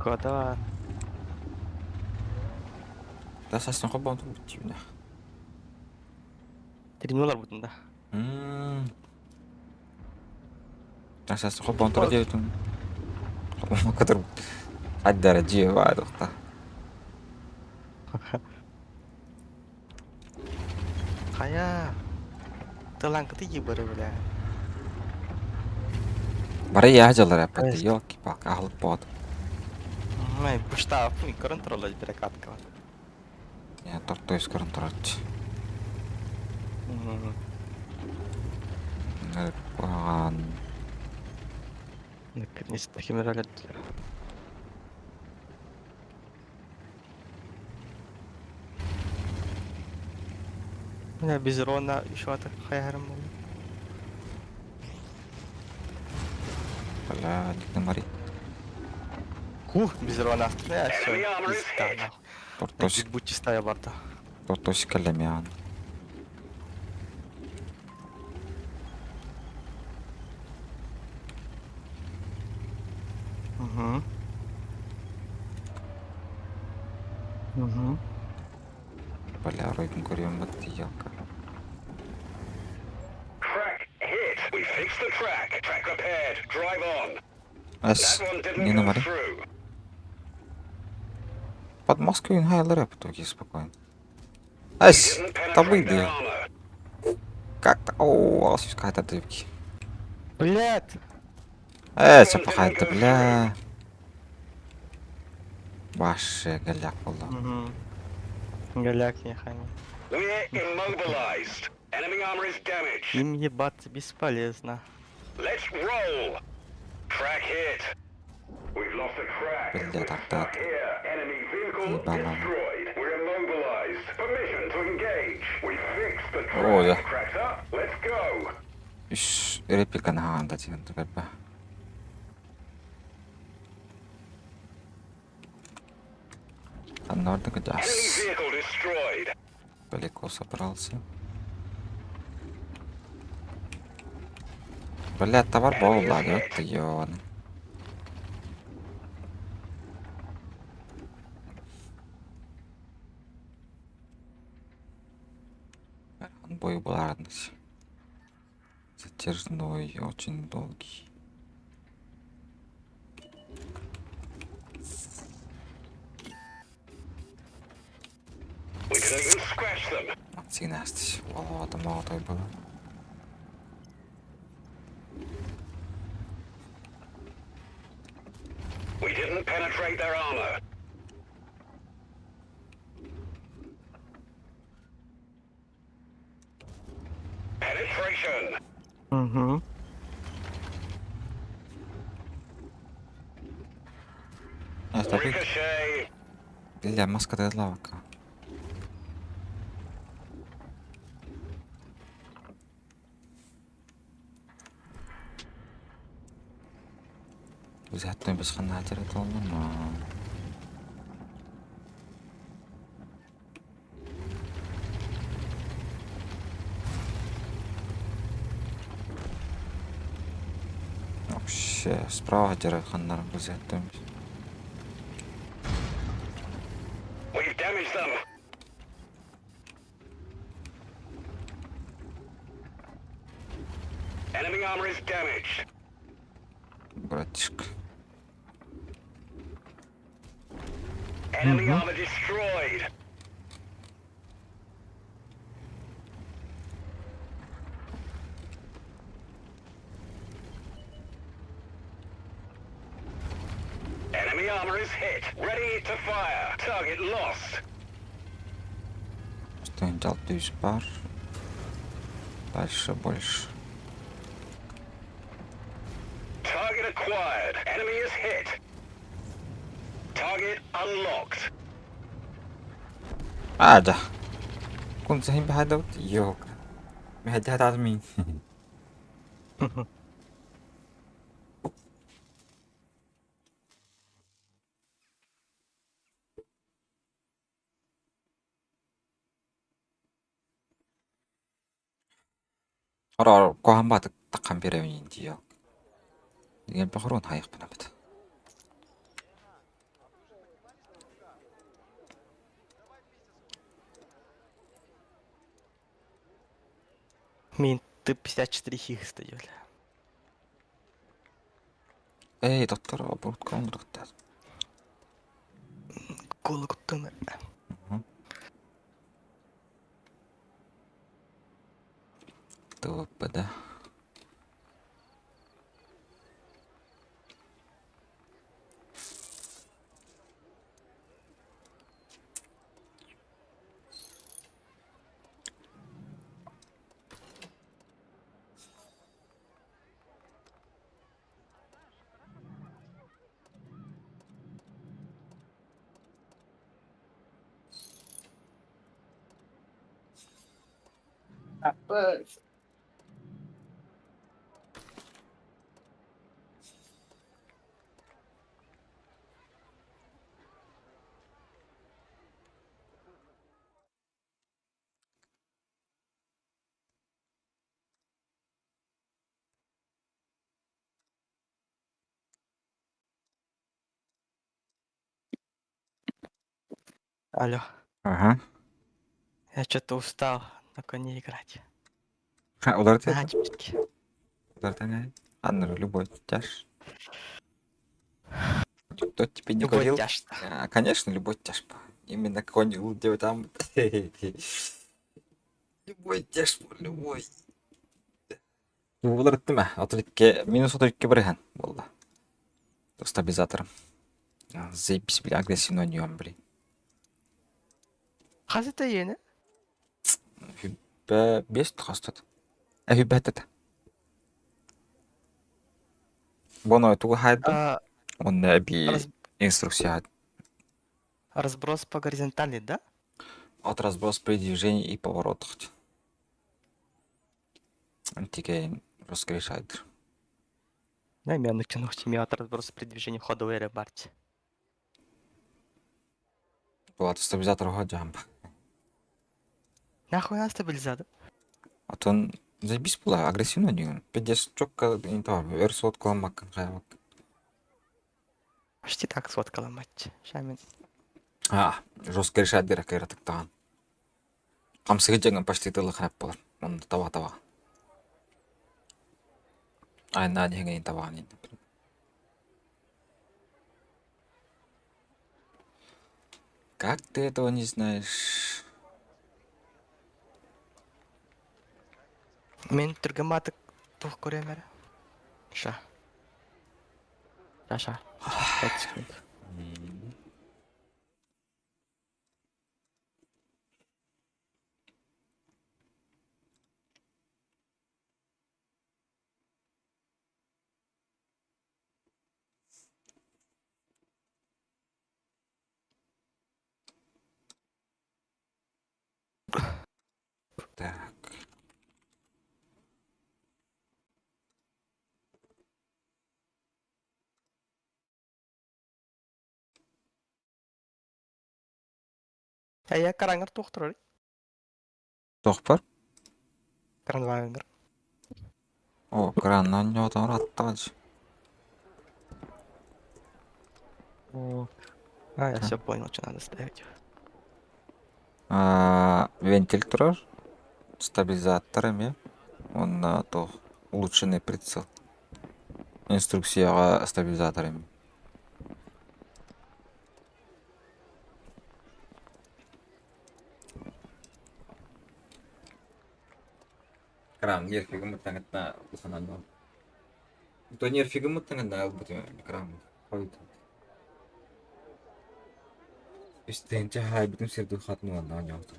Кода var. Достаточно хоббон тибіне. Тренировалар бұтында. Достаточно хоббон тұра дейтін. Хоббон қыдыр әддәрі жие байды ұқта. Қая? Тылан кыты бары бля. Бары яжалар әппәді, елки-палки, ағылып болады. Май пушта апы көрін тұралар бірекатқа бар. Я тортой скорым тұрады. Баған... Наконец-то химералет. Меня без урона еще атак хайрам. Бля, дикна мари. Без урона остальная все. Тортосик. Будь чистая барда. Тортосик кәлемян. Бля, ройдың көрем бәтті елка. Әс, нені мари? Под Москвой хайлар әпті өке спокойно. Әс, табыйды. Как-то... Ооо, алсыз қайтады өке. Блядь! Сапа қайды, бля. Башы, галяк болды. Галяк ехани. Им ебаться бесполезно. Бля, так-так. Ебаном. Ой, да. Үш репликаны хағанда дегенді бәбі. Аннордың жас. Далеко собрался. Бля, товар болды, өтті, ёны. Бой был радость. Затяжной и очень долгий. Отсинастись. О, это молотой был. We didn't penetrate their armor. Penetration. Ricochet. Бля, маска де лавка. Взятный без ханатера толмана. Вообще, справа дерет ханнарым взятный. We've damaged them. Enemy armor is damaged. Братишка. Enemy armor destroyed. Enemy armor is hit. Ready to fire. Target lost. Что-нибудь дал плюс пар. Дальше больше. Target acquired. Enemy is hit. Target unlocked. Да. كنت زين بهذا يوك. بهذا هذا مين. أرى قام بعد تقام بيرمين ديال. ديال بخرون هايق بنبت. Мен Т-54 хих стояли. Эй, доктор, оборудка ондырыктар. Колы куттыны. ТВП, да. Алло. Ага. Я что-то устал на коне играть. Удар На это? чипчики. Удар тягай. Анна, любой тяж. Кто тебе не Любой говорил? тяж. Конечно, любой тяж. Именно конь лучше там. Любой тяж, любой. Удар etme. Otolikке, minus otolikке бірген болды. Стабилизатором. Заебись, бля, агрессивно ойнайм, блин. Қазір ені? Хүббә 5 тахастат. Хүббә тәт. Боно туга хайдым. Он би инструкция. Разброс по горизонтали, да? От разброс при движении и поворотах. Тільки розкришайдер. Не, мен натянув семиатор разброс при движении ходовой ребарти. Була стабілізатор гаджамп. Нахуй стабилизатор? А то заебись була агрессивно не. 50 чокка не то, версот каламак хайвак. Почти так сфоткала мать. Шамен. Розкришайдер кайратык таган. Камсыгы жеңін почти тылы храп болар. Оны таба. Айна дегенге табан енді. Как ты этого не знаешь? Мен түргематык тух көремер. Ша. Ша. 5 секунд. Так. Я караңыр тухтырыр. Тоқпар? Кранвагер. О, краннан не отам раттаж. Я все понял, что надо ставить. Вентиль тұрар. Стабилизатор эме. Он то улучшенный прицел. Инструкцияға стабилизатор эме. Кран нерфига мытаңытна ухананно. То нерфига мытаңытна албытым кран. Қойды. Истенче хай битим серду хатну анда anyautu.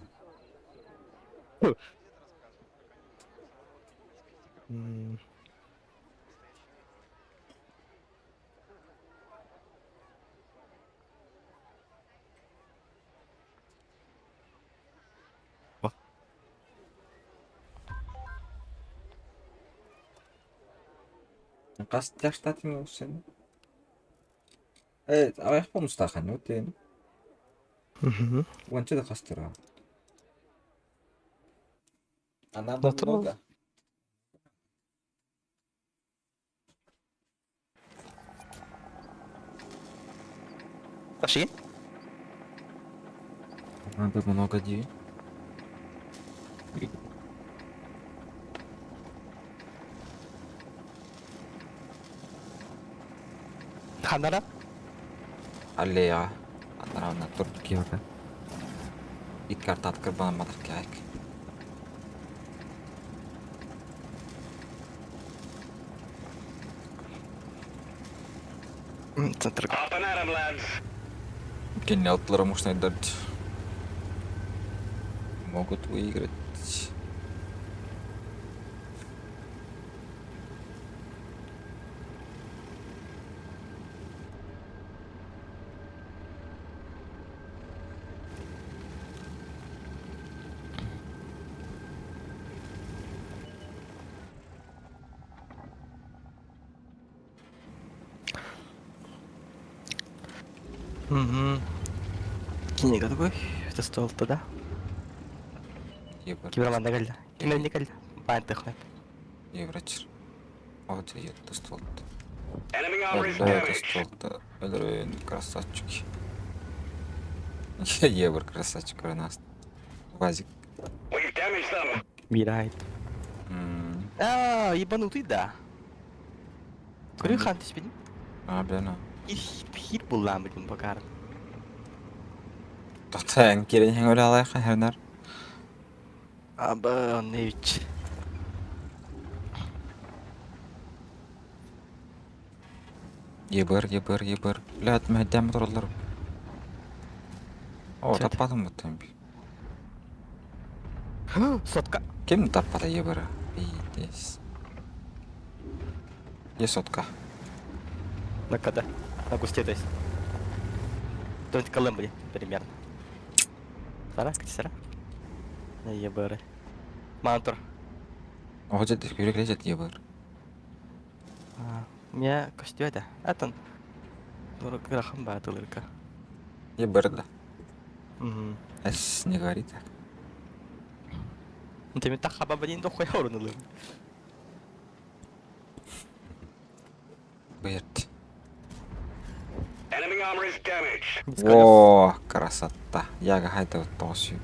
Kas jaштатым олсын. Аяқ болмыстақан өтен. Уанча да қастыра. Надо много. Пошли? Надо много ди. Ханара? Аллея. Ана Туркия. Ит карта открываем матаркайк. Центр. Up and at 'em, lads. Гениалтлары можно дать. Могут выиграть. Угу. Кинега такой. Это стол туда. Киберманда geldi. Kimden ne geldi? Ben tıklayıp. Еврочер. Вот я это стол. Enemy armor is Да, это damaged. стол. Элрен красавчики. Евр красавчик у нас. Вазик. We've damaged them. Bir ait. Ебанутый, да. Көрі хан түспедім. Блин. Хит болған білдім бақарым. Тоқтайын керен öyle алайық, әрнар. Абы, не үч. Ебір. Блядь, мәддәмі тұралар. О, Чат. таппадым бұттан. Сотка. Кем таппады ебірі? Бейдес. Е сотка. На когда? На густе, то есть. То есть Колумбия, примерно. Сара, где Сара? На ебыры. Мантур. О, жет, күрек лезет ебір. Меня костюм это. Атон. Дурак грахам батылырка. Ебір да. Угу. Әс не говорит. Ну ты мне так хабабанин до хуя урнулы. Берт. Enemy armor is damaged. О, красота. Яга хайта вот тоосю.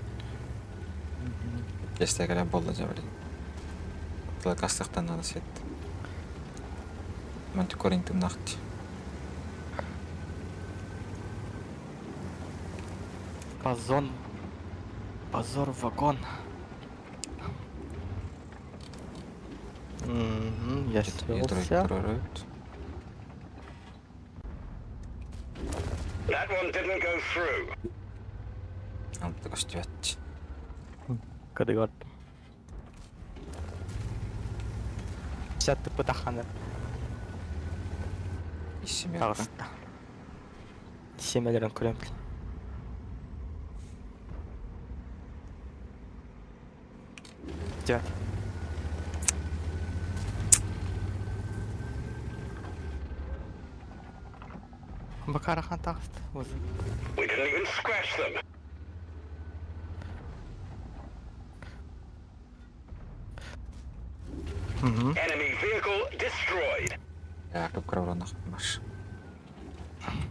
Если я болды жабли. Това кастықтан надо сет. Манты коринтым нахти. Позор в вагон. Я Ядрой прорыт. That one didn't go through. Алты костювет. Кады гор. Сейчас ты потаханы. И семерка. Тағысты. Семелерін көрем. Жат. Бакарахан тағысты. Өзі. We didn't even scratch them. Enemy vehicle destroyed. Я көп кіра маш.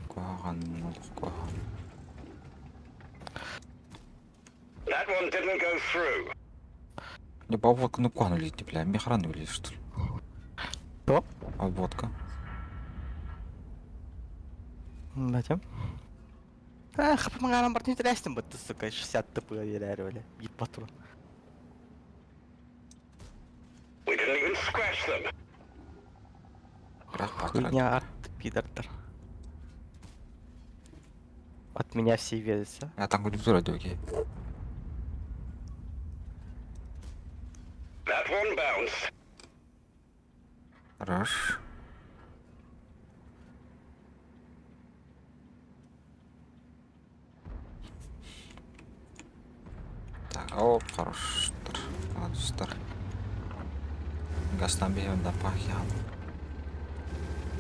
Қоған. That one didn't go through. Не обводка на куану летит, бля. Мехраны влезет, что ли? Что? Обводка. Зачем? Ах, помогай борту интересным, будто, сука, 60 ТП реально, бит патрон. We didn't even scratch them. Хуйня от пидортер. От меня все ведутся. Я там будет вроде окей. That one bounced. Хорош. Так, оп, хорош. Молодец. Гастан бейім да пах ял.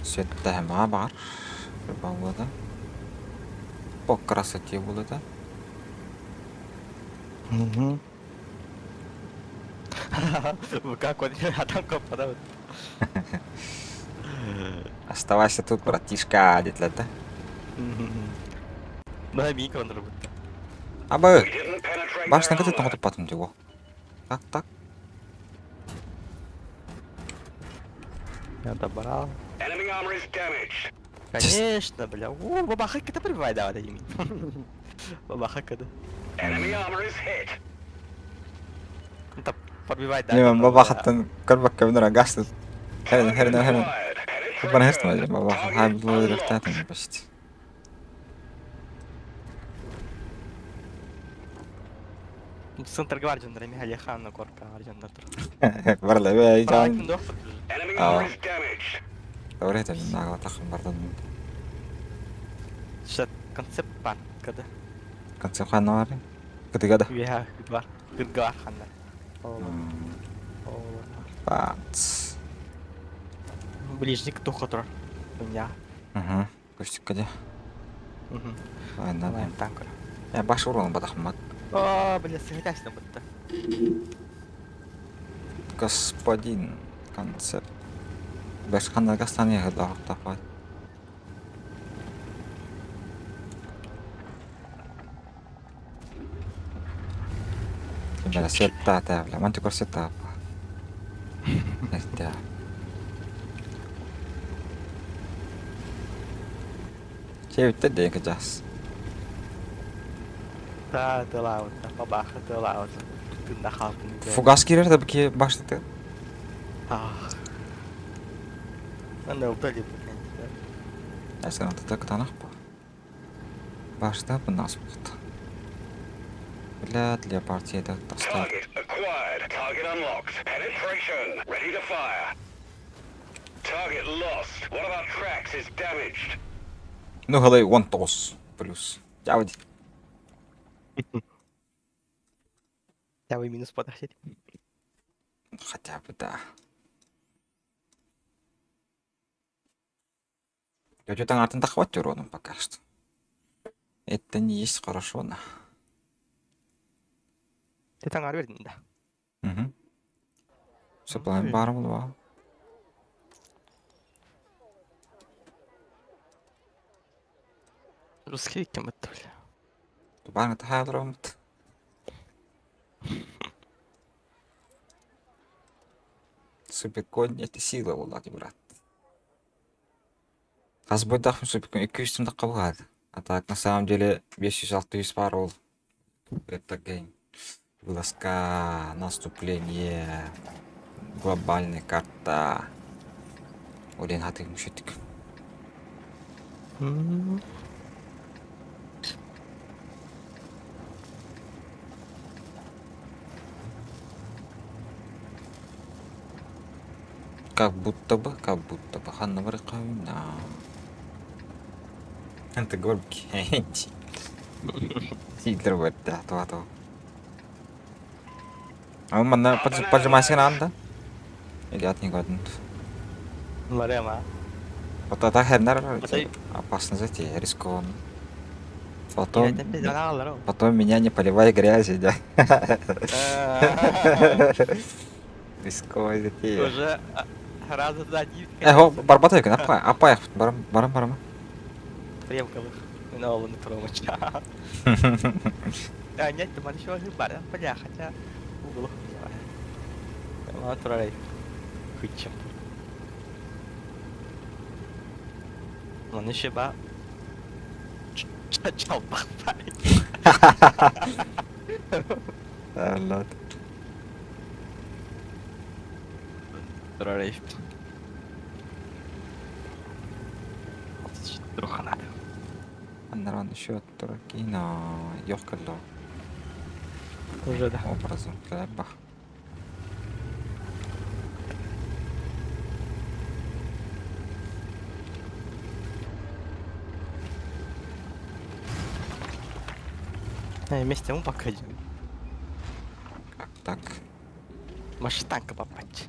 Светті ма бар. Болады. По красоте болады. Как он атаку подает. Оставайся тут, братишка, детлята. На микро он работает. Абы! We didn't penetrate Башна their где armor. тоңды патым дего. Так. Я добрал. Enemy armor is damaged. Конечно, бля. О, бабаха это пробивай, давай, дай ими. Бабаха когда. Enemy armor is hit. Это пробивай, да. Немен бабахаттан көрбөккө бинер агасты. Херен. Acquired. Бана Penetration. хестмай бабаха Target хайбло unlocked. рефтатан почти. Центр гвардиан Михаил Хан на корка гвардиан. Барла бей Правильно, жан. доктор. Enemy Oh. armor is damaged. Орете нагла тахын бардан. Сейчас концепт пан, когда. Концеп ханавары. Кытыгада. Вега гвар. Гвар ханна. О, Бац. ближний к тухотрор. Меня. Мгм. Көстүк каде. Ладно. Лайм танкер. Я баш урон бадахмат. О, бля, сыграть на будто. Господин концепт. Баш ханна гастане гадах тапай. Бля, сетта бля, мантикор сетта. Это. Чевитте дека жас. Да, ты лаут, да, бабаха, ты лаут. Ты нахал. Фугас кирер да бики баштыты. Ах. Она удалит. Я сказал, ты так танах па. Башта бы нас будет. Для партии это достаточно. Target acquired. Target unlocked. Penetration. Ready to fire. Target lost. One of our tracks is damaged. Ну, галей, вон тос. Плюс. Дяводи. Я вы минус подошли. Хотя бы, да. Я что-то на этом хватит уроном пока что. Это не есть хорошо, да. Ты там арвердин, да. Угу. Все план баром два. Русский кем это, бля. Баром это хайдром. Суперконь это сила, Влади, брат. Аз бойдахмын суперконь 200 тымдакка калган. А так на самом деле 500-600 пар ол. Это гейм. Вылазка, наступление, глобальная карта. Олен хатыгым шүттік. Как будто бы ханна бары кавина. Анты горбки. Сидлер бат да, то. А манна поджимайся надо. Или от него один. Марема. Вот это хернер Подай. опасно затея, рискованно. Я Потом, это пиздал, здорово. потом меня не поливай грязью, да. Рисковая затея. Уже раза за один. Эго, барбатай, апай, барам. Премковых. Нового на промоча. Да, нет, там еще бар, бля, хотя угол. Вот прорей. Хоть чем. Он еще ба. Чал бахпай. Ладно. Прорей. Троха надо. Аннаран еще туракина ёхкалло Уже да. образом кляба. Вместе ему покажем. Как так? Может танка попасть.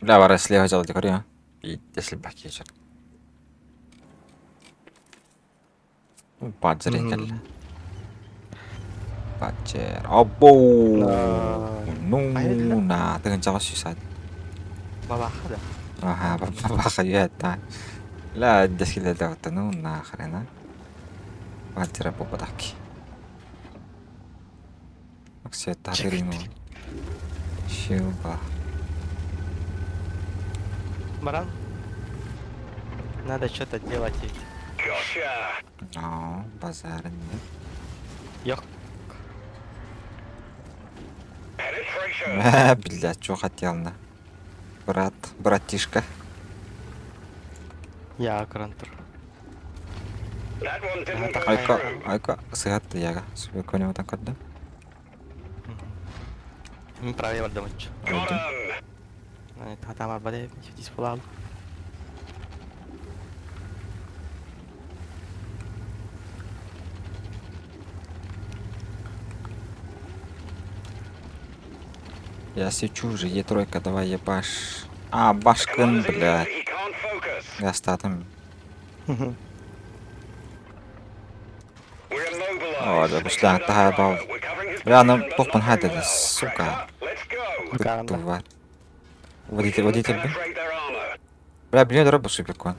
Бля, вара слева делать говорю. И если бакечер. Падзеритель. Паджер. Абоу. Ну, на, ты гончал сюсад. Бабаха, да. Ага, баха юэта. لا الدخيلة دوت نو ناخرنا. Паджера попадаки. все тагрину. Щелба. Баран. Надо что-то делать ведь. Gotcha. Базар нет. Ёх. Penetration. Блядь, что хотел на? Братишка. Я крантер. That one didn't Надо go Айка, through. айка, сыгатты яга. Субеконе вот так вот, да? Мен правее бардамачы. Got him. Адам арбада дис болалу. Я сечу уже, Е3, давай ебашь. А, башкин, Commander's in here. блядь. He can't focus. Я статом. We're Oh, immobilized. det var slangt det här bara. We're covering his Ja, position, ну, but похуй not hade very det, well. сука. Cracks up. Let's go. Гаранда. Тварь. We Водитель, shouldn't водитель, блин. penetrate their armor. Бля, блин, дорога субекон.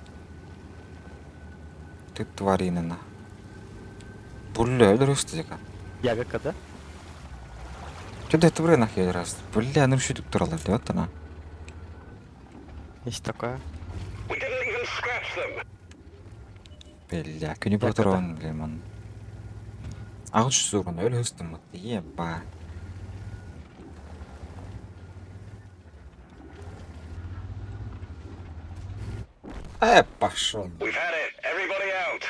Ты тваринина. Бля, öldürüyorsun ya. Я как да? Что ты это время нахер раз? Бля, ну что тут троллы, вот она. Есть такое. We didn't even scratch them. Бля, күні бір тұрауын білемін. Ағыш суғын, өлі үстім мұтты, еба. Пошел. We've had it. Everybody out.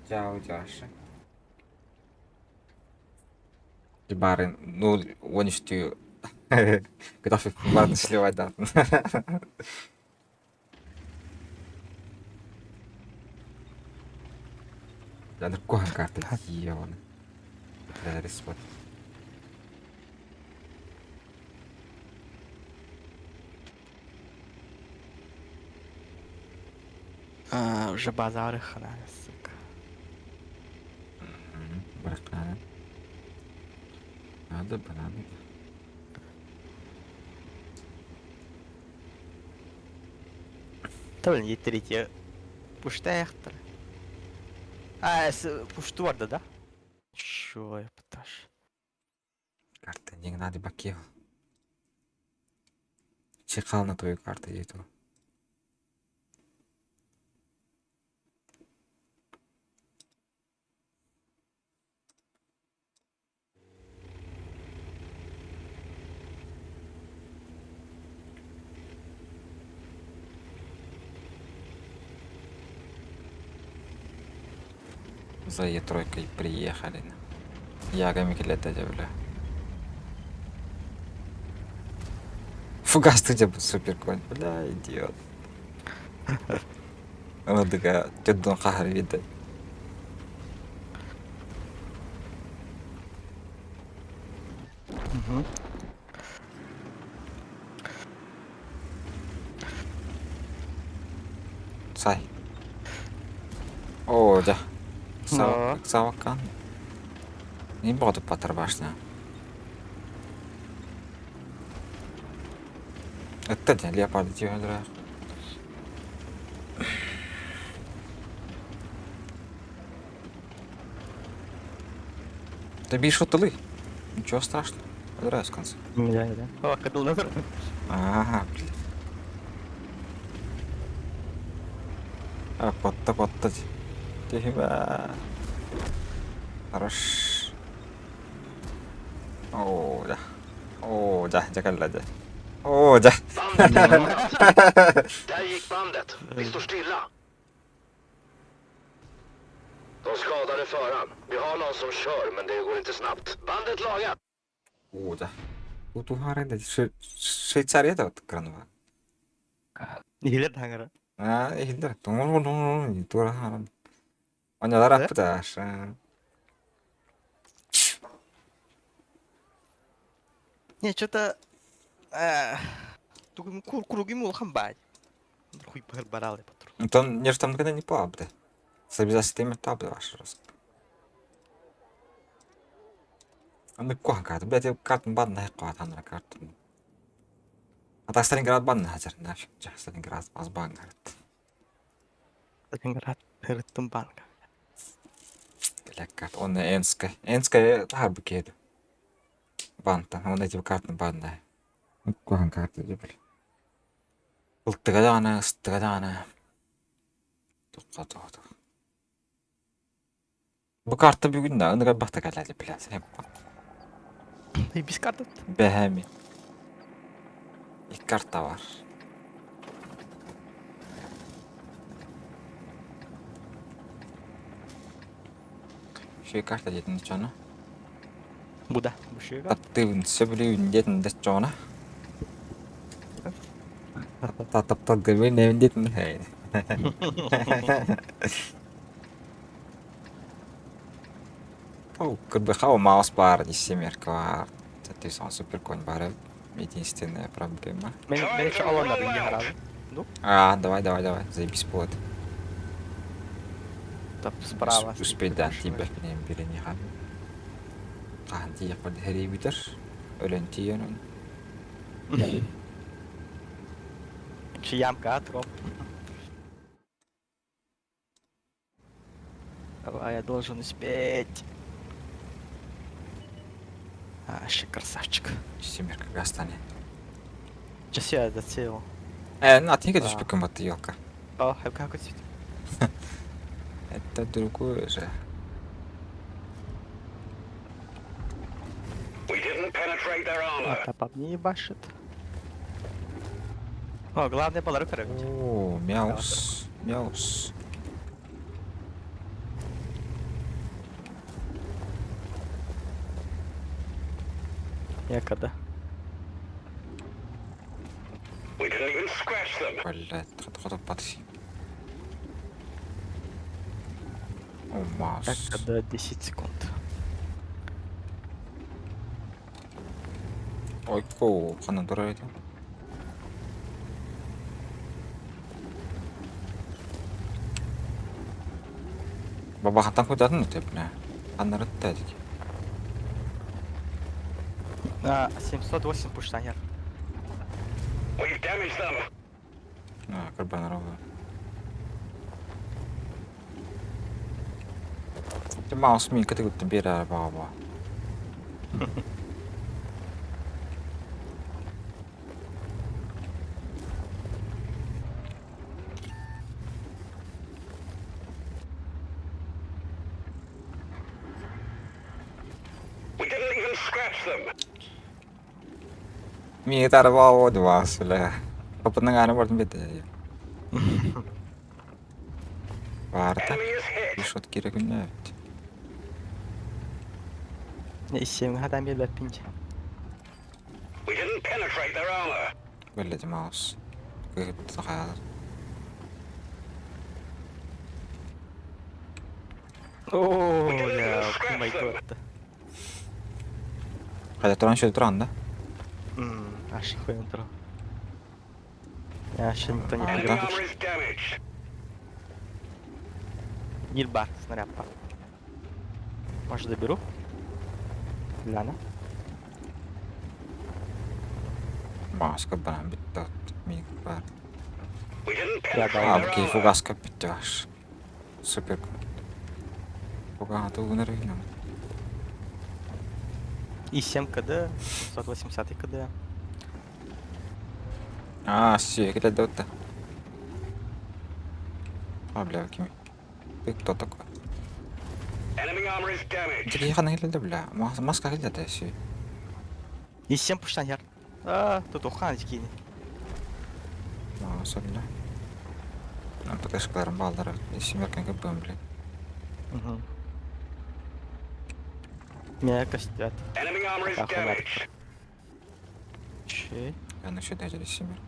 Чао, Джаша. Барин, ну, он что... Готов барин сливать, да. Я другой карты ебаный. Для респот. Уже базары хана, сука. Бrak надо. Надо бы, надо бы. Tabii yeterli пуштаяқтыр. Пушту барды да? Шо я пыташ. Карта не надо бакел. Чекал на твою карту и то. За Е3 приехали. Ягами летать, бля. Фугас ты тебе супер конь. Бля, идиот. Она такая, тёддон хахар видать. Сай. О, да. Савакан. Не буду потребашня. Это не леопарды тебе нравится. Ты бишь утылы. Ничего страшного. Нравится в конце. Да. О, кадыл назар. Ага, блин. А, потта. Тихо. Хорош. О, да. О, да, jakalla det. Åh, ja. Där gick bandet. Vi står stilla. De skadade föraren. Vi har någon som kör, men det går inte snabbt. Bandet lagat. Åh, ja. Du har en Швейцарияда вот кранова. Нилер тангара. А, ихлер. Тумурун, турахаран. Онядар апдаш. Не, что-то... Тугим круги мул хамбай. Хуй баралы патру. Там не ж там никогда не пабде. Стабилизация теми табде ваш раз. Аны кухан карты. Блядь, я картын бадна хайқуат анра картын. А так Сталинград бадна хазар. Нафиг. Жа, Сталинград азбан карт. Сталинград переттім банка. Black карт. Он Энска. Энска тахаб кеду. Банта. Он эти карты банда. Кухан карты дебил. Ултыгадана, стыгадана. Тоққа. Bu kartı bir gün daha ınıra bakta geldi biraz. Hep И без карты. behemi. İlk kart da var. Şey kart da jedin çona. Bu да. Bu şey var. Tattığın söbülüğün jedin de çona. Tatap gırvın evin jedin hey. Oh, кырбыхау маус бар, семерка var. Соответственно, супер конь бар. Единственная проблема. Ben hiç alamadım ya herhalde. А, давай, заебись плод. Там справа. Успеть, да, тебя бiri не хам. Kanti yapar heri bitir. Ölen tiyanın. Чи ямка, троп. Давай, я должен успеть. Вообще красавчик. Семерка гастане. Сейчас я зацелил. Ну, от них же какая-то елка. О, как это? Это другое же. We didn't penetrate their armor. Это по мне ебашит. О, главное было рукой. О, мяус. Я когда? We didn't even scratch them. Блядь, ход подси. О, маус. Так, когда 10 секунд. Ой, ко, хана дурайда. Бабахатан кудадын өтеп, бля. Аннары тәдік. 708 пуштанер. We've damaged them. Кырбан ровы. Ты маус ми каты гутты бері баба. We didn't even scratch them. Ми тары баба дұвас, бля. Kapının ağrı vardım bir de. Vardı. Enemy is Bir hit. shot gerek ne? Не, 7 годами я пинчи. We didn't penetrate their armor. Böyle de mouse. Kıyıp tıkayalım. О, я мой год. Hadi duran şöyle duran da. Аж хуй утро. Я ще никто не Enemy придет. armor is damaged. Нильбар, снаряд пар. Может заберу? Ляна. Mouse kıbana bitti. Minik var. We didn't Я penetrate дал. Abi their keyfi armor. gaz kap bitti var. Süper. Fuga da unar oyunu. И 7 КД, 780 КД. Все, где да. А, бля, кем? Ты кто такой? Enemy armor is damaged. Ты ехал на гильда, бля. Маска гильда, да, все. И 7 пуштанер. Тут ухан скини. Söyle. Arkadaşlarım bağları. Семерка ГБ, блядь. Меня костят. Enemy armor is Ах, ладно. damaged. Че? Я на сюда через семерка.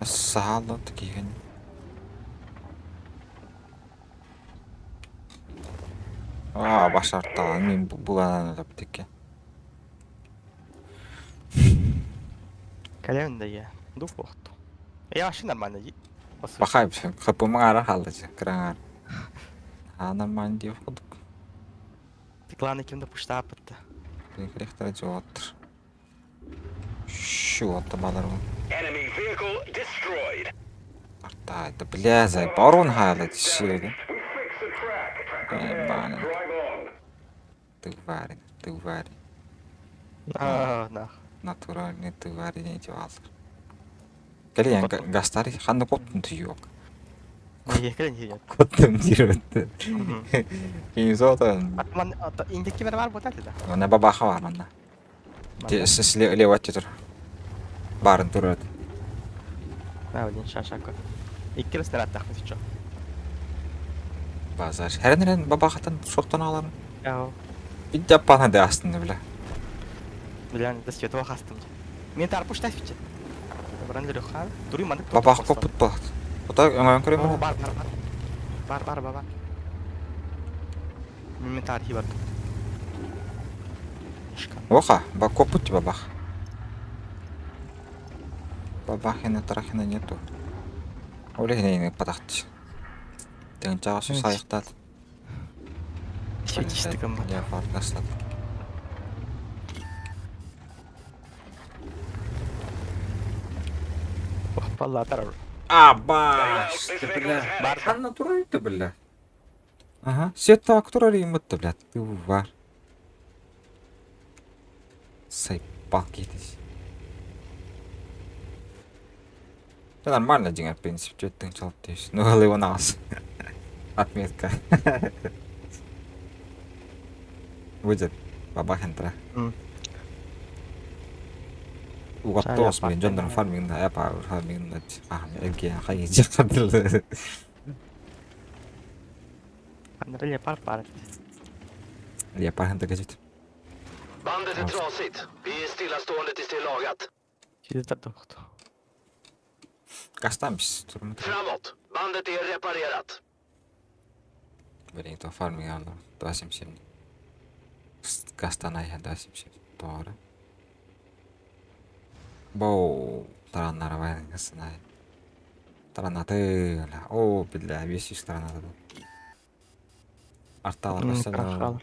Сало такие. Başardı. Мен булана да битеке. Кален да я. Дух бохту. Я вообще нормально. Бахай, хапымың ара халдыжы, кыраңар. Нормально деп кудук. Ты главное кем-то пушта апытты. Рехтер жауаптыр. Шу отты балар ол. Enemy vehicle destroyed. Артайды, бля, зай, барон хайлы тишеді. We fixed the track. Ебаный. Drive on. Тварь. Нах. Натуральный тварь не дивал. Калиян гастари ханна коттун түйөк. Неге келен жиет. Коттун түйөттү. Кейін зотан. Атман индекке бер бар ботат да. Она бабаха бар мында. Те слева тұр. Барын тұрады. А, блин, шашако. Икки раз нарат тахмыз чо. Базар. Хәренерен бабахатан соттан аларын. Яо. Bir de bana de aslında bile. Bilen de свет хастым. Мен тарпуш тасвиче. Бран леха. Дури мандык. Babak koput bak. O da öngön körüm. Бар, баба. Мен тарихи бар. Оха, бак koput babak. Babakina tarafına нету. Öyle yine pataktı. Dengan cara susah yıktat. Чистиком. Я farklı asladı. Валла тарар. Аба! Бар. Ханна турайды бля. Ага, сетта актура римытты, блядь. Ты var. Сайпак кетись. Это нормально, Динга, в принципе, что ты начал тысяч. Ну, его нас. Отметка. Выйдет. Бабахентра. Угаттос мен жондар фармингда япа фармингда элге хай жакадыл. Andra lépar. Leopard geçit. Bandet är trasigt. Vi är stillastående tills det är lagat. Чистар тохто. Kastamış durumda. Framåt. Bandet är reparerat. Böyle to farming aldı. Dasim şimdi. Kastanay dasim şimdi. Doğru. Bow. Taranlara bayan kastanay. Taranatı. Oo billahi 500 taranatı. Artalar mesela.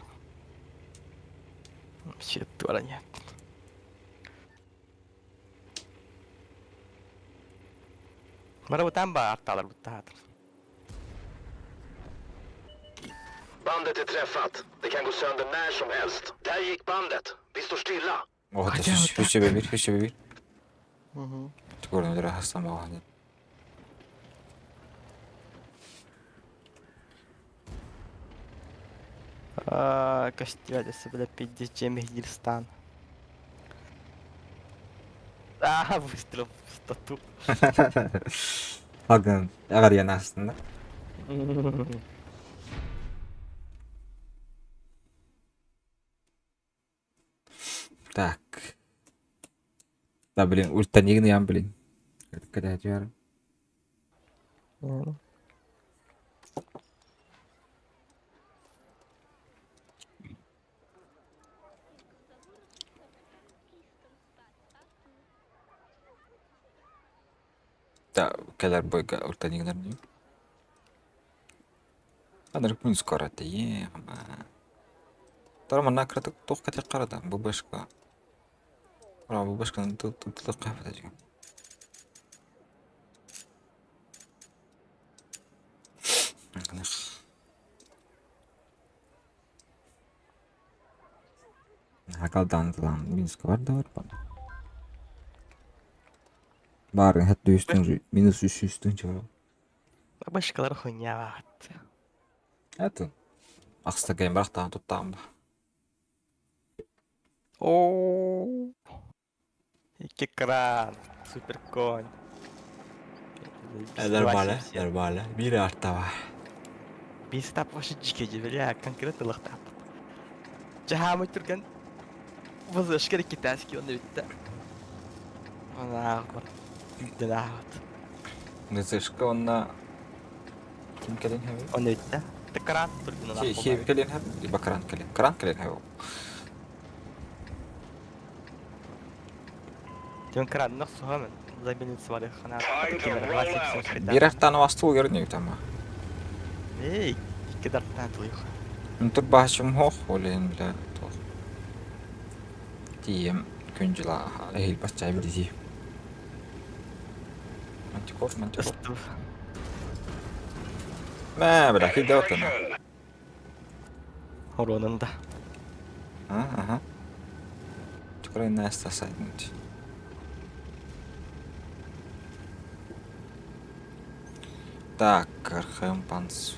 Shit, tuaranya. Bara tambah artalar buttahat. Bandet är träffat. Det kan gå sönder när som helst. Där gick bandet. Vi står stilla. Oh, Hadi, das hadi. hüsçe bir. Mhm. Gördüm de hastam var. Костюля себе 50 Мехдильстан. Выстрел в стату. Hakan agar yana aslında. Так. Да, блин, ультанигный ям, блин. Когда я тяр. Да, когда бойка ультанигный не. Ана рекмун скоро это ема. Тарама накрат тох кати карада бубашка. Ра бубашка тут кафе тажга. Hakалдан минус var da var bana. Барын hatta üstün minus üstün cevap. Başkaları хуйняват. Это. Акста гейм брахтан туттам. Ооо. Iki кран. Супер конь. Нормально. Бiri artta var. Biz tap başı cikeci bile конкретно лахтап. Жахамы түрген. Возышкер китайский он битте. Она бар. Дилаат. Нызышка онна kim kelin hevi? Он битте. Кран түрген. Hevi kelin hevi. Iba kran kelin. Kran kelin hevi. Тем кран нахсу хамен. Забинит свали хана. Time to roll out. Bir arttan vastuu görünüyor tamam. Эй, кидар тантлых. Ну тут башым хох олен бля. Тием күнжила эхил басчай билди. Мантикор. Мә бля хилде отына. Хоронында. Ага. Чукрай Неста сайднуть. Так, Архем Панс.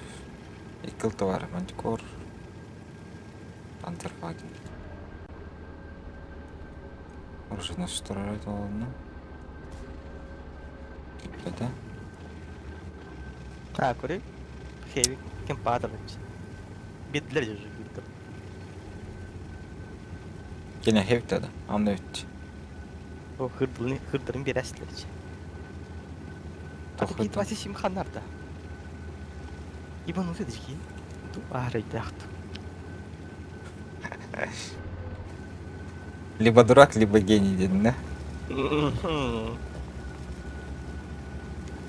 Икл товар, Мантикор. Пантерфаген. Уже нас строит волну. Это? Көрі? Хевик, кем падалыч. Бедлер же жүрді. Yine hev dedi. Anlıyordu. О, хырдырын берәсілерчі. Аты Тохырдың. кетіп әсі шимханарда. Ибан өзі дешки. Ду арайды ақты. Либо дурак, либо гений дедin да?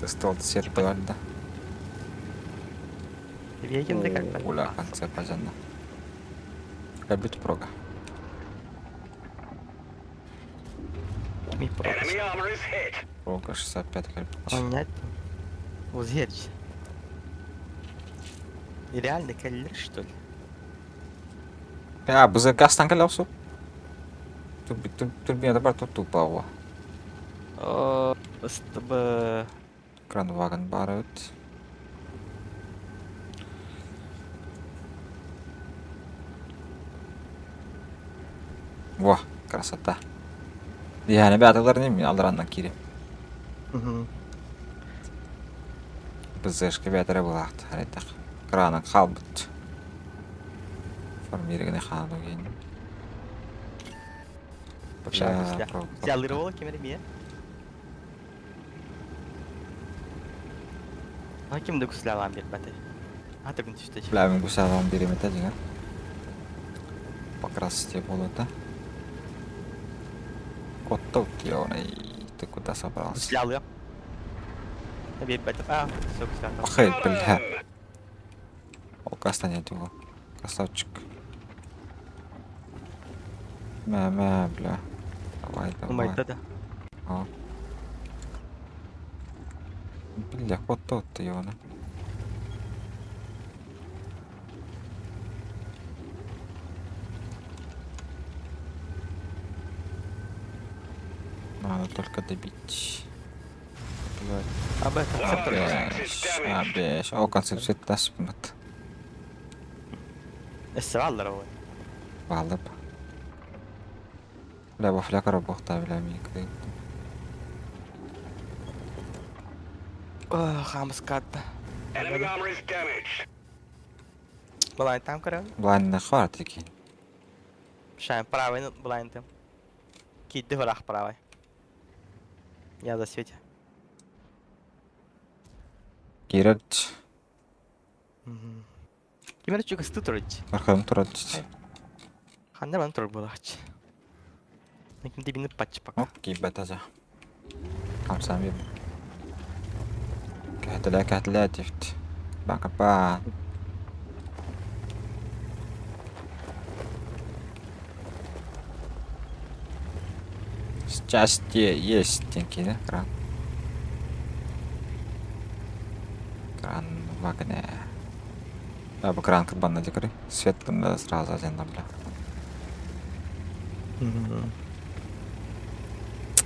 Ты стол серпы var da. Вегенде как бы. Уля, конце пазана. Любит прога. Ми Enemy пропуск. armor is hit. Прога 65 кирпич. Понять. Узгерч. И реально каллер, что ли? Ya bize gazdan gel olsun. Турбинада бар тут тупо во. О, чтобы... Кранваген бар өт. Во, красота. Yani бәтілер не мен алдараннан кире. Бізде ішкі бәтірі бұлақты. Әреттақ. Краның қалбыт. Формирігіне қану кейін. Взялырывала кемері ме? А кімді күсілі бер бәті? Аты күн түсті. Біләмін күсәлуан береметі деген. Покрас істе болады. Котта өтті оны. Ты куда собрался? Күсілі алıyor. Бер бәті. Все күсілі алıyor. Охай, бля. Ол кастанет его. Красавчик. Мә, бля. Давай. Умайды да. А. Бля, котта өтті оны. Надо только добить. Об этом все Беш. О, концепция тасмат. Эссеваллар ой. Балып. Бля, во фляка работа, бля, микро. Хамс катта. Enemy armor is damaged. Блайн там көрі? Блайн на хват екен. Шайын правый блайн там. Кейді варақ правый. Я за свете. Кирет. Кемері чүгі сты тұрыч. Архам турат. Хандар баны тұры болағыч. Некім дебіні патчы пак. Окей, бетаза. Хамсам бим. Кәтілә тифт. Бакапа. Счастье есть, тенки, да, кран? Кран в огне. Да, бы кран кабан на декоре. Свет надо сразу один на бля.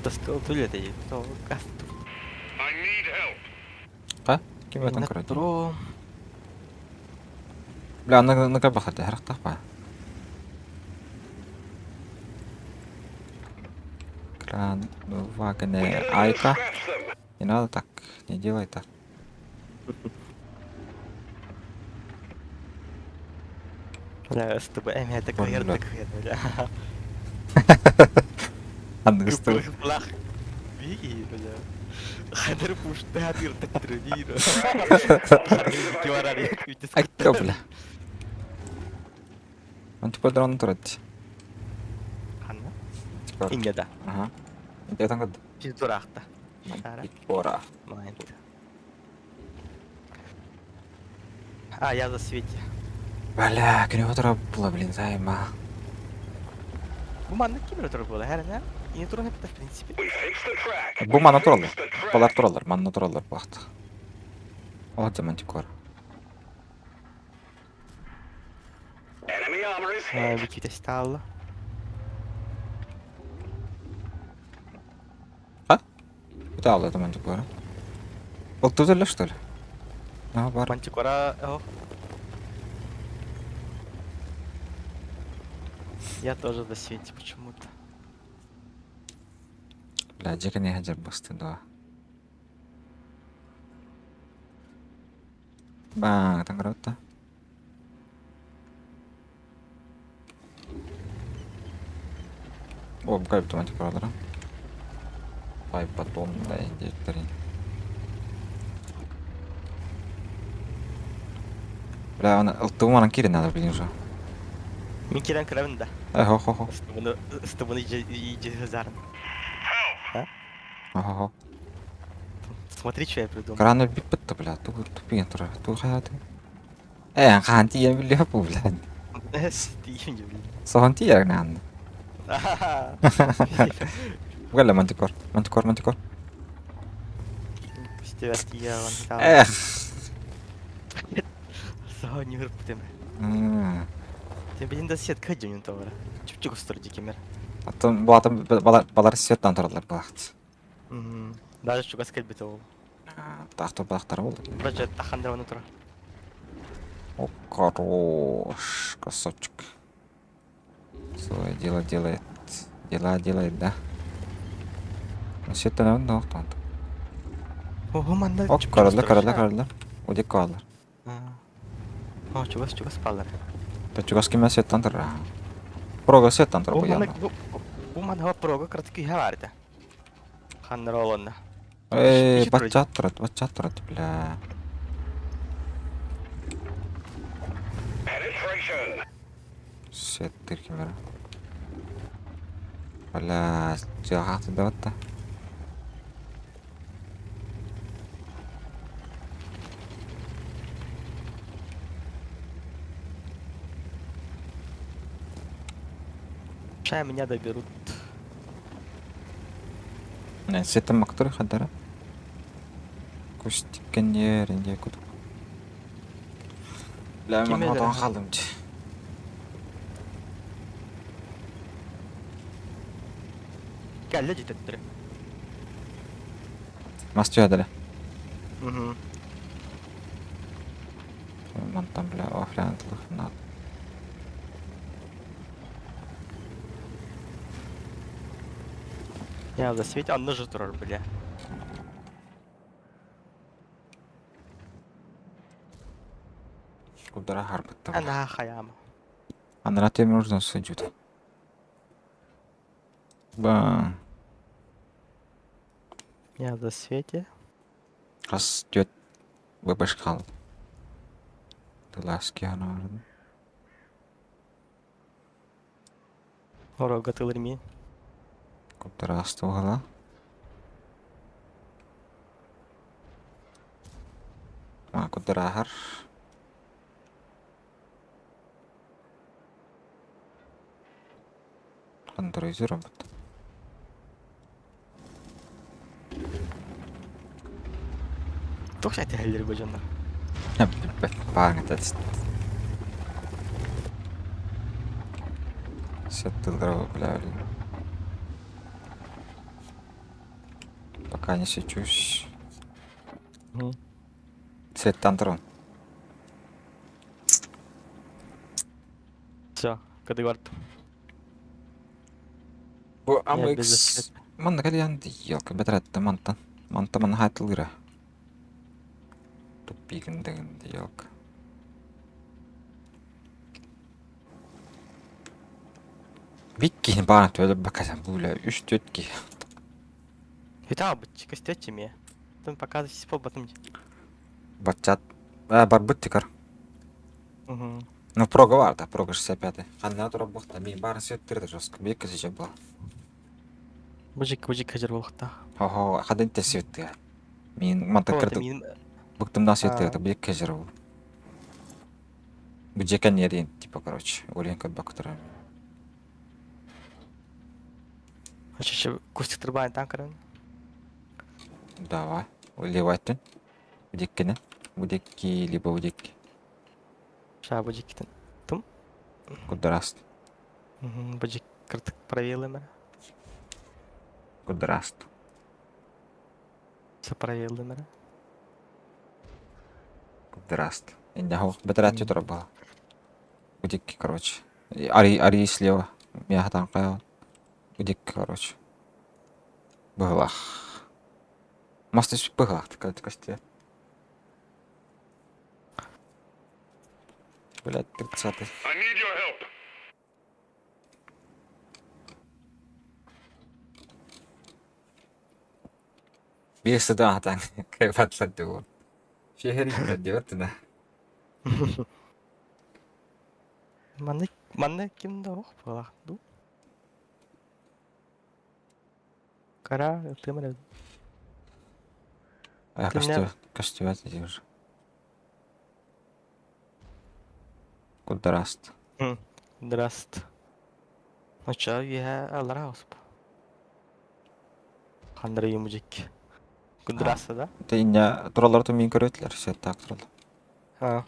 Достал тулет и то газ. I need help. А? Кем это короче? Про... Бля, на кабах это характах па. Кран в We огне. need to Айка. scratch them. Не надо так. Не делай так. Бля, с тобой эми это квердык. Бля. Андыстыр. Блах. Биги, бля. Хадыр пушты хадыр так трудиро. Кеварар як үйтіс Айка, бля. Он типа дрон турат. Ханна? Типа. Ингеда. Ага. Где там год? Пиздурахта. Шара. Пора. Майнд. А, я за свете. Бля, криво было, блин, займа. Буманны кемері тұры болды, әріне? Ине тұры хепті, в принципе. We fixed the track. Бу мана туралар. Fixed the track. Балар туралар, мана туралар бақты. О, демантикор. Enemy armor is is А, hit. Вики стало. А? Куда алды это мантикора? Ол тузеле, что ли? А, бар. Мантикора, Я тоже до свете почему-то. Бля, жеке не хаджар басты, да. Баң, таңғырауытта. О, бұл кайыпты мантикорадыр. Пай батон, да, директорин. Бля, аны ылтығым анан кирин надо, блин, уже. Мен керен кірәмін да. Хо-хо-хо. Стыбыны жезарым. Хо-хо-хо. Смотри, что я придумал. Краны бит бітті, бля, тупеген тұра. Ту қаяты. Қан тия біле бұ, бля. Стиим же, блин. Соған тия гнанды. Ахаха. Гәлі мантикор. Мантикор. Пусть тебя тияған. Эх. Сау не вырп тем. Тем білін да сет кәді жөнін тоғыры. Чүп-чүк ұстыры жекемер. Атын бұл атым балар светтан тұралар бұлақты. Даже чугас кәлбеті ол. Тақтыр балақтары болды. Бір жат тақандыр оны тұра. О, хорош, красавчик. Свое дело делает. Дела делает, да? Светтан өң доқтан. Ого, манда О, қарылы. Өдек қалар. О, чугас палар. Та чугас кеме светтан тұрра. Прога светтан тұр бұл яна. Бұл манда ва прога кратки хаварда. Ханнар олонда. Эй, бачат тұрады, бля. Penetration. Светтер кемері. Бля, жағақты да батта. Ща меня доберут. Светтен мақтыры қадары. Көстіккен ерінде күдік. Бля, мен Кемелер, одан ага. қалдым де. Кәлі жететтірі. Масты өділі. Мхм. Мантан, бля, офлянтлық надо. Я в свете, он же турар, бля. Кудара харбытта. Она хаяма. Анара теме нужно сыджуд. Ба. Я в свете. Растет выбашкал. Тыласки анарын. Орога тылырми. Кудара астуғала. Кудара ахар. Қандыры үзі робот. Toch zijn het helder bij Jonna. Баң етеді. Сеттілдірі, бля, блин. Пока не сечусь. Сеттан тұрын. Все, когда говорит. Бу Я без амыкс. засвета. Манна калянды елка бетретті мантан. Мантаман хайтылыра. Тупигіндігінді елка. Биккейін бағына төліп бақасам бұля 3-4 Это быть, костете мне. Там показывайте по потом. бачат. Бар бұттикар. Ну, прога бар да, прога 65. Қандына тұрап бұқта, мен барын светтерді жосқа. Беккі сече бұл. Бужик хажар болықта. Хо-хо, қадын те светті. Мен манта кірді. Бұқтымдан светті, беккі жыр бұл. Бұл жекен ерін, типа, короче. Олен көт бақытыры. Хочу еще кустик трубайн танкерен. Давай. Левайтын. Будеккені. Будекки, либо будекки. Ша бужик тен. Тум. Кудраст. Баджик кыртык проверил мэр. Кудраст. Все проверил мэр. Кудраст. Инде хох бетрат тороба. Удик, короче. Ари слева. Я там каял. Удик, короче. Быглах. Мастер быглах, такая кости. Блять, 30-й. I need your help. Birisi daha atan kayfatladı o. Şehirde diyor da. Манне кимде ох балах ду. Кара тымыр. Костюм diyor. Кудраст. Здравствуй. Ну чё, я алраус. Хандра юмужик. Здравствуй, да? Те инде тураларды мен көрөтлөр, сетак турал. А,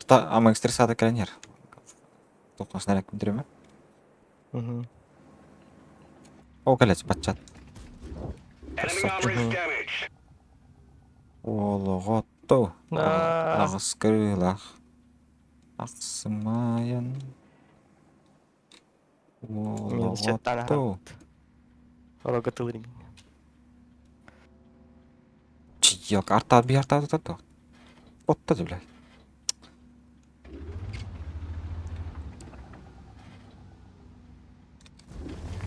Та ама экстресада келенер. Токмас нарек билдиреме? О, келет батчат. Enemy armor is damaged. Ологотто. А. Агыс кырылах. Аксымайын. мен сеттан Ологотто. Рога тылрин. Чиёк арта би арта тото. Отто блядь.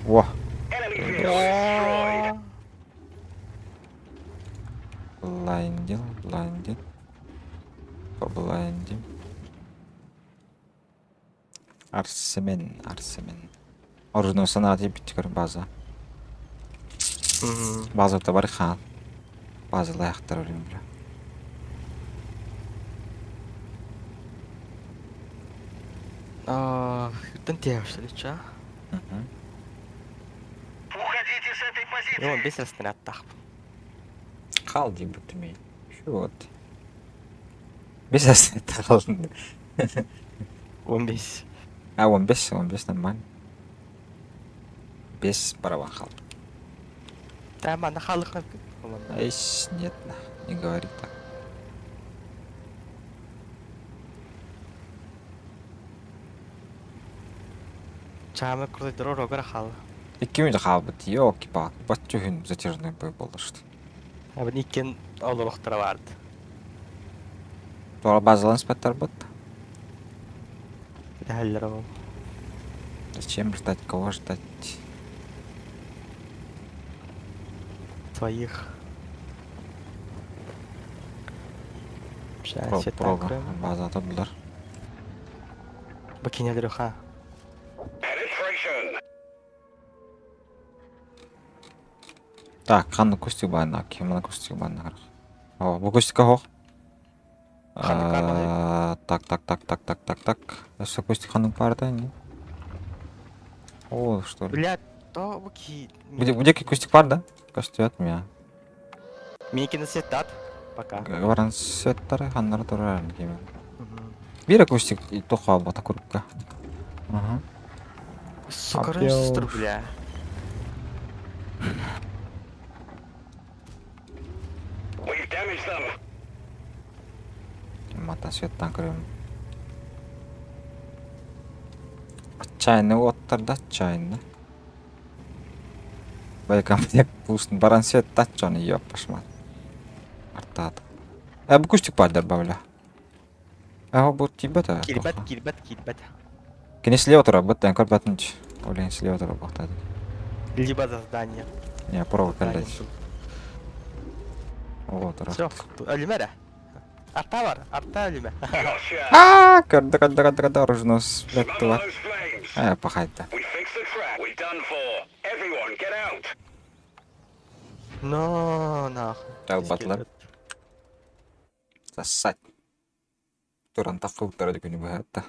Во, Enemy vehicle destroyed. блайндил. Поблайндил. Арсемен. Оружно санати биткер база. База табар хан. База лайхтар өрüm бля. Ертен тия что ли, ча? Уходите с этой позиции. И он быстро снаряд тах. Қалди бүтмей. Şu вот. Без асета қалды. 15. 15 нормально. Без барабан қалды. Да, мана халыққа. Эйш, нет, не говори так. Чамы крутой дорога хал. Иккими де қалбыт, ёлки-палки, батчухин затяжной бой болды что. Абы никен олорохтара барды. Тура базалан спаттар быт. Дәлләр ол. Зачем ждать, кого ждать? Своих. Прога, база атадылар. Бакиня дөрөха. Penetration. Так, қанды кустик баана, кемана кустик баана қарақ. О, бұл кустикка хоқ. Так. Осы кустик қанның барды, не? О, что ли? Блядь, то буки. Где кустик бар, да? Костюат меня. Миники на сетат. Пока. Баран сеттары, ханнары тұрарын кемен. Бері кустик и тоқа бата көріпка. Сука, Апёж. режистр, бля. We've damaged them. Мата светтан көрем. Отчаянный оттарда, отчаянный. Байкам дек пустын баран свет тачаны ёп пашмат. Артат. Бұл кустик паддар бавля. Бұл тибета. Килбет. Кене слева тұра, бұттан көрбәтінч. Олен слева тұра бақтады. Либо за здание. Не, прова кәлдәч. О, тұра. Все, ölüme de. Arta ölüme. Gotcha. Көрді, оружно Smother сплетті бар. those flames. Пахайтта. We fixed the trap. We're done for. Everyone, get out. No, нахуй. Тәу батлар. Зассать. Туран таққы ұттары дүкіні бұғатта.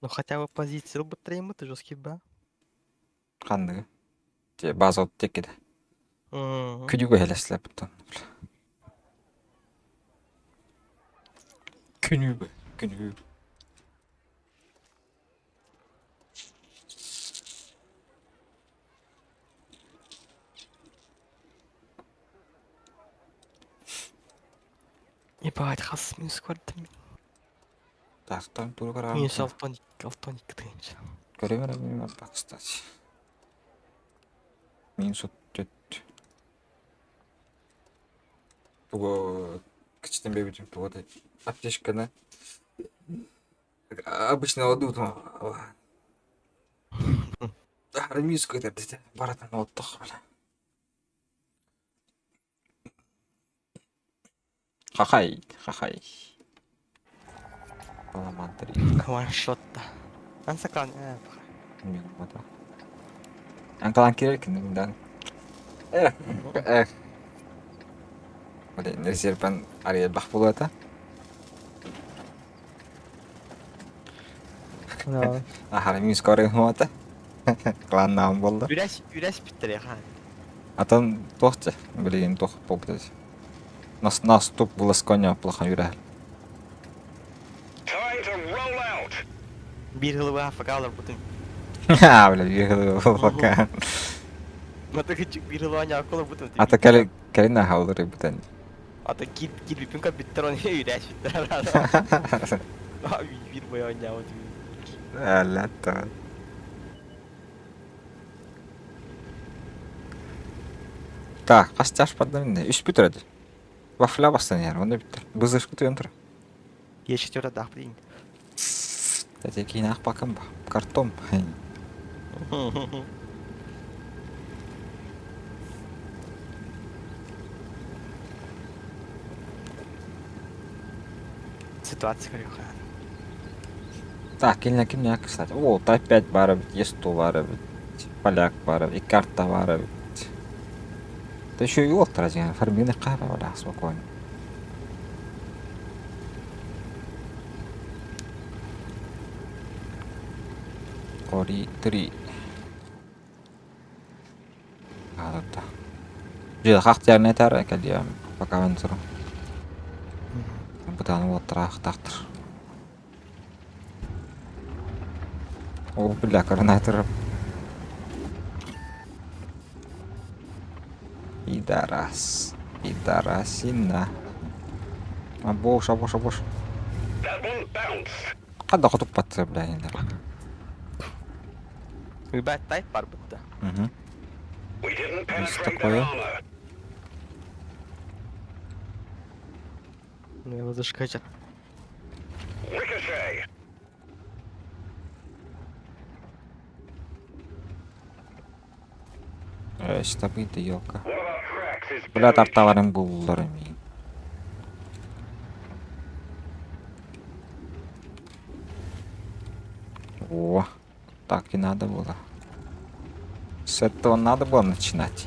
Ну хотя бы позицию быстрее ты жесткий ба. Қандығы. Те база от текеді. Күдігі әлесілі бұттан. Күнү. Ебать, хас минус көрдім. Тактан тура карам. Минус алтоник кітігенші. Көрөмөр бар, кстати. Минус 4. Туго кичтен бебитим туго да аптечканы обычно алдым. Минус көтөрдү. Баратан оттук бля. Хахай. Аламантри. Ваншотта. Ансакан, Мен бата. Анкалан керек мындан. Блин, резерван ария бах болот а. Ахара минус көрөм болот а. Кланнан болду. Үрәс биттер я хан. Атан тохча, блин, тох болду. Нас топ было с коня плохо юрә. Time to roll out. Bir yılı var fakallar bütün. Ха, бля, ехал пока. Mata küçük bir yılı var ya kola bütün. Ата калина хаулыр бутан. Ata git bir pünka bitter onu үрәс bitter herhalde. Abi bir boy oynağı diyor. Аллата. Так, касташ паддан. Үч бүтөрөдү. Вафля бастан яр, онда биттер. Бызышкы тыйын тур. Ешітері дақ білейін. Тәте кейін ақ бакым ба. Картом. Ситуация yok yani. Так, килня, кстати. О, опять бара бит, Есту бара бит. Поляк бара бит, и карта бара бит. Да еще и олтра деген. Фармины қара бара, спокойно. Кори 3. Алата. Жида хактар не тар экелдиям. Пока вентур. Бутан олтра хактар. О, бля, коронатор. Идарасина. Бош. That one bounced. Када котуп батты, бля, енді. Mübət tayt var burada. We didn't Есть penetrate their такое. armor. Ну, его зашкачат. Ricochet. Что будет, елка. One of our tracks is Бля, buried. тарталарым буллар эми. О, так и надо было. С этого надо было начинать.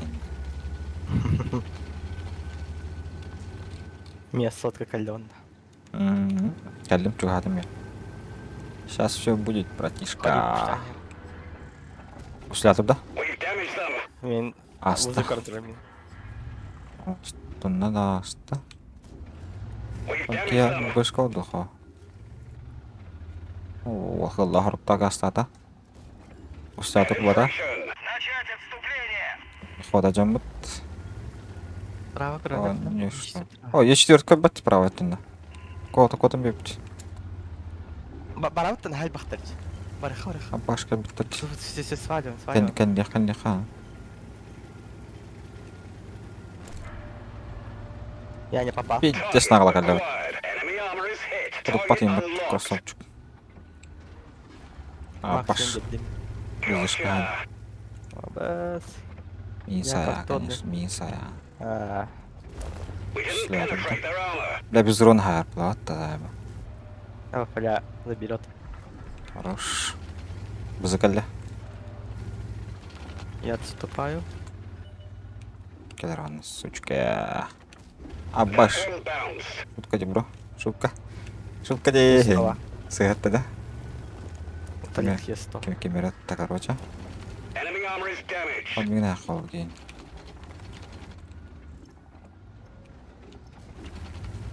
Месотка кальонна. Кәлдім чуғадым я. Сейчас все будет, братишка. Услятып да? We've damaged them. Мен Аста. uzun kardırım. Тунна да аста. We've damaged Кия them. бөшкал дұға. О, ақылла ғырыптағы астата. Услятып бада. Начать отступление. Хода жамбыт. Право О, крадем. не что. О, Е4 бәтті право әттінді. Котым бепті. Барауттан хал бахтарч. Барыха. Башка бітті. Шуф, свалим. Кәнде. Я не попал. Пиздец нағыла кәлді. Acquired. Enemy armor is hit. Тұрып Target батайын бұт unlocked. красавчик. Баш. Максим dedim. Бізішкі хан. Бас. Мисая, картонный. конечно, мисая. We didn't Слядом, да? penetrate their armor. Бля, без урона хайр плават, да, Бля, заберет. Хорош. Бізікілі. Я отступаю. Келер ванна, сучка. Аббаш. That one bounced. Шутка де, бро. Шутка де. Слова. Сыгатты, да? Остальных есть 100. Кемеретті, короче. Enemy armor is damaged. Он мені ақыл кейін.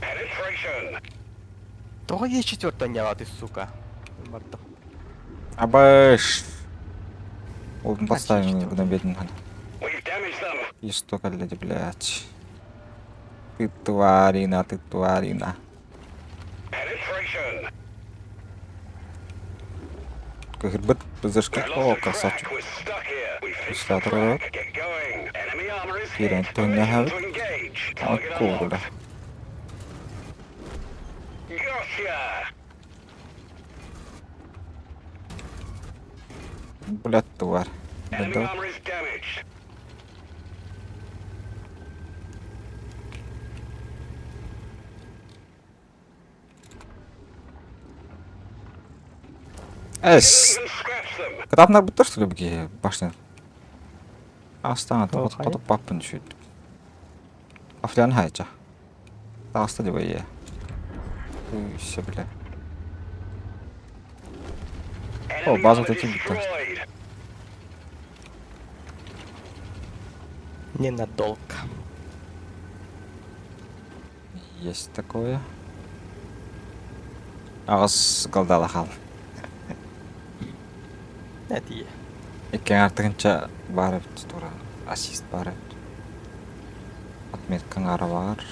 Penetration. То есть четвертая няла, ты, сука. Морда. Абаш! Он А, поставим чё, на бедный. We've damaged them. И что, блядь, блядь. Ты тварина, ты тварина. Penetration. Грбет пызышка. We О, lost a красавчик. track. We're stuck here. We fixed Пошла the отрывать. track. Get going. Enemy armor is Кирен, hit. то не Permission гавит. to engage. А Target курда. unlocked. Gotcha. Блядь, тварь. Enemy Блядь, armor is damaged. Эс! Even scratch them. Катапнар бітір, что ли, бге, башня? Астана, О, тоқыт хай. қотып баппын шүйт. Афлян хайча. Тағыста деп ие. Үйсе, бля. Enemy база armor таким бітір. destroyed. Ненадолго. Есть такое. Ағыз қалдала қал. Это е. Екен артығынша барып, тура ассист барып. Отметкаң ара бар.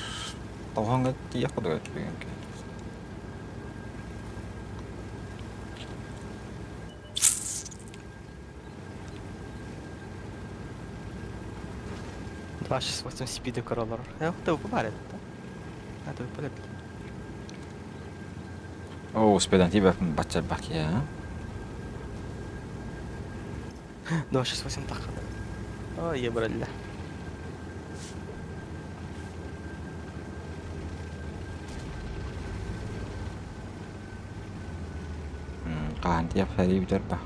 Тоғанға тие құды өтпеген кен. Два 68 спиды короллар. Ты выпарит, да? Это выпарит. О, спедан тибе бача бак я. 268 тахады. Ой, ебралля. Qaan tiyab fari bidarba.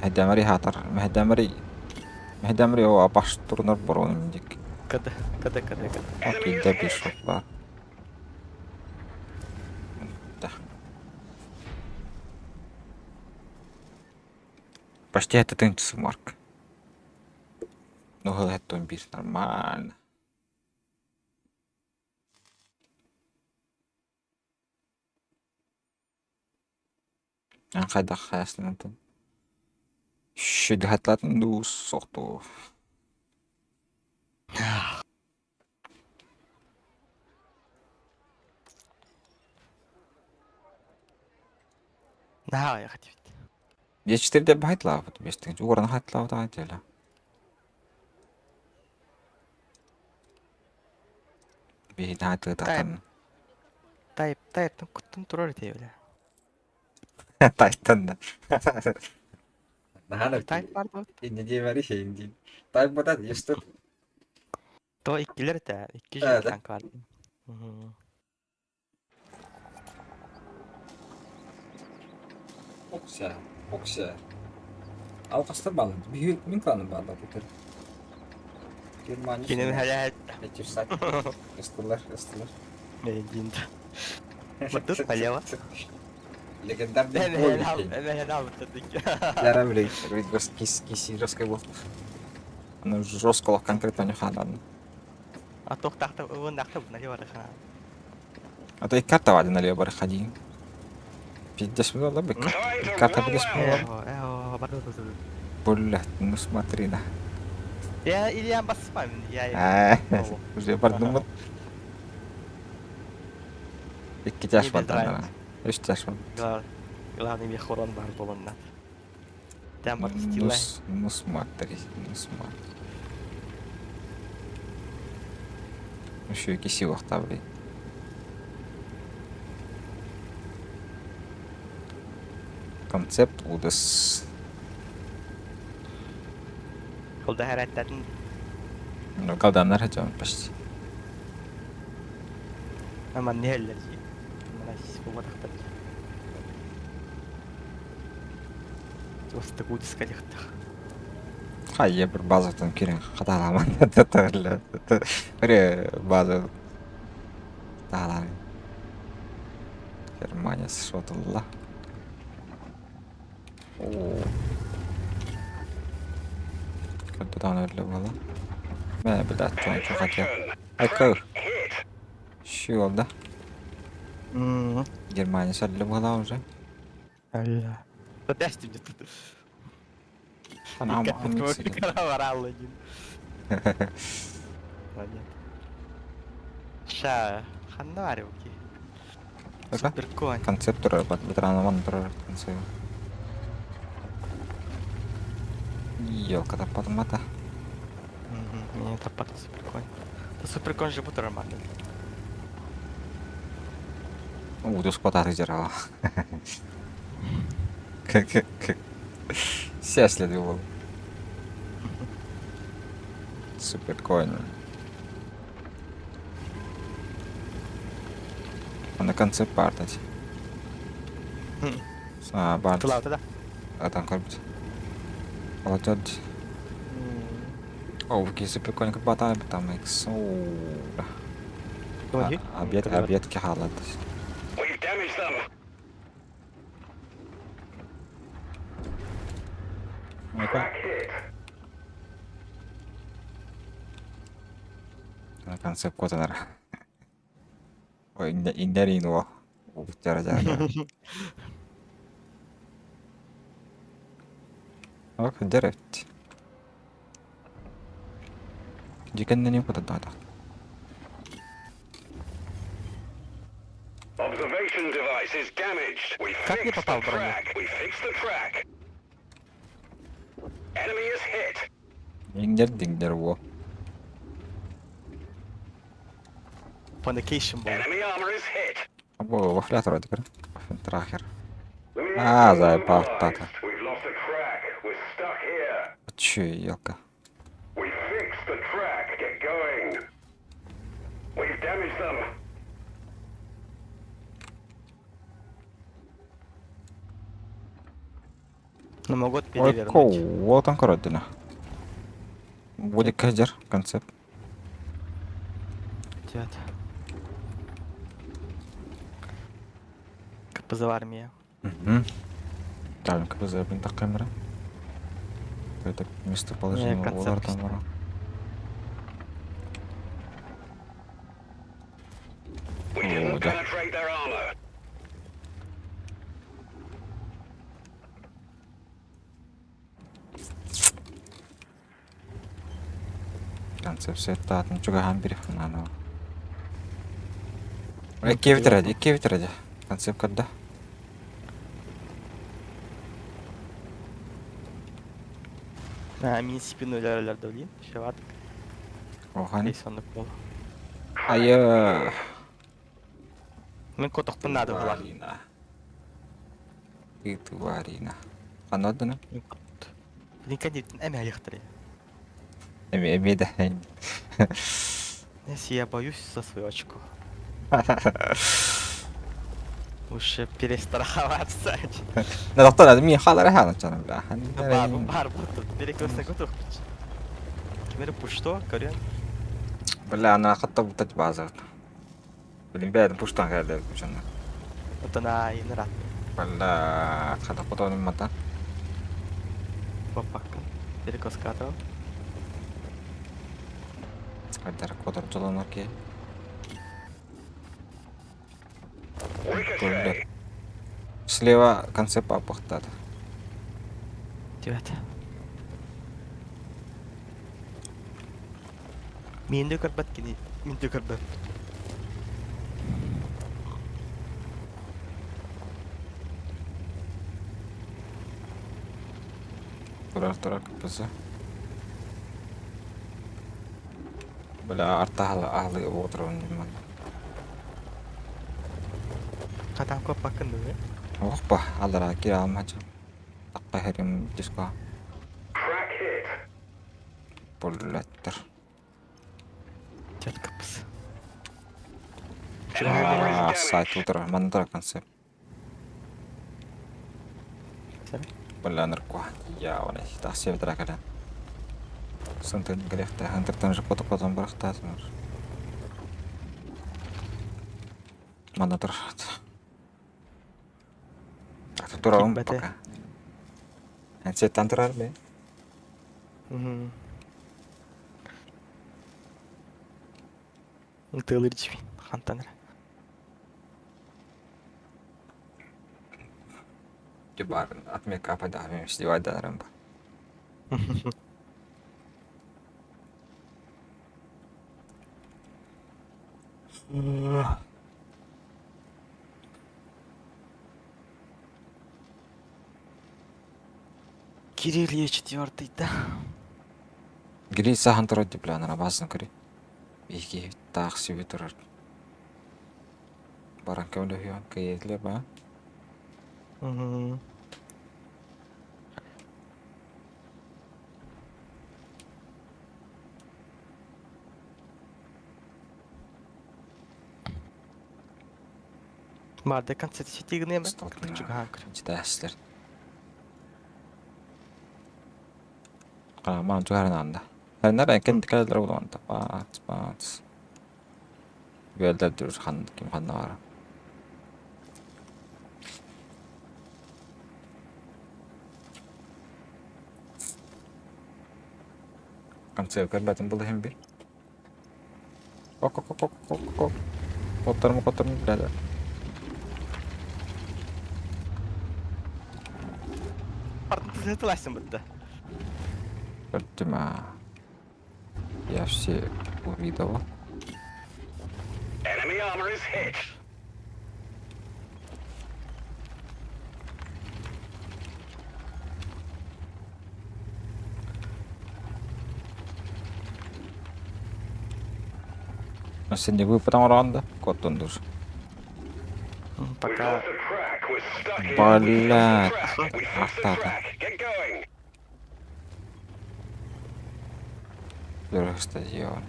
Mahdamari hatar. Mahdamari o baş turnar boronum dik. Когда. Окей, да пишут, да. Да. Почти это тынчится, Марк. Ну, это он бишь нормально. Ан қайда қаясын антон. Шүді хатлатын дұс соқты. Да, я хотел. Я 4 деп хайтлау, бестің жоғырын хайтлау да айтелі. Бейді хайтлы тақтан. Тайп, күттім тұрар етей өлі. Тайттан да. Тайп бар да. Не демәри şeyin değil. Tayp bada işte. То иккилер тә, икки Да. жыл танк бар. Oksa. Alqastır balın. Bir min kanın bağda bitir. Germaniya. Кинен хәләт. Этих сак. Эстылар. Мединда. Вот тут полево. Легендарный Эне хәләт тәдик. Яра блей. Киси жесткой был. Ну, жесткого конкретно не хадан. А то тахта, вон тахта налево раха. А то и карта вади налево барахади. 50 минут лабык. Карта 50 минут. Бару. Блядь, ну смотри, да. Я басмам, я. Уже бардымын. Икки жаш Не бар бездрайв. да. 3 жаш бар. Главный мехорон бар болонна. Там бар стилай. Ну смотри. Еще и киси вақта блин. Концепт удас. Кылда хәрәттәтен. Ну, калданнар хәҗәм почти. Ама не хәлләр. Менә сис бу тахта. Просто gut скалихта. Хайя бір базадан керен хаталаман. Это база. Талан. Германия шотылла. Көлді дан өрлі бола. Мәне білді аттан çok atıyor. Ay kır. Hit. Şu oldu. Германия шалли была уже. Подожди мне тут. Она Как мамица. ворал один. Нет. Ща, ханарилки. Ага. Супер конь. Концептор, ветеран концепт. Ёлка-то подмата. Мне это пахнет супер конь. Да супер конь же будет нормально. Удус куда-то зерала. Как. Все следовал. Супер конь. А на конце партать. Барт. Тылау да? Атан корбит. Полотет. О, какие супер конь как батай, там икс. Обед кихалат. We've damaged them. Crack hit. На конце котенер. Ой, индерин во. Жара. Ок, деревт. Дикан не куда дата. Observation device is damaged. We Как не fixed the попал в броню? track. We fixed the track. Enemy is hit. Индер во. Паникейшн был. Enemy armor is hit. Або вафлятор дикер. Трахер. Let me Ah, know they when popped compromised. that. We've lost the track. We're stuck here. Чё, ёлка. We fixed the track. Get going. We've damaged them. Но могут Ой, перевернуть. вот он коротко. Будет кадер, концепт. Идет. КПЗ в армии. Правильно, как бы забыл так камера. Это местоположение Не, концепт Уоллар там просто. было. We didn't Oh, да. penetrate their armor. Концепт сетат, ничего гамберев надо. Икки ветради. Концепт когда? Мен спину ілерілерді білейін. Шеватық. Оған. Кейсонлық бол. Айя. Мен котоқпын нады болар. Тварина. Ты тварина. Анодана? Блин, кәдеттін әмі аяқтыр. Эми да. Если я боюсь за свою очку. Лучше перестраховаться. На доктор, это мне халара хана чана, бля. Бар бұтып. Перекрестный готов. Кемері пушто, көрен. Бля, она хатта бутать база. Блин, бля, это пуштан кәді күчана. Отына ені рат. Бля, хатта потоны мата. Попакка. Перекоскатывал. Кәдер котор жолонор ке. Ricochet. Слева концепт апахтат. Тюет. Менде көрбәт кені. Менде көрбәт. Турар капысы. Бля, артахлы ағлы отыруын деймін. Қатан көп бақынды бе? Оқпа, алдыра кире алмачы. Таққа херім диско. Crack hit. Бұлләттір. Тюет капыс. Enemy armor is Сайт damaged. отырар, мандыра концепт. Сәрі? Бля, ныркуа. Я, ванай, тақсы бітіра кәді. Сынтын грехті, хантыртан жы потоп-потом бірақта. Манда тұр. Турауым Кимбәте. пока. Әнсеттен тұрар бе? Тылыр жібейін. Хантаныр. Coba atmeka apa dah memang mesti ada ramba. Кириллия четвертый, да? Гри сахан тураад дипломаар баасан кори. Иги таах сивэ тураад. Баран кэмлэ хиан кэйлэ ба. Угу. Марды концерт сетигнэ юм. Чиг хаакр. Читааслар. Маан зүгээрнэ. Харинараа кэнт кэлэр уунта. Баац. Вэлдэр дүр хан ким ханаар. Концерт кэлбатэн бол хэм би. Ок. Котор даа. Ардын тэлсэн бод. Видимо, я все увидел. Enemy armor is hit. Но сегодня выпадал ранда. Кот дур. We've Пока lost a track. We're stuck here. Блядь. We fixed the Артата. track. Get going. Первый стадион.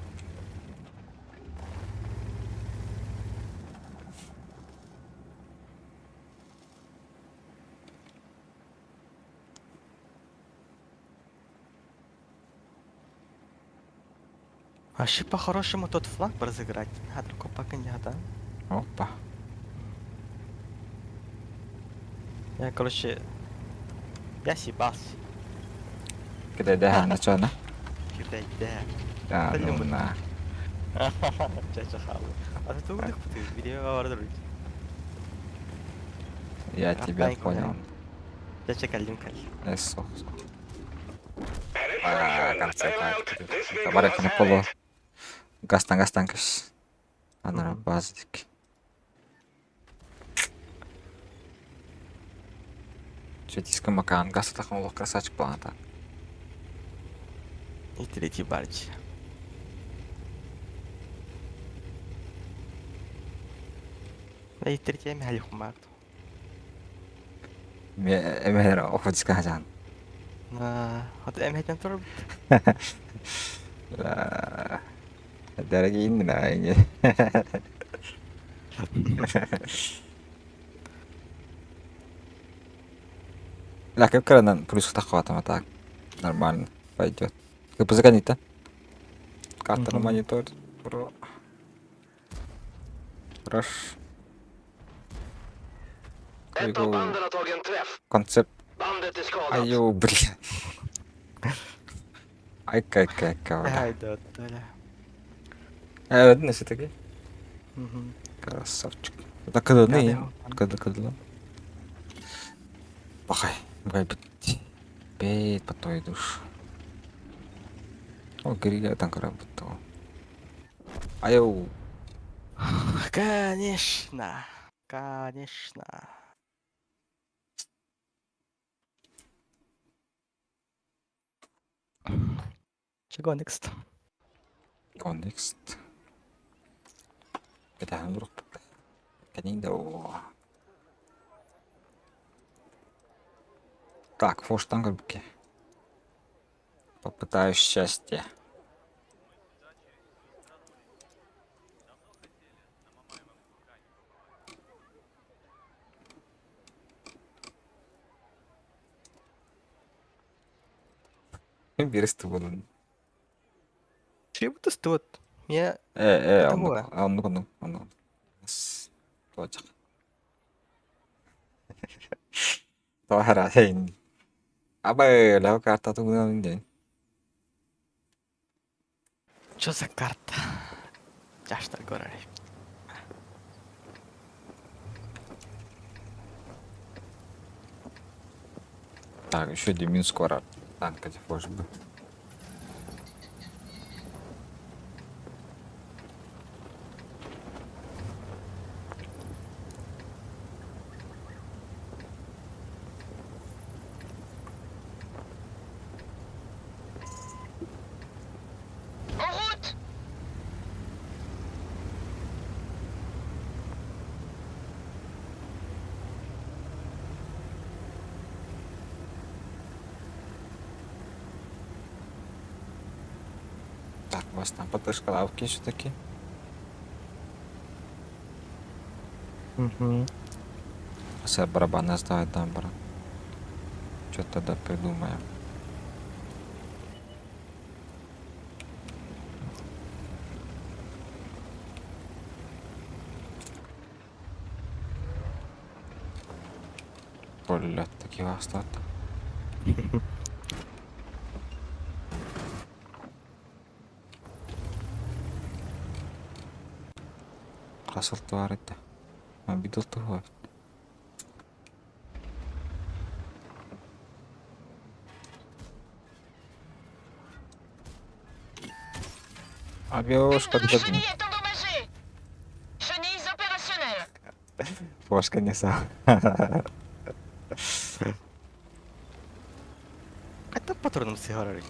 вообще по-хорошему тот флаг бы разыграть. А только пока не да? Опа. Я, короче, я съебался. Kita dah na chana. Кидай, да. Ya, Блин. nuna. Чача хаву. А ты угодно ты видео вардруй. Я тебя Артайку, понял. Чача калим. Eso. Penetration. Концерт. Bail out. This vehicle Кабарек has на had полу. it. Гастан кэш. Анара баздик. Четиска макан. Гаста тахан лох красавчик планата. И третий барч. И третий мяли хумат. Эмэра офицка хажан. Вот эмхэтэн тур. Дорогие имена. لا كيف كنا بلوس تخواتها متاعك нормально пойдет. Как бы загонить-то? Карта на монитор. Бро. Хорош. Ett av banden har tagit en träff. Концепт. Bandet är skadat. Айо, блин. Ай, какая. Ай, да, да. Видно все-таки. Красавчик. Это когда не? Когда? Пахай. Бейт по той душ. О, гриля там работал. Айо. Конечно. Чего next? Go next. Kita handur. Канидо. Так, форштангербки. Попытаюсь счастье. Бересті болын. Чего ты стоит? Я... Анну. Точак. Тоара хейн. Абай, лау карта тугнан день. Чё за карта? Чаштар горari. Так, еще один скоро. Танка может быть. En route! Так, у вас там ПТшка лавки еще таки. Угу. Все барабаны оставить там, брат. Что тогда придумаем? Полет таки остат. Красыл туарыты. Обидел туар. Авиошка Une de nos бедный. chenilles est endommagée! Chenilles opérationnelles! Пошка не сам. Это патроном сигарой.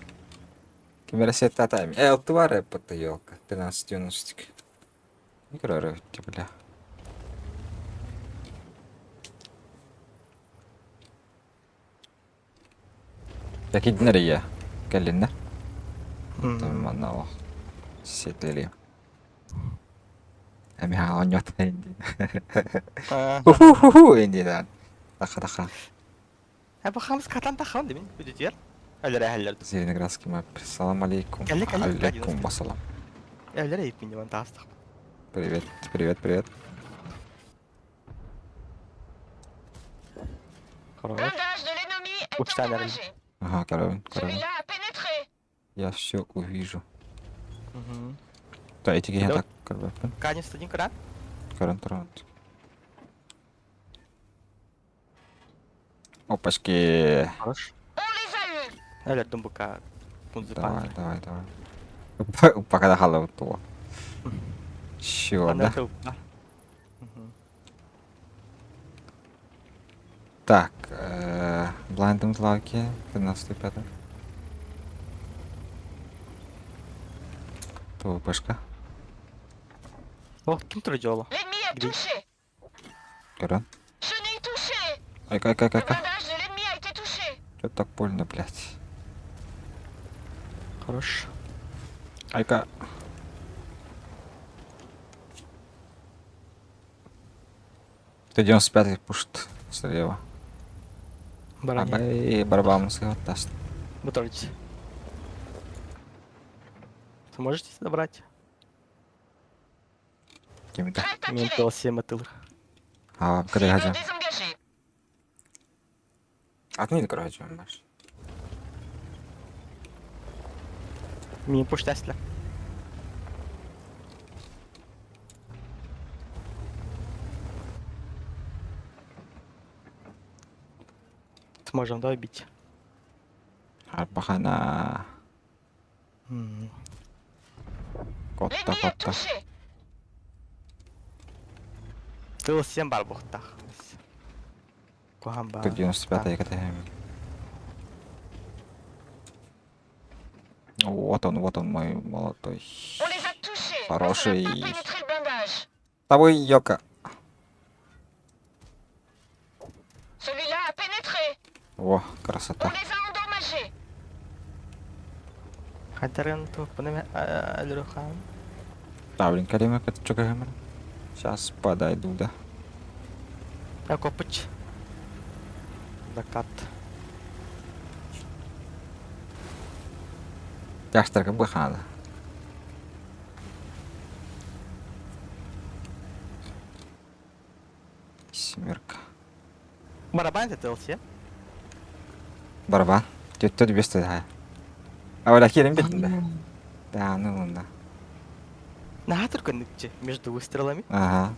Кимерсет татами. Туаре потаёлка. 15-90. Играю, бля. Який nereye? Gelinler. Tamam no. Seteli. Ами хаонёт инди. Ху инди дан. Таха. هبقى 5 كاتلان تخون دي من بديتير أجل أهلر Зеленоградский мап. Салам алейкум. Алейкум, Алейкум ассалам. أهلر يبيني وانت أصدق Привет, привет, привет. خلاص Blindage de l'ennemi est Oups, ça a l'air endommagé. Ага, Каролин. Celui-là a pénétré. Я все увижу. Угу. Да, эти я Да. так, Каролин. Канец один кран Карантаран. Опачки. Хорош On les a eus. أهلر دمبكا كنت Давай, زبان давай. Пока дохало то. Чё, أنا да? توقع Так, блайндом злаки, 13-5. То пешка. О, кем трудила L'ennemi est Gris. touché. Каран. Chenille touchée. Ай, Le blindage de l'ennemi a été touché. Чё так больно, блядь? Хорош Айка. Ты 95-й пушт слева. Барани Абай, барабан даст. Буторите Сможете забрать? Кем-то. Prête à Мен tirer. толсе мотыл А, когда Cible гадя. désengagée. Отмени, короче, маш. Мен пуштаслер Сможем, да, убить? Арпахана. М. Котта, L'ennemi est котта. touché. Тыл 7 бар бухтах. Куамба. Тут 95-й катаем. Вот он мой молодой. On les a touchés. Хороший. Mais ça n'a pas pénétré le blindage. Тобой, Йока. Celui-là a pénétré. О, On красота. les a endommagés. Хатарен то панаме Алюхан. Да, блин, Карима, это что говорим? Сейчас подойду, да. Я копыч. Закат. Яштар как бы хана. Семерка. Барабан это ТЛС. Барабан. Тут без туда. А вот Акирим бедный, да? Да, ну да. На только нытти между выстрелами. Ага.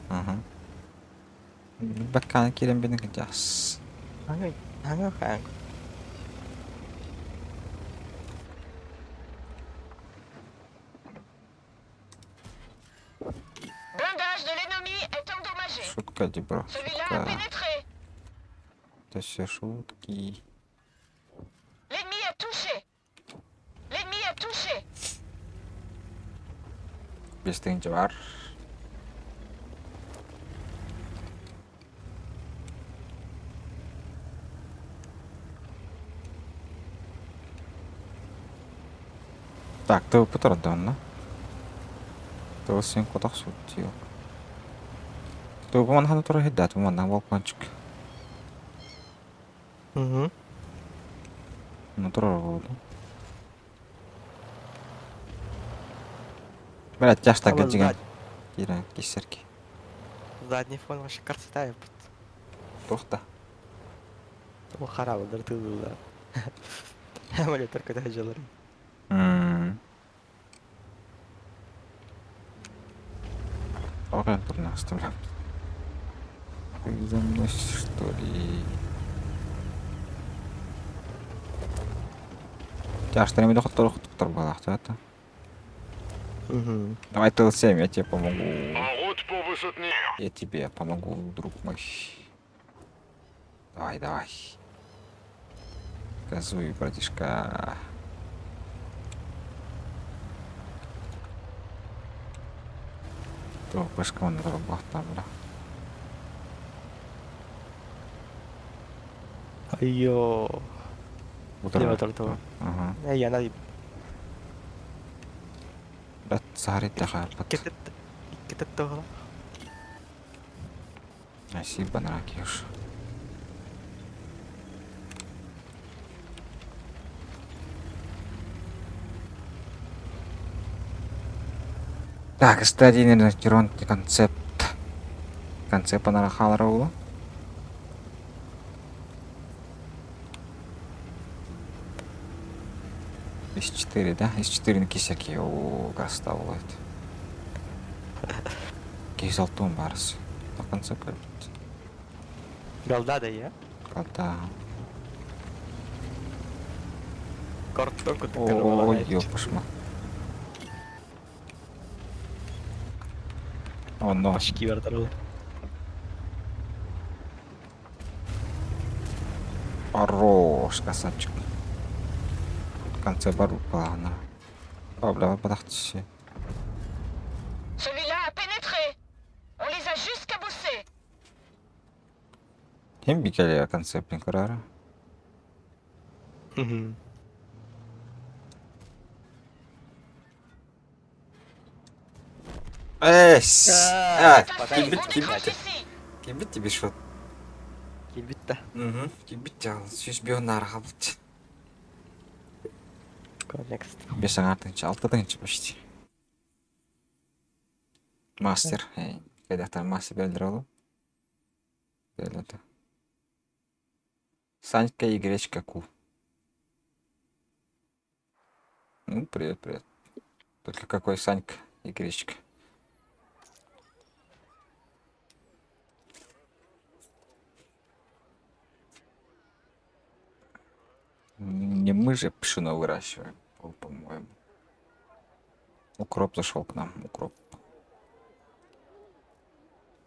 Бакан Кирим бедный, яс. Ага, хан. шутка, бро. Celui-là a Шутка. pénétré. Это все шутки. L'ennemi est touché. L'ennemi est touché. Без тыгынчы бар. Так, ты потардан, да? Ты сен кодак сутти yok. Ты буман хана тура хиддат, бумандан балкончик. Угу. Ну тура болду. Блять, тяжта гаджиген. Кира, кисерки. Задний фон вообще красота. Тохта. Ол харабы дыртылды. Эмулятор көтө жылыр. Ага, турна оставляю. Ты за мной, что ли? Тяжта, не доходит балах, это. Угу. Давай ты 7, я тебе помогу. En route pour vous soutenir. Я тебе помогу, друг мой. Давай, давай. Газуй, братишка. То пышка он дорога там, бля. Айо. Утро. Лево тортова. Ага. Я надо Брат, сари таха пат. кетет тоғыла. Спасибо, Наракиш. Так, стадийный концепт. Концепт нарахалары болу. Из 4, да? Из 4 на кисяки. О, гаста болады. Кейс алтын барысы. На концепт көрбіт. Галда да я. Қалта. Корттон көтіп Ой, ёпышма. О, но. Ашки бар тұрылы. Хорош, красавчик. В конце бару плана. О, бля, подахтище. Celui-là a pénétré. On les a juste cabossés. Hem bir kere концептин карары. Угу. Эс! Parfait, on décroche Кибит. ici. Кибит тебе шот. Кибитта. Кибит жал. Сүз бионар қалды. Next. 5-алтынчы, 6-тынчы почти. Мастер. Қайдақтар мастер белдір олу. Белді. Санька и гречка Ку. Ну, привет, привет. Только какой Санька и гречка? Не мы же пшено выращиваем, по-моему. Укроп зашел к нам, укроп.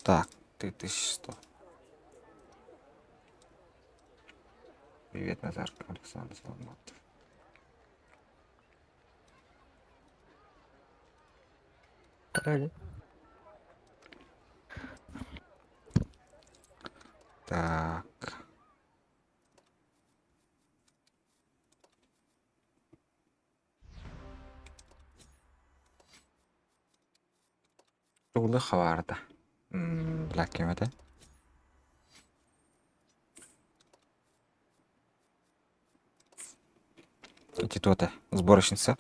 Так, ты 1100. Привет, Назарка, Александр Соломатов. Правильно. Так. Жолы хабарды. Black кемеді. Титота, сборочница.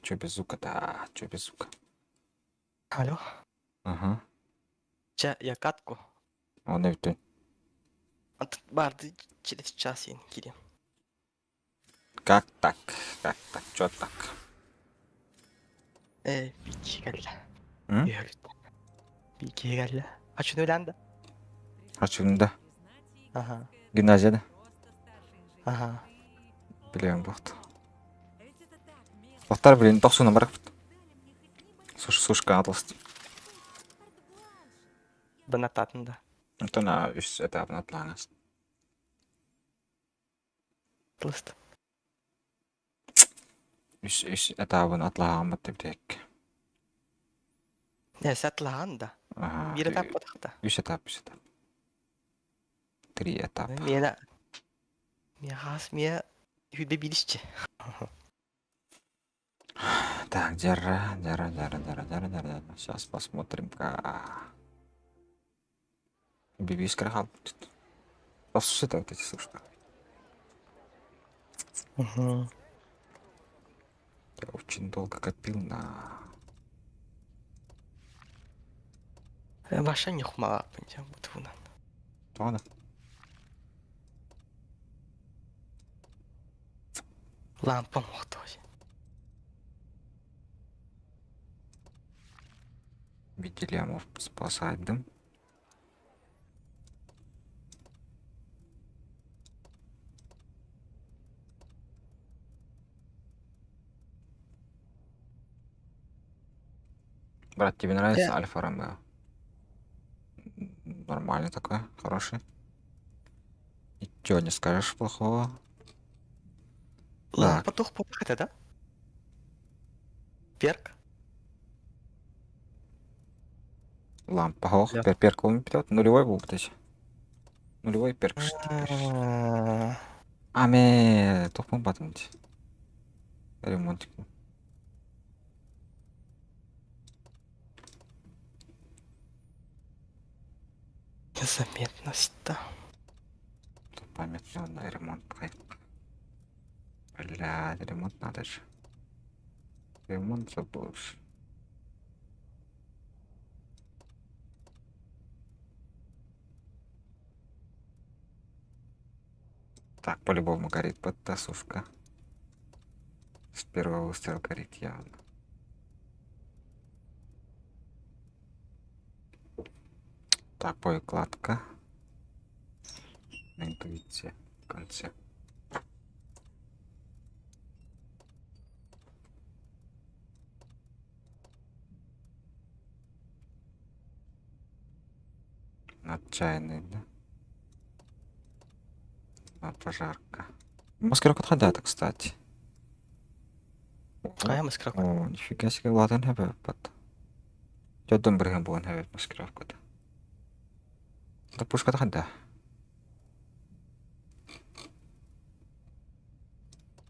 Чё без звука? Да, чё без звука? Алло. Ага. Я катку. Он ведь Барды через час ен кирем. как так? Как так? Чё так? Пики geldi. М? Пики geldi. Açın öğlendi. Açığında. Ага. Гимназияда. Ага. Білем болды. Тоқтар, блин, 90 барак. Сушка атласты. Банататын да. Тона үс этабын атлаңыз. Тылысты. Үс этабын атлаған бат деп тек. Не, сәтлаған да. Bir etap badakta. Үс этап. 3 этап. Мені... Мехас, мне... Хүдбе билишче. Так, дяра. Сейчас посмотрим-ка. Бибис крахал. Послушай, вот эти сушка. Угу. Я очень долго копил на... Ваша не хумала, пойдем, бутуна. Ладно. Лампа мохтoj. Видели, спасать дым. Брат, тебе нравится Альфа Ромео? Нормальный такой, хороший. Ничего не скажешь плохого. Лампа тух попахта, да? Перк? Лампа, ох, Да. перковый пилот. Нулевой был, кстати. Нулевой перк, что ты пишешь? Аме, топом батнуть. Ремонтик. Незаметность, да. Память на ремонт. Бля, ремонт надо же. Ремонт забудешь. Так, по-любому горит подтасушка. С первого выстрела горит явно. Так, боекладка. На интуиции в конце. Отчаянный, да? А, пожарка. Маскировка отходата, кстати. А я маскировка. О, нифига себе, ладно, хэбэппат. Жодон бірген болған хэбэп маскировкада. Да пушка отхода.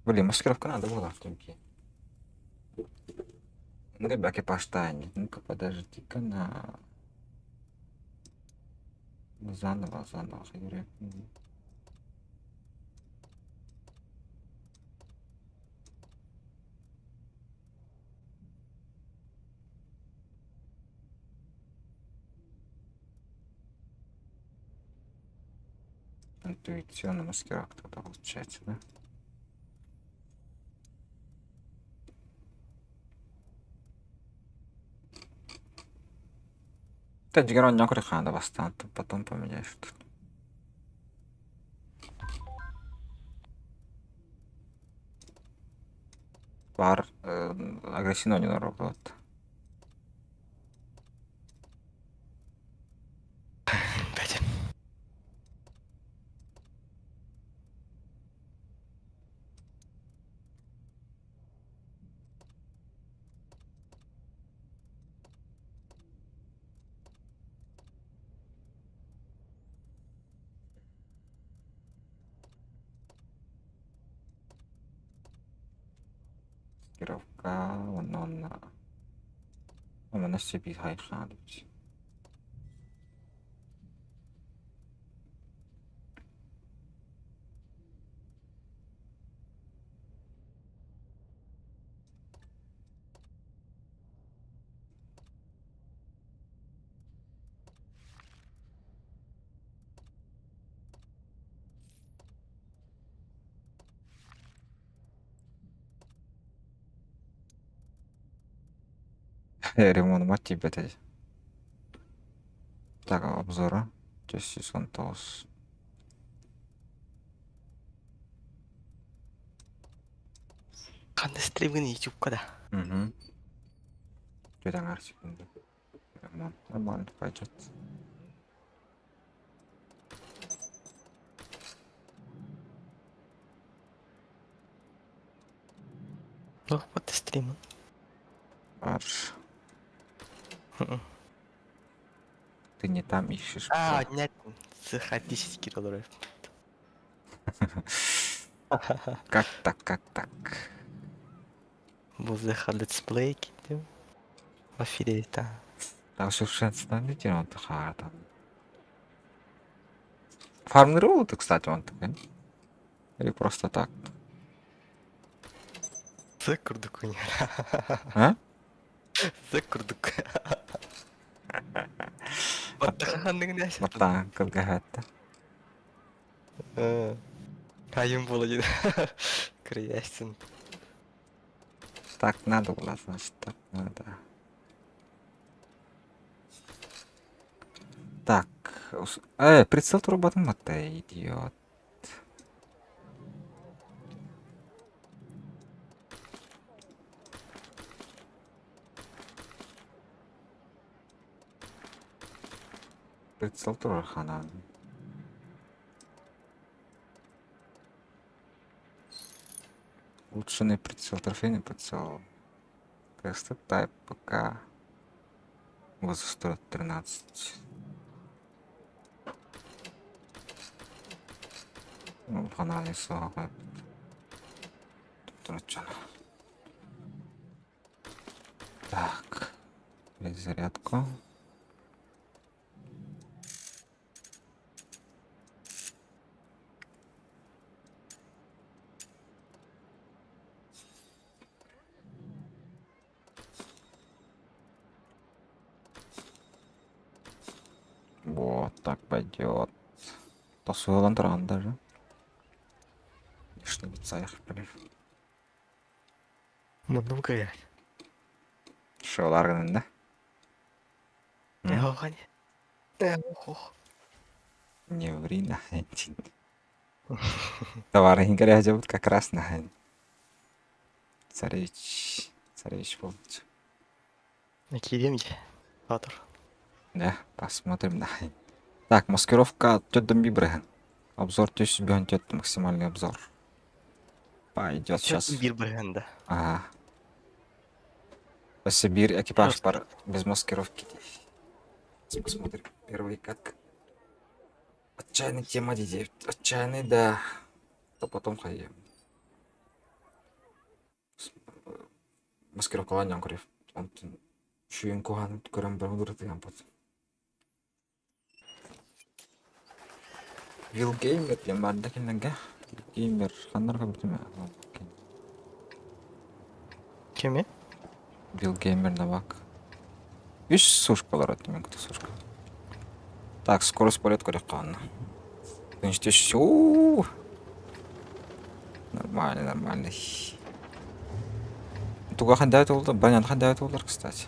Блин, маскировка надо была в тумке. Ну, ребята, поштайни. Ну-ка, подожди-ка на... Заново, Юрий. Интуиционная маскировка тогда получается, да? Да, Джигерон не крыханда бастан, потом поменяешь что-то. Бар агрессивно не работает. Пять. Маскировка, он на себе хайхадит. Ремонт мотив это. Так, обзора. Justice on Toss. қандай стримін ютубқа да. Угу. Что-то секунду. Нормально пойдет. Ну, вот стримін. Марш. Мгм. Ты не там ищешь. А, нет, ЦХ $10. Как так, как так? Бұл ЗХ летсплейки деп. Афилейта. Так, совершенствование он там. Фармировал ты, кстати, он такой? Или просто так? Це курдук у нього. А? Це курдук. Баттаханның нәсі. Маттан кылгахатта. Кайым болу дейді. Кіриясың. Так надо было, значит, так надо. Так. Прицел работает, мата идиот. Прицел тоже хана. Улучшенный прицел, трофейный прицел. Тесты тайп пока. Возраст 13. Ну, фонарный слова. Так. Перезарядку. Вот так пойдет. Тасуйландырған даже. Лишний бицаях, блин. Мұның көйер. Шоуларғының да. Оған. Ох. Не ври, нахрен. Товары горя зовут как раз нахрен. Царевич. Царевич полностью. Киремде. Батыр. Да, посмотрим нахрен. Так, маскировка тётдом бибреген. Обзор тётдом максимальный обзор. Пойдет сейчас. Bir біргенді. Ага. Сибирь экипаж пар без маскировки. Посмотрим первый как. Отчаянный тема детей. Отчаянный, да. То потом ходим. Маскировка ланьян көрев. Шүйен куған көрем бір ұдырды ямпад. Вил геймер дем барды кенненге. Геймер қандарға бірдеме. Кеме? Вил геймер навак. Үш сушкалар өтті мен күті сушка. Так, скорость полет көрек қанна. Нормально, нормально. Туға қандай өті Банян қандай өті кстати.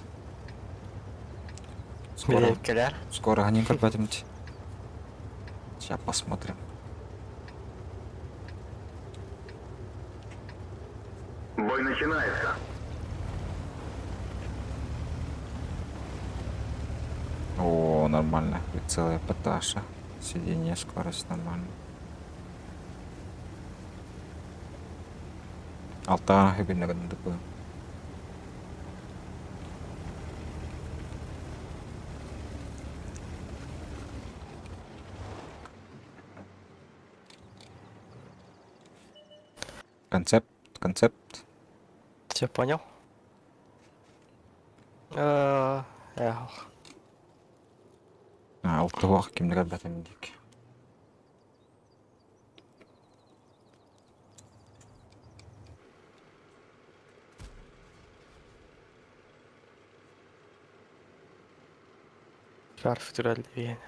Мерекелер. Скоро они копатимте. Сейчас посмотрим. Бой начинается. О, нормально. Целая поташа. Сиденье, скорость нормально. Алтана хебельна гадан такое. Концепт. Все понял? Ултывақ кемдігі бәтімдік. Шарф тюральдивен.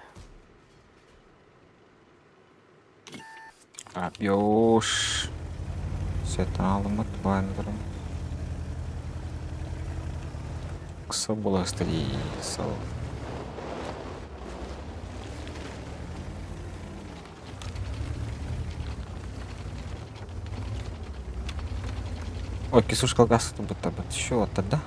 Абьош. Сетін алымы туайындырым. Қысы бұл әстірі сау. Ой, кисушкал газ быт еще вот тогда.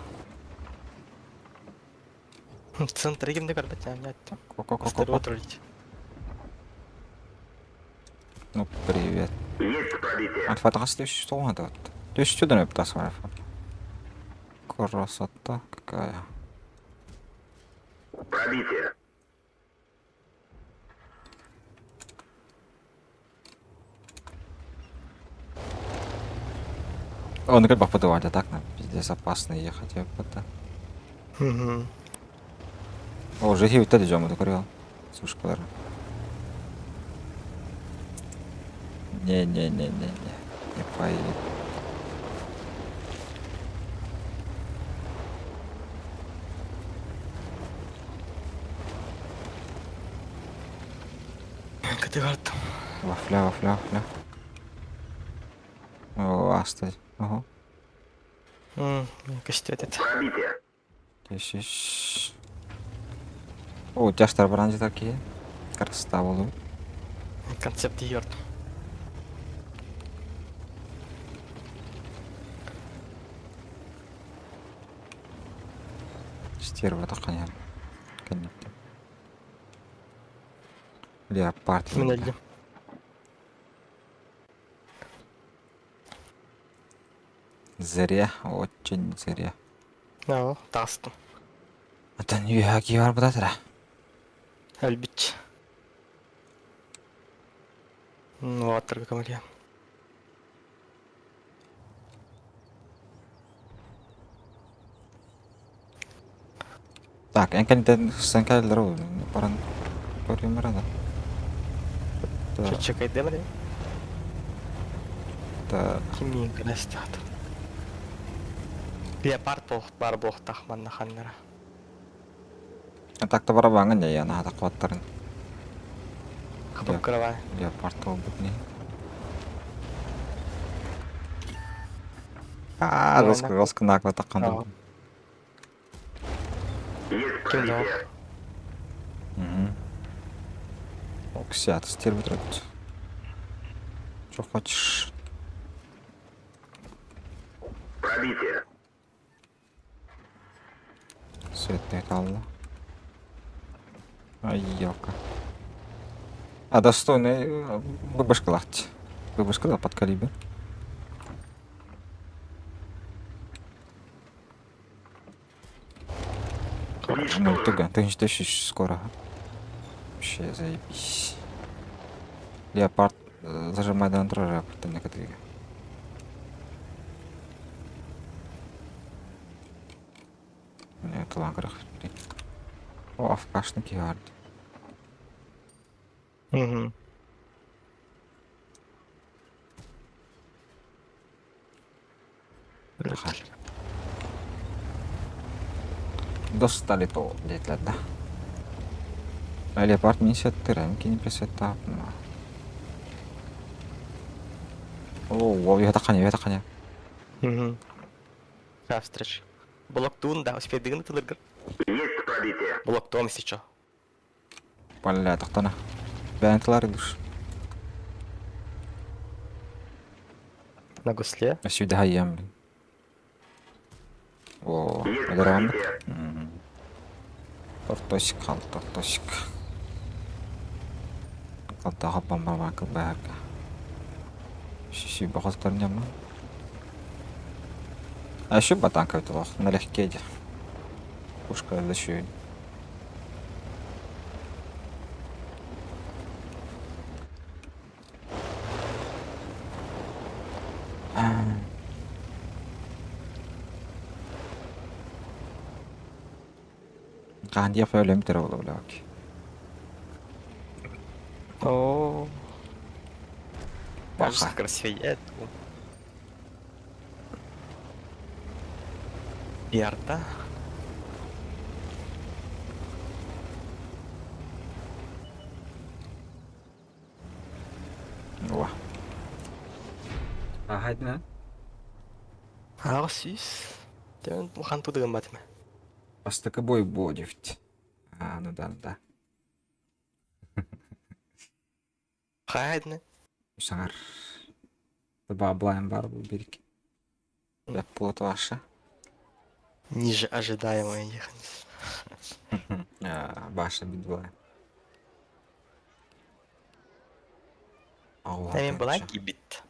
Центр кимде карбат нет. Ко-ко-ко-ко. Астер отрулить. Ну, привет. Есть пробитие. Альфа-то что надо вот. То есть сюда не пытался альфа. Красота какая. Пробитие. О, ну как бы подавать, а так нам пиздец опасно ехать. Я это. Угу. О, уже и вот идем, это курил. Слушай, куда? Не-не-не-не-не. Не поедет. Категард. Вафля. О, астать. Ого. Костетит. Пробитие. Здесь. О, у тебя штарбранди такие. Красота болу. Концепт йорт. Стерва такая. Конечно. Леопард. Минальди. Зря, очень зря. Ау, тасту. Это не какие арбатра. Альбич. Ну, атырга камария. Так, en kan inte sen kallar då. Bara börja med det. Че чекай демаде? Да. Кимин канастат. Леопард бар бох тахман наханнара. А так-то барабанgan ya, ya nah tak kuaterin. Хапап кровай. Леопард обут nih. А, жестко нак атакан. Ау. Есть Ким дал? пробитие. Оксят, стервит. Что хочешь? Пробитие. Светный талла. Ай, ёлка. А, достойный ББшка лахти. ББшка да, под калибр. Ну, туга, ты еще скоро. Вообще заебись. Леопард зажимай до антража, потом некоторые. Нет, лагерах. О, афкашники гард. Угу. Достали то, детлер, да. А леопард не сеттер, не писета. О, я такая. Угу. Да, встреча. Блок тун, да, успей дыгнуть лыгр. Есть пробитие. Блок том, если чё. Паля, тахтана. Бянтлар душ. На гусле. А сюда хаям. О, Есть адрам. пробитие. Тортосик хал, тортосик. Калтаға бамбарма кылбайка. Шиши бахастар няма. А еще батанка это лох, налегке. Пушка зачем? Kan jag följa med det då, Lök? О. Кажется, Баха. красивее. Ярда. О. А, хайдна? Арсис. Тен бухан тудыган батыма. Астыка бой будет. А, ну да. Хайдны. Саңар. Баблайым бар бұл береке. Бәп болот башы. Ниже ожидаемого ехать. Башы бит була. Да мен была гибит.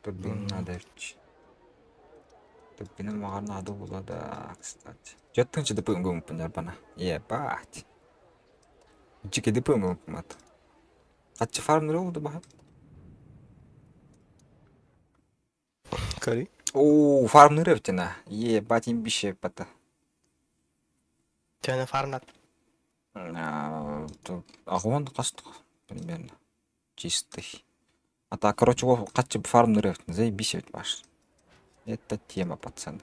Турбин надо ведь. Турбин маған надо була да, кстати. Жеттіңші діпің көміппін жарбана. Ебать. Жеке діпің көміппін ат. Қатшы фармдыр олды бағып. Кори. Ооо, фармдыр өптіна. Ебать, имбише пата. Тебя на фарнат. Ағуан қастық. Примерно. Чистый. А так, короче, қатшы фармдыр өптін. Заебише өт баш. Это тема, пацаны.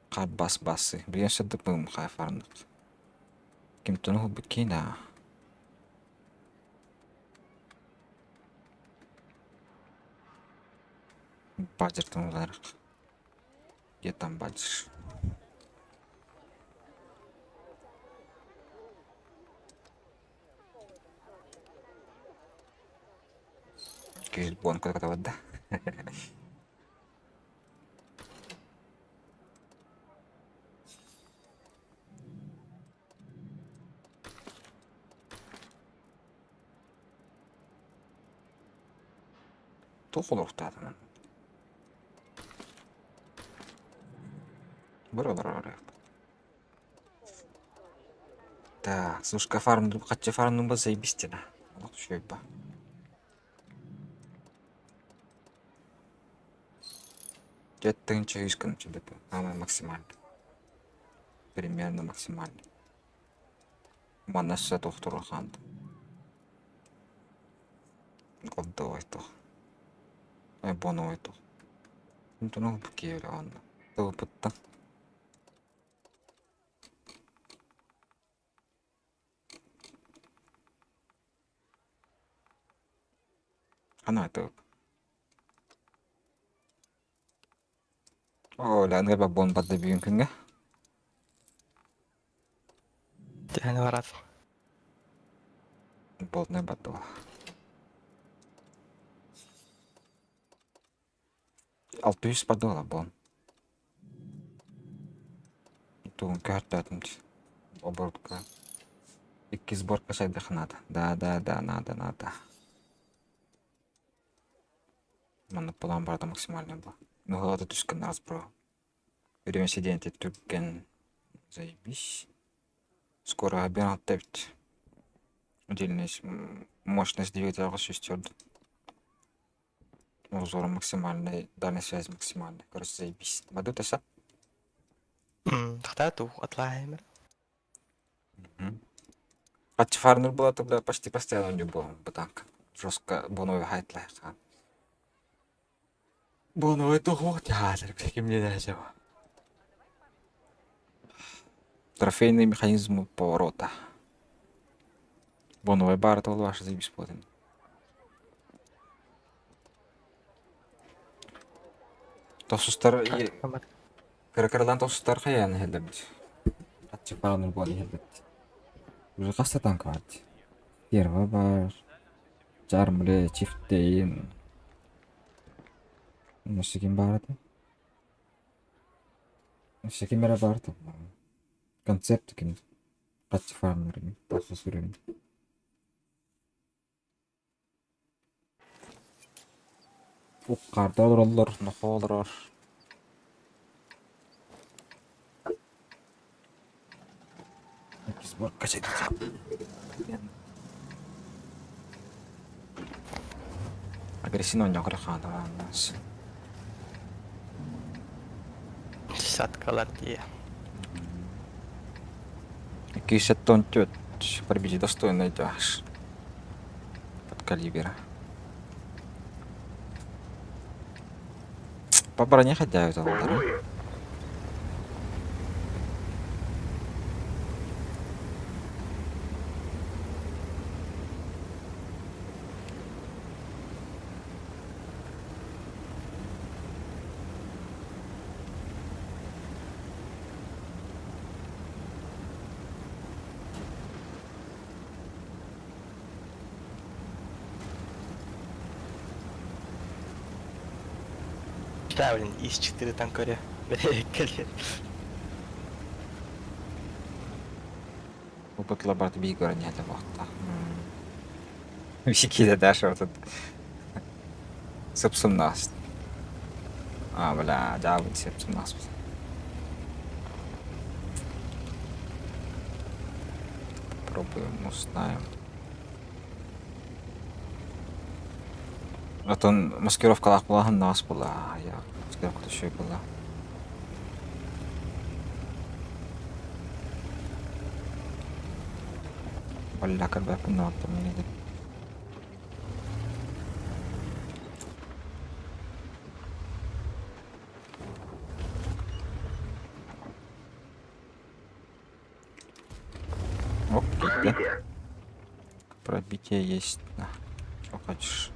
Қар бас-басы. Білген сөдді бұғым қай фармдық. Кем тұнығы бүткейін, а. Баджыр тұнығыларық. Где там баджыр? Күйіз буын көді вады. Тоқыл ұрықтады мұн. Бір. Так, слушай, фармдың, қатшы фармдың ба заебистина. Олық түшөй ба. Жеттігінші 100 күнінші деп. Самый максимальный. Примерно максимальный. Манасы тоқтыру қанды. Қолды ойты. Ай, боны ойты. Тұнығы бүкей өлі қанды. Тұғы бұтты. Қана айтып. О, ләнгі бәк бон бады бүйін күнге. Тебя варат. Болдың бады ба. 600 бады ола бон. Туғын көрді әтімді. Оборудка. 2 сборка шайды қынады. Да, надо. Мана план барда максимальный был. Ну, голода тушкан раз, бро. Время сиденья түркен. Заебись. Скоро обмен оттавить. Удельная мощность двигателя шестерд. Узор максимальный, дальность связи максимальная. Короче, заебись. Бадут аса? Тогда ту отлаймер. Қатшы фарнер была тогда почти постоянно не было. Бутанка. Жестко боновый хайтлайх. Боновый туху театр. Каким мне даже. Трофейный механизм поворота. Боновый бар это ваш заебись плотен. Тосустар кыркырдан тосустар каяны хелдебит. Қатшы фарнер боны хелдебит. Уже қаста танк бар. Первый бар. Жармле, чифтейн. Нөсіген барды. Нөсіген бәрі барды. Концепт екен. Қатшы фармлерін. Тасы сүрін. Уққарда олар, нұқы олар. Сбор качать. Агрессивно не грехада у нас. 10 латье. 50 тонн тет. Пробить достойно идешь. Под калибра. По броне хотя это удар. Правильно, из 4 танкаря. Келе. Опыт лаборат бий көрінеді уақытта. Викиде даже вот тут сыпсымнас. А, бля, да, вот сыпсымнас. Попробуем, узнаем. А то маскировка была нас была, а я маскировка еще и была. Бля, как бы я понял, там не видит. Окей, да. Пробитие есть. На. Что хочешь?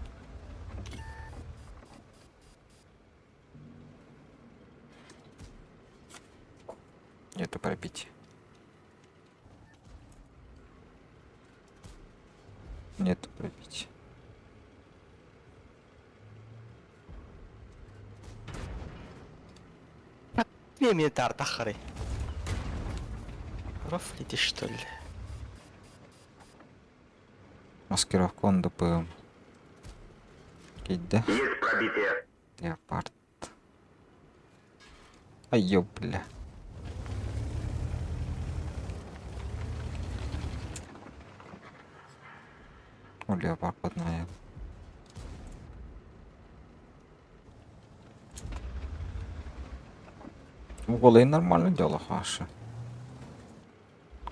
Нету пробития. Нету пробития. Две минуты артахары. Рофлите, что ли? Маскировку он ДПМ. Да? Есть пробитие. Леопард. Ай, ё, бля. О, леопард одна. Уголы нормально дело, Хаша.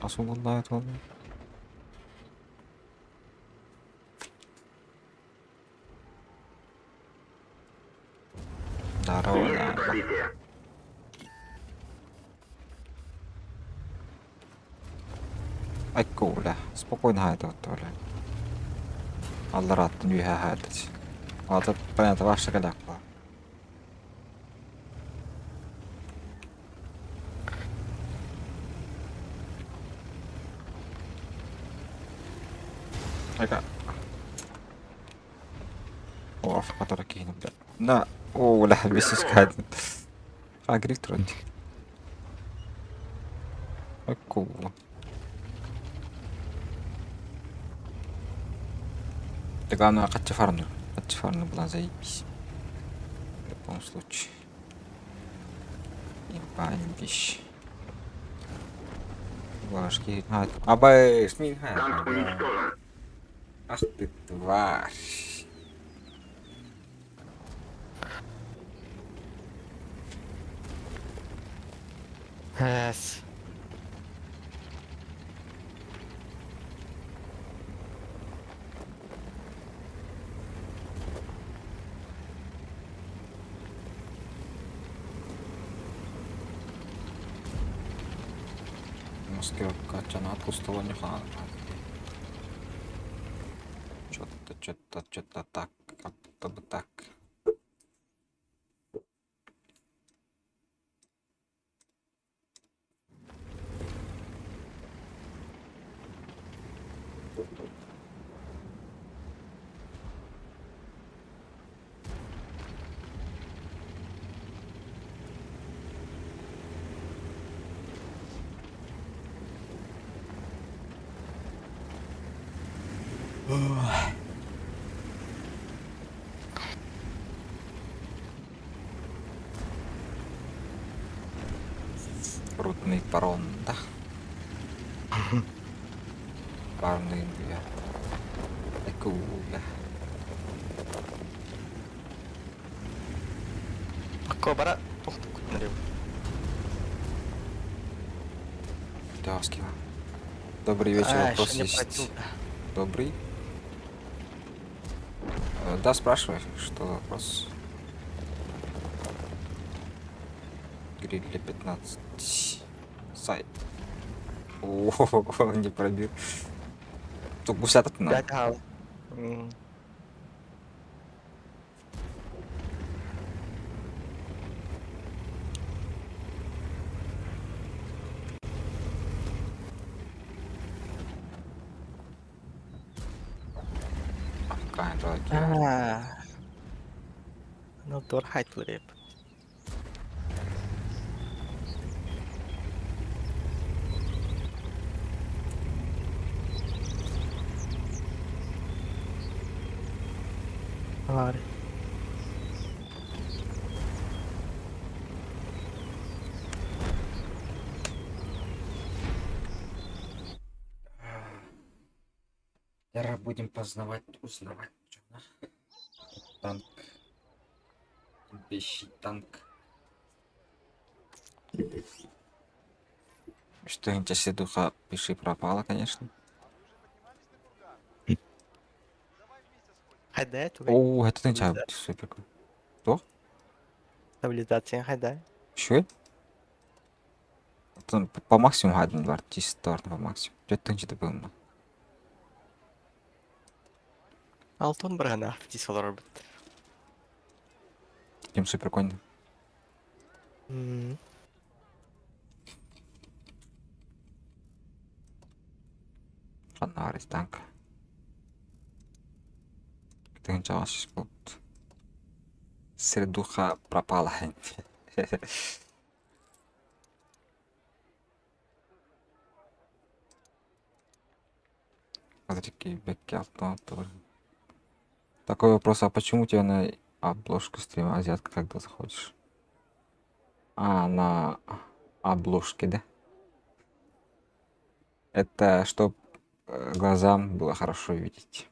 Освобождает он. Здорово, да. Пробитие. Ай, kuule. Spokojно haetaan tuolle. Alla ratten yhä häetäisi. Ota painata vasta kelakkaa. Aika... Off, katora kiinni. No, lähde missis käed. Agritroid. Ай, kuule. Да главное, Катчефарну. Катчефарну была заебись. В любом случае. Ебаньбищ. Башки. Абай, сминха. Танк уничтожен. Ах ты тварь. Эс. Маскировка на пустого не хана. Что-то так, как будто бы так. Рудный парон, да? Парный две. Куля. Кобра. Ух ты, куда Тяскива. Добрый вечер, вопрос есть. Добрый. Да, спрашивай, что вопрос. Гриль для 15. Сайт. О, не пробил. Тут гусяток надо. Да. Kind of like Ну, дорхайт леп. ангаре. Теперь будем познавать, узнавать. Танк. Вещий танк. Что-нибудь если духа пиши пропало, конечно. Хайдай, тугай. О, это ты тебя Стабилизация. супер. Кто? Стабилизация хайдай. Что? По максимуму один бар, чисто по максимуму. Что это был? Алтын бір ғана тиіс олар бітті. Тем супер конь. Фонарь, танк. Ты начала сейчас будут. Средуха пропала. Смотри, бэки автомат. Такой вопрос, а почему у тебя на обложку стрима азиатка, когда заходишь? А, на обложке, да? Это чтоб глазам было хорошо видеть.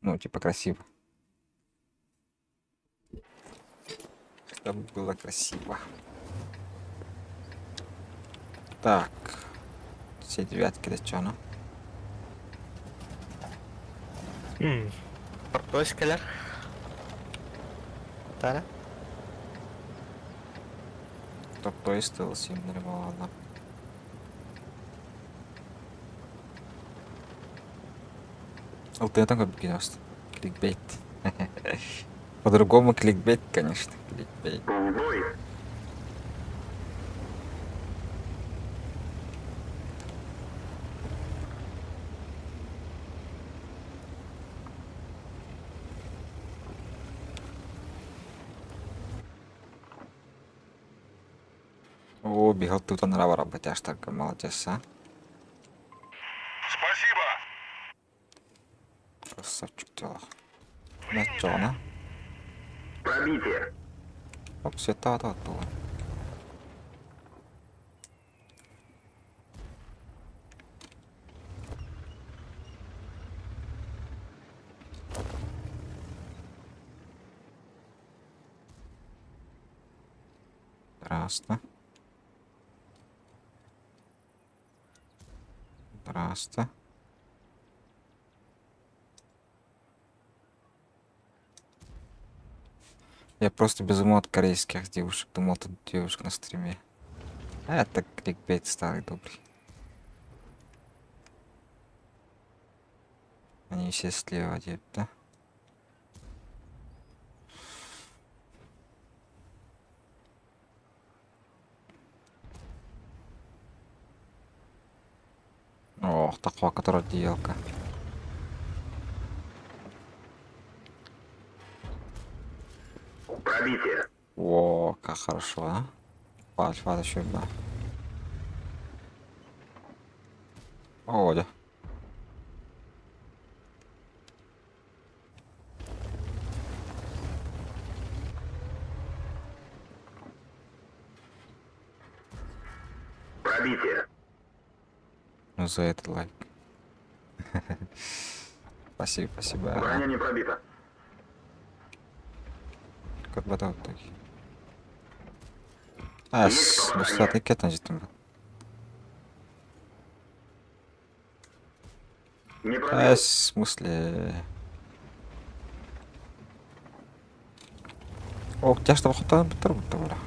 Ну, типа красиво. Чтобы было красиво. Так. Все девятки, да чё, ну? Портойскалер. Тара. Топ-той стелс им нормально. Алтын как киност. Кликбейт. По-другому кликбейт, конечно. Кликбейт. О, бегал тут на работяж, так молодец, а? Спасибо. Красавчик делал. На чё, на? Пробитие. Оп, все то было. Здравствуй. Здравствуй. Я просто без эмот корейских девушек. Думал, тут девушка на стриме. А это кликбейт старый добрый. Они все слева одеты, да? Ох, такого, которая делка. Пробитие. О, как хорошо, а? Альфа еще да. О, да. Пробитие. Ну за это лайк. Спасибо, спасибо. Броня не пробита. Как бы так. А, с достаточно кетон житим. Не А, пробил. в смысле... О, у тебя что, охота на бутерброд, бля?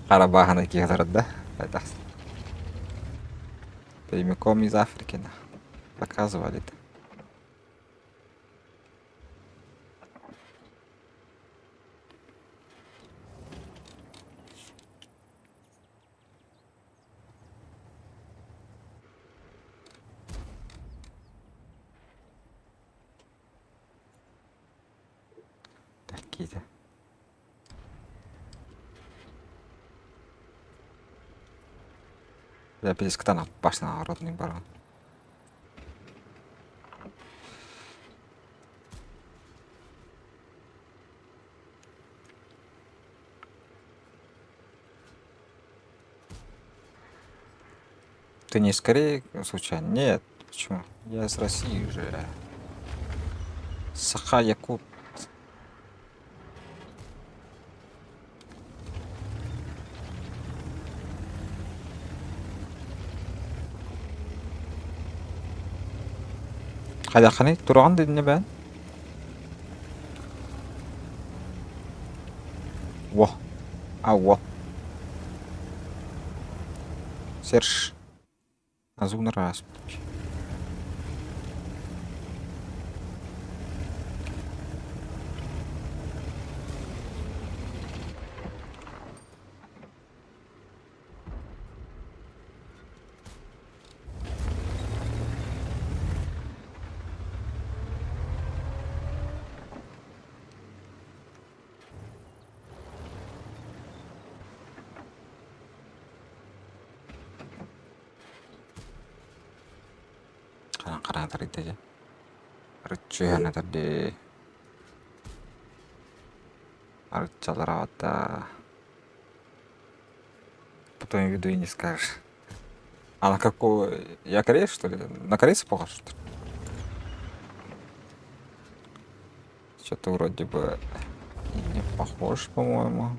Карабахана кегдарат, да? Это. Прямиком из Африки, да. Показывали-то. Такие-то. Я без катана башына родный барон. Ты не из Кореи, случайно? Нет. Почему? Я из России уже. Саха-Якут. Қайда қане? Тұрған дедің не бән? Во. Во. Серж. Азуна раз. Kadang-kadang tadi aja. Ricuhan tadi. Арчал работа. Потом виду и не скажешь. А на какой? Я кореец, что ли? На корейца похож, что ли? Что-то вроде бы и не похож, по-моему.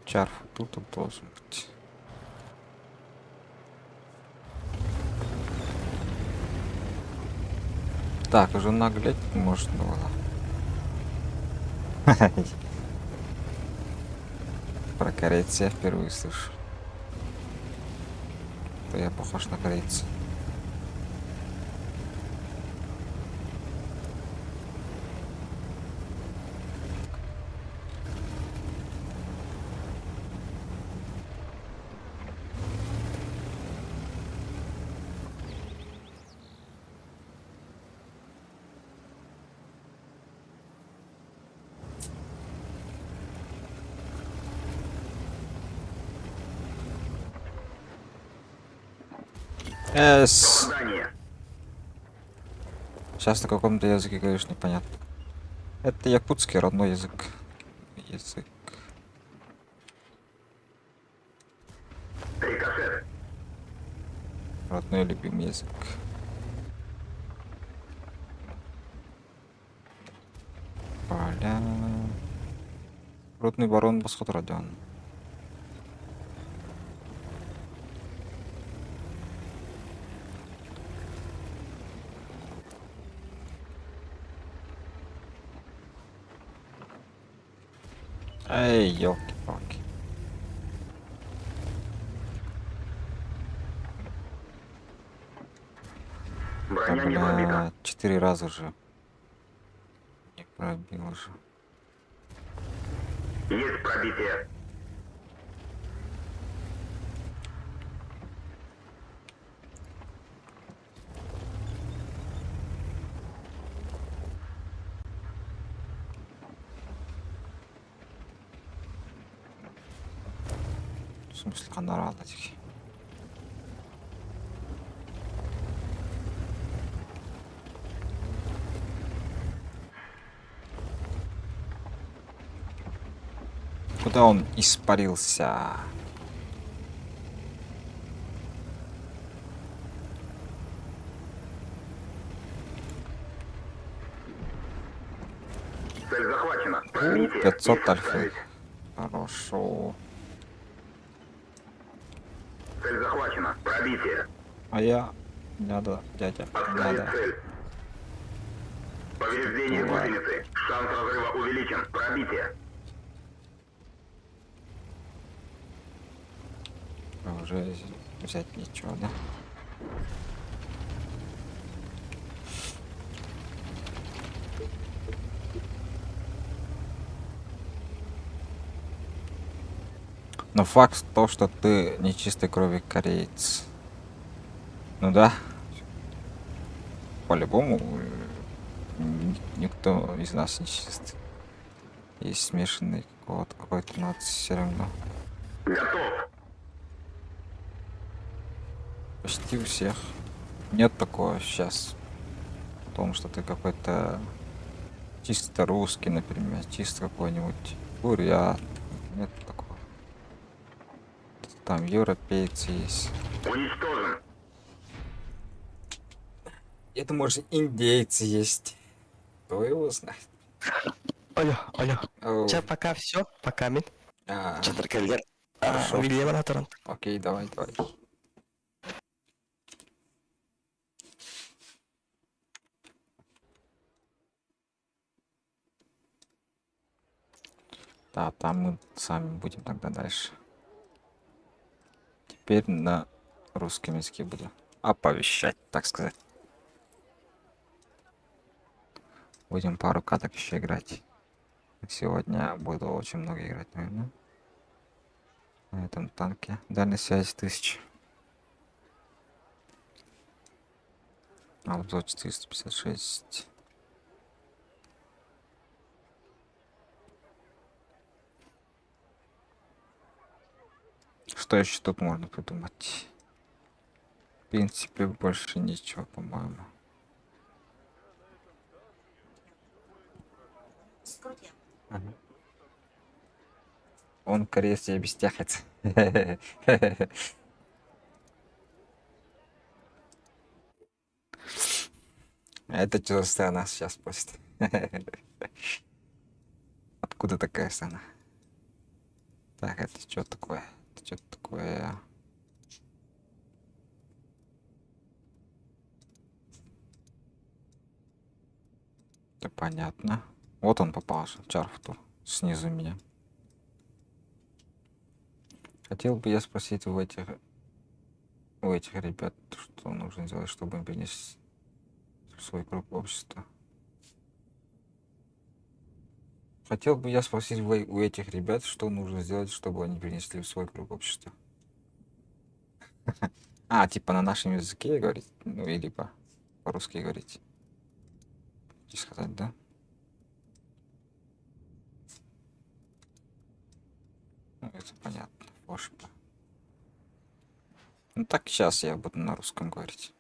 Чарф тут должен быть. Так, уже наглеть можно было. Про корейца я впервые слышу. То я похож на корейца. Эс. Сейчас на каком-то языке говоришь, непонятно. Это якутский родной язык. Родной любимый язык. Поля. Родный барон восход радион. Эй, ёлки-палки. Броня не пробита. 4 раза уже. Не пробил уже. Есть пробитие. В смысле, канал этих. Куда он испарился? Цель захвачена. Пробитие. 500 Их альфы. отставить. Хорошо. Цель захвачена. Пробитие. А я... Надо, дядя, Отставить надо. цель. Повреждение Давай. гусеницы. Шанс разрыва увеличен. Пробитие. Уже взять ничего, да? Но факт то, что ты не чистой крови кореец. Ну да. По-любому никто из нас не чист. И смешанный какой-то наций все равно. Готов. Почти у всех. Нет такого сейчас. В том, что ты какой-то чисто русский, например, чисто какой-нибудь бурят. Нет такого. Там европейцы есть. Уничтожен. Это может индейцы есть. Кто его знает? Алло, алло. Оу. Сейчас пока все, пока мид. А, Чандракалер. Хорошо. Вильям Анаторан. окей, давай. Да, там мы сами будем тогда дальше. Теперь на русском языке буду оповещать, так сказать. Будем пару каток еще играть. Сегодня буду очень много играть, наверное. На этом танке. Дальность связи 1000. Обзор 456. Что еще тут можно придумать? В принципе, больше ничего, по-моему. Ага. Он кореец и обестяхается. Это что за страна сейчас спросит? Откуда такая страна? Так, это что такое? Это что такое? Это понятно. Вот он попался, Чарфту, снизу меня. Хотел бы я спросить у этих ребят, что нужно сделать, чтобы им перенести в свой круг общества. Хотел бы я спросить у этих ребят, что нужно сделать, чтобы они перенесли в свой круг общества. А, типа на нашем языке говорить, ну или по-русски говорить. Хотите сказать, да? Ну, это понятно. Ошибка. Ну так сейчас я буду на русском говорить.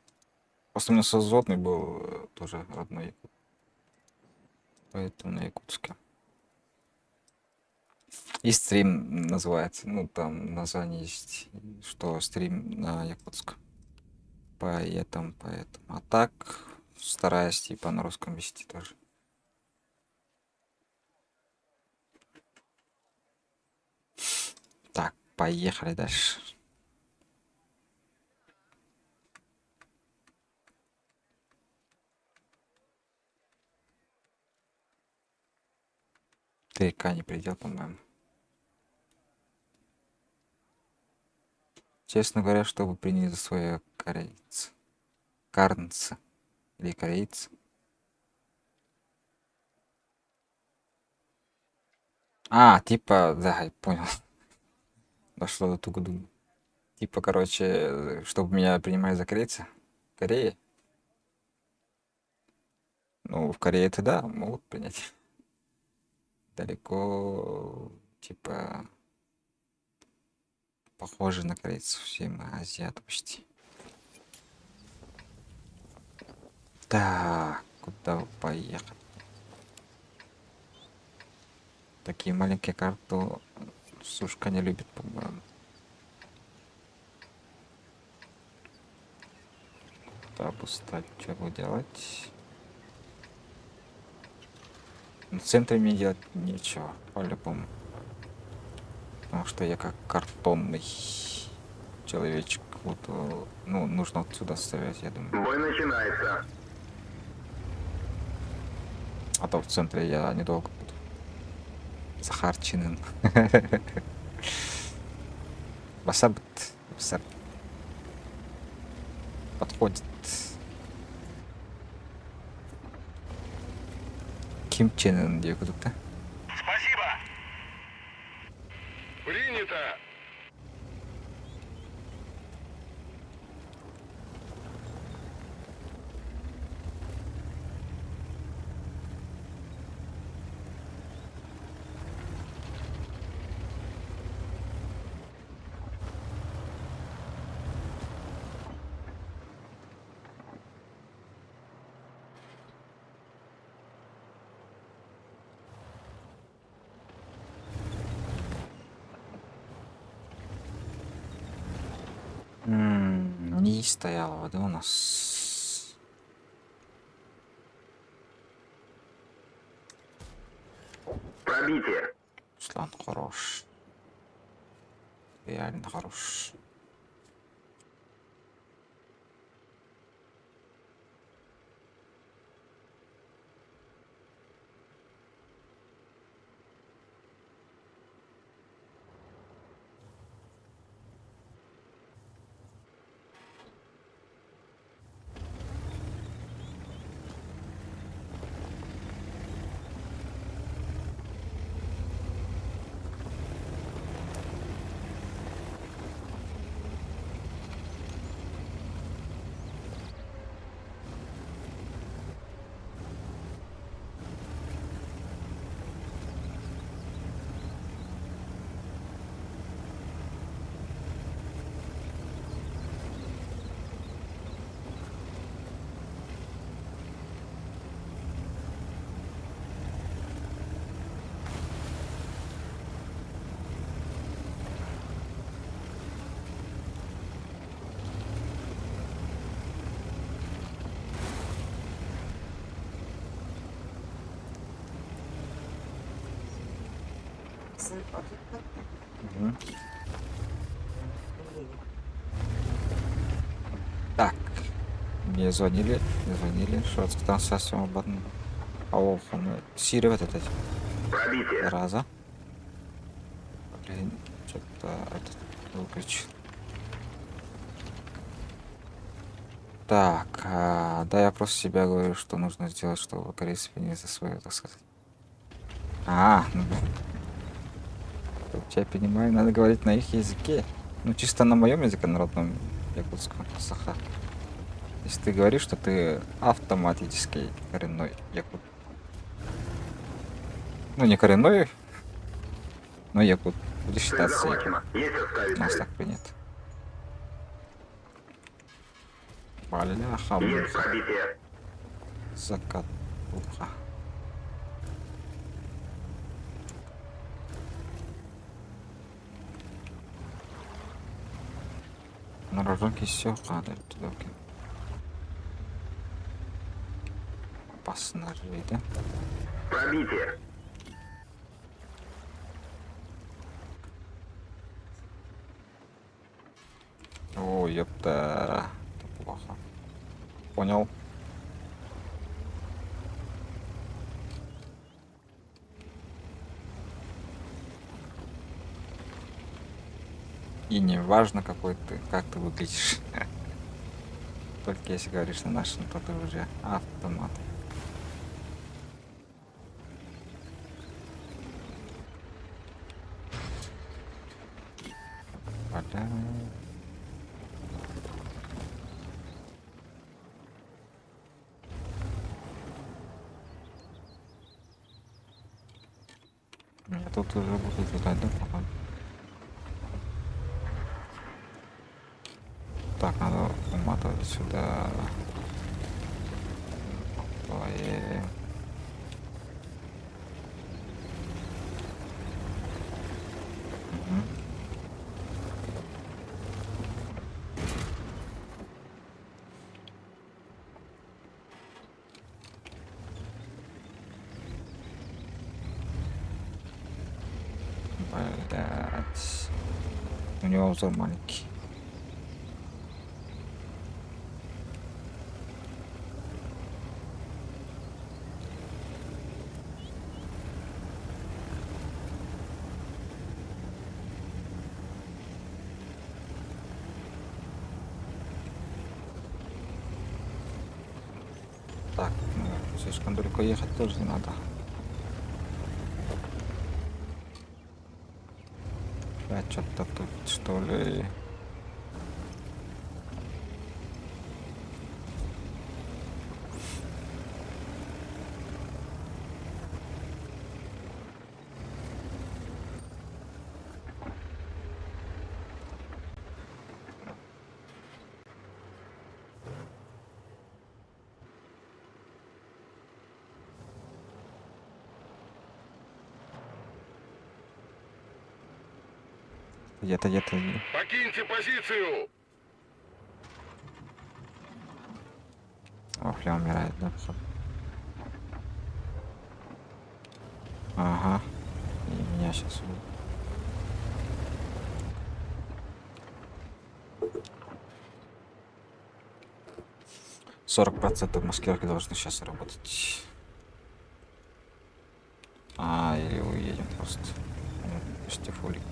Просто у меня созотный был тоже родной якут. Поэтому на якутске. И стрим называется. Ну, там название есть, что стрим на якутском. Поэтому. А так стараюсь типа на русском вести тоже. Так, поехали дальше. ТК не предел, по-моему. Честно говоря, чтобы приняли за свое корейца. Карнца. Или корейца. А, типа, да, я понял. Дошло до тугу. Типа, короче, чтобы меня принимали за корейца. Корея. Ну, в Корее это да, могут принять. Далеко, типа, похожи на корейцев. Все мы азиаты почти. Так, куда поехать? Такие маленькие карты сушка не любит, по-моему. Так, устать, что буду делать? В центре мне делать нечего, по-любому. Потому что я как картонный человечек. Вот, ну, нужно отсюда ставить, я думаю. Бой начинается. А то в центре я недолго буду. Захарченным. Васабт. Подходит. Ким Чен Ын diye okuduk da. Спасибо. Принято. Не стояла, да, у нас? Пробитие. Руслан хорош. Реально хорош. Мгм. Так, мне звонили, что трансляцию обратно. Он Сири вот этот, Пробитие. зараза. Блин, что-то этот выключил. Так, да, я просто себя говорю, что нужно сделать, чтобы корейцы приняли за свое, так сказать. Ну, я понимаю, надо говорить на их языке. Ну, чисто на моем языке, народном якутском, саха. Если ты говоришь, что ты автоматически коренной якут. Ну, не коренной, но якут. Будешь Цель считаться якут. захвачена. Есть оставить У нас цель. так принято. Бляха, Есть муха. пробитие. Закат. Уха. На рожонке все падает туда. Опасно жить, да? Пробитие. О, ёпта. Это плохо. Понял. И не важно, какой ты, как ты выглядишь. Только если говоришь на нашем, то ты уже автомат. Бля. Я тут уже буду ждать, да, походу. Так, надо уматывать сюда. Ой. Мгм. Блять. У него узор маленький. Так, ну, слишком далеко ехать тоже не надо. Опять что-то тут, что ли. Где-то. Покиньте позицию. Вафля умирает, да? Ага. И меня сейчас... 40% маскировки должны сейчас работать. Или уедем просто. Почти фулик.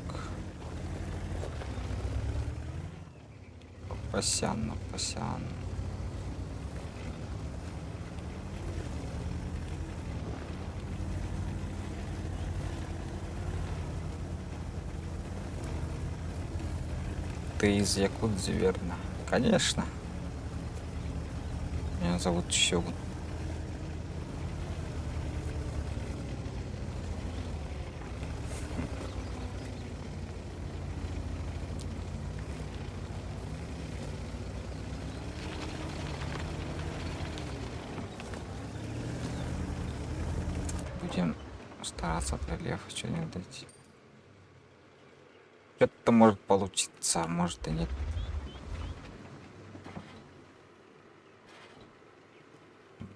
Пасян, пасян. Ты из Якудзы, верно? Конечно. Меня зовут Щегун. Будем стараться от рельефа что-нибудь дойти. Что-то может получиться, а может и нет.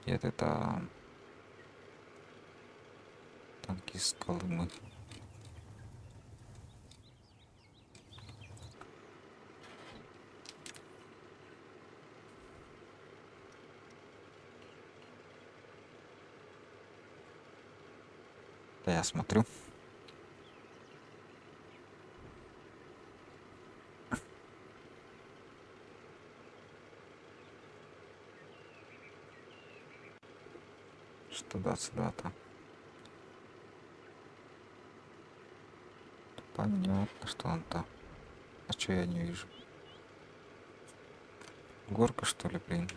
Где-то там танкист Колымы. Да, я смотрю. Что 22-то. Понятно, что он там. А что я не вижу? Горка, что ли, блин?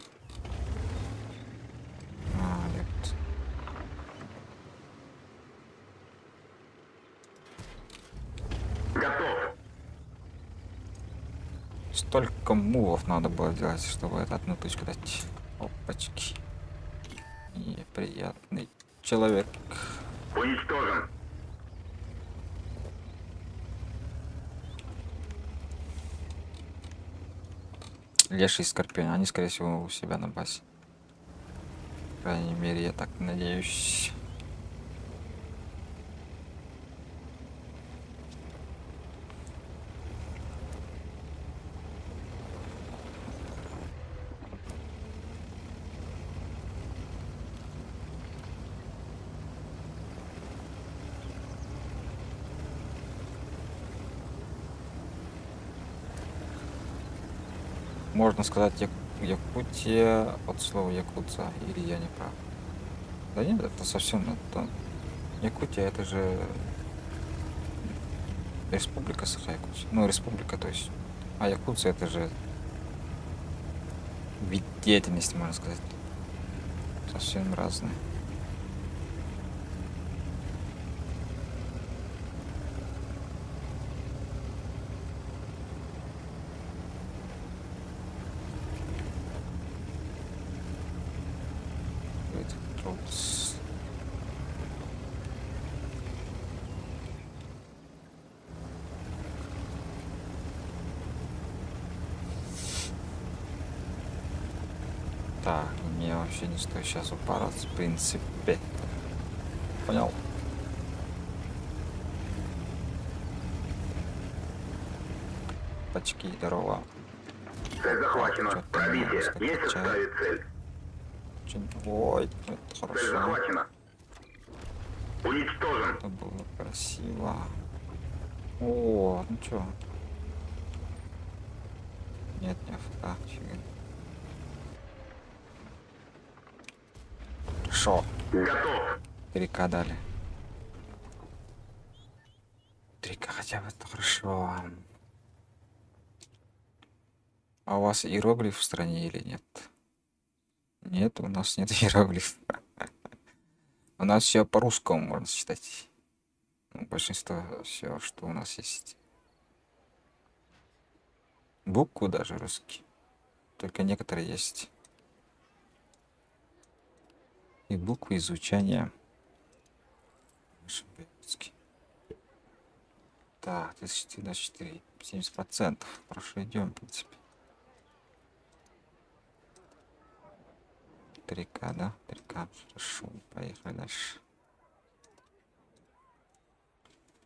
Нет. Готов. Столько мувов надо было делать, чтобы это одну точку дать. Опачки. Неприятный человек. Уничтожен. Леший и Скорпион, они, скорее всего, у себя на базе. По крайней мере, я так надеюсь. Можно сказать Якутия от слова Якутса, или я не прав? Да нет, это совсем это... Якутия это же республика Саха-Якутия. Ну, республика, то есть. А Якутия это же вид деятельности, можно сказать. Совсем разные. Так, мне вообще не стоит сейчас упараться, в принципе. Понял? Почки, здорово. Цель захвачена. Чё-то Пробитие. немного Есть в скачает. составе цель. Ой, это Цель хорошо. захвачена. Уничтожен. Это было красиво. О, ну чё? Нет, не АФК, фига. Хорошо. Готов. 3К дали. 3К хотя бы, это хорошо. А у вас иероглиф в стране или нет? Нет, у нас нет иероглиф. У нас все по-русскому можно считать. Ну, большинство все, что у нас есть. Буквы даже русские. Только некоторые есть. И буквы изучания. Так, 1024, 70%. Хорошо идем, в принципе. 3К, да? 3К. Хорошо, поехали дальше.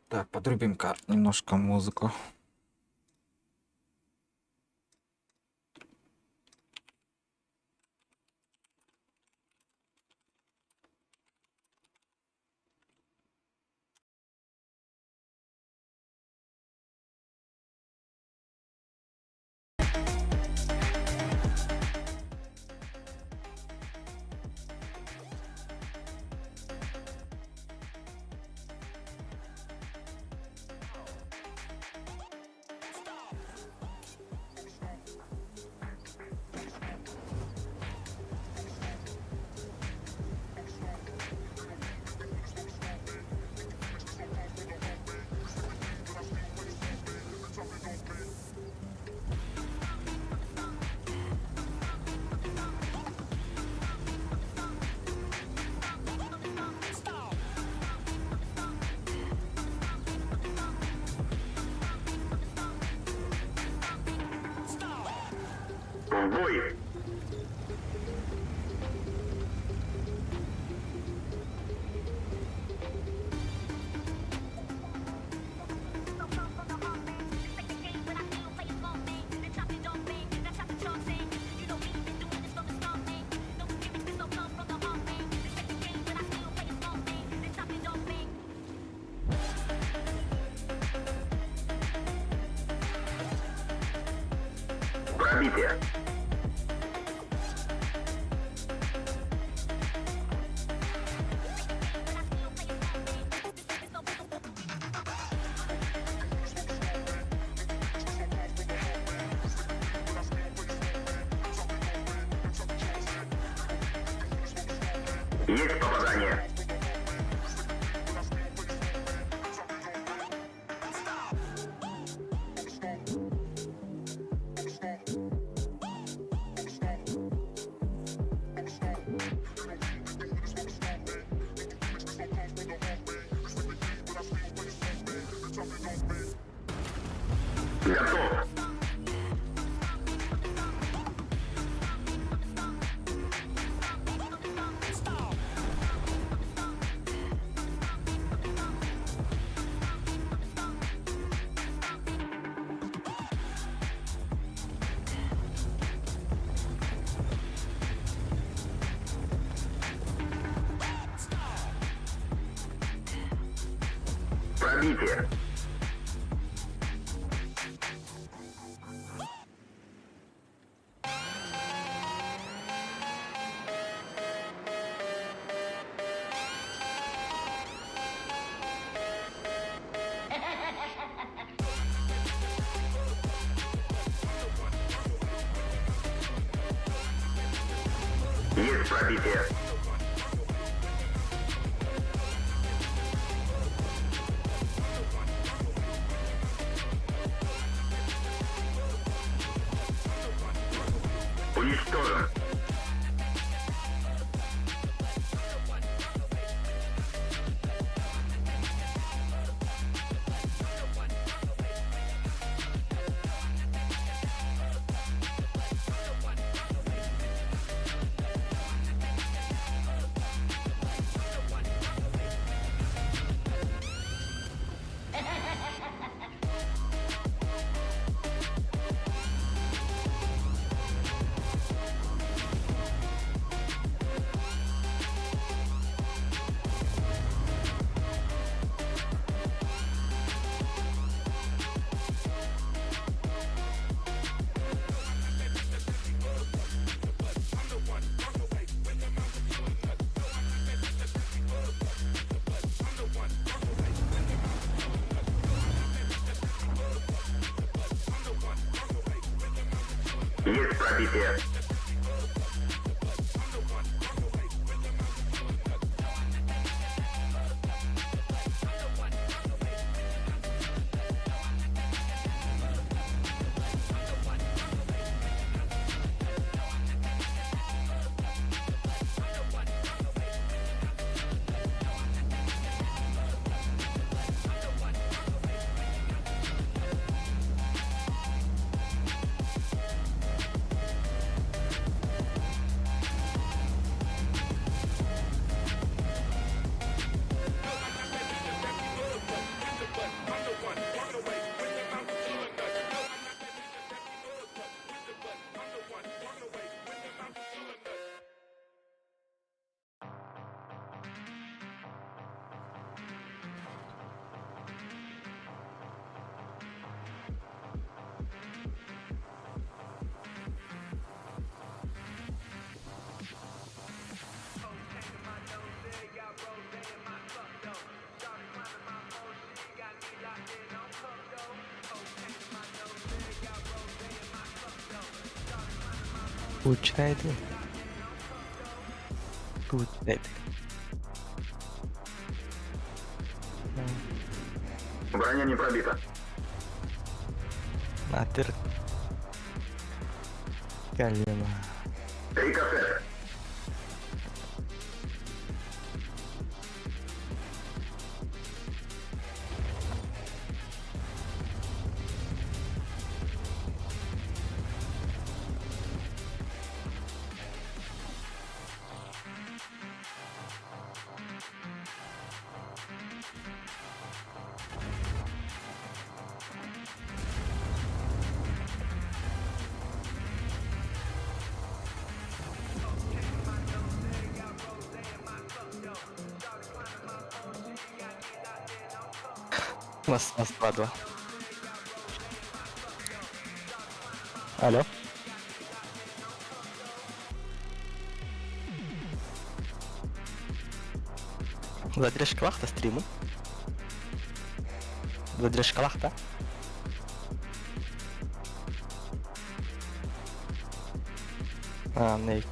Так, подрубим-ка немножко музыку. В бой! Пробитие! Есть попадание! Готов! Пробитие! Есть пробитие! Уничтожен! Есть пробитие! Получается. Получается. Броня не пробита. Матер. Колено. 3 кассеты. У нас 2-2. Алло. Задержка вахта стрима. Задержка вахта. Нейт.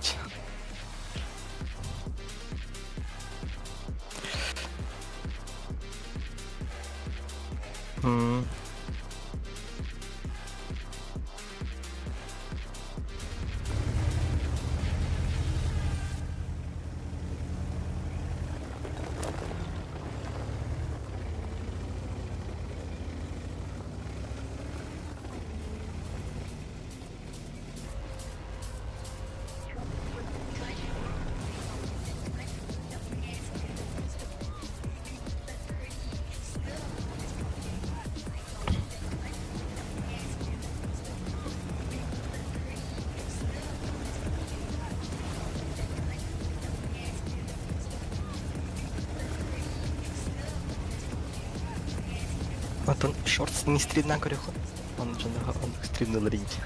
Вот он, шорт, не стрибна корюха. Он же он стрибнул ринти.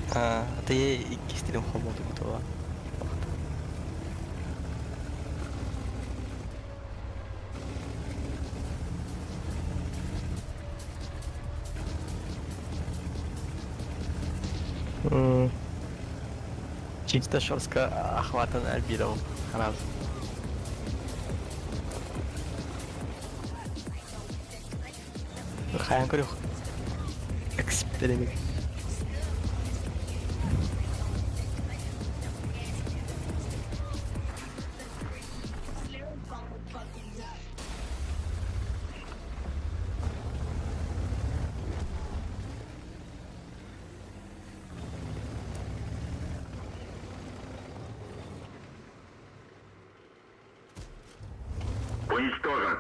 Это я и стрим хомоду готова. Чисто шорстка охватан альбидом. Раз. Хаян корюх. Эксперимент. Уничтожен.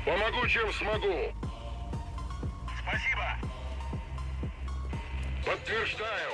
Помогу, чем смогу. Спасибо. Подтверждаю.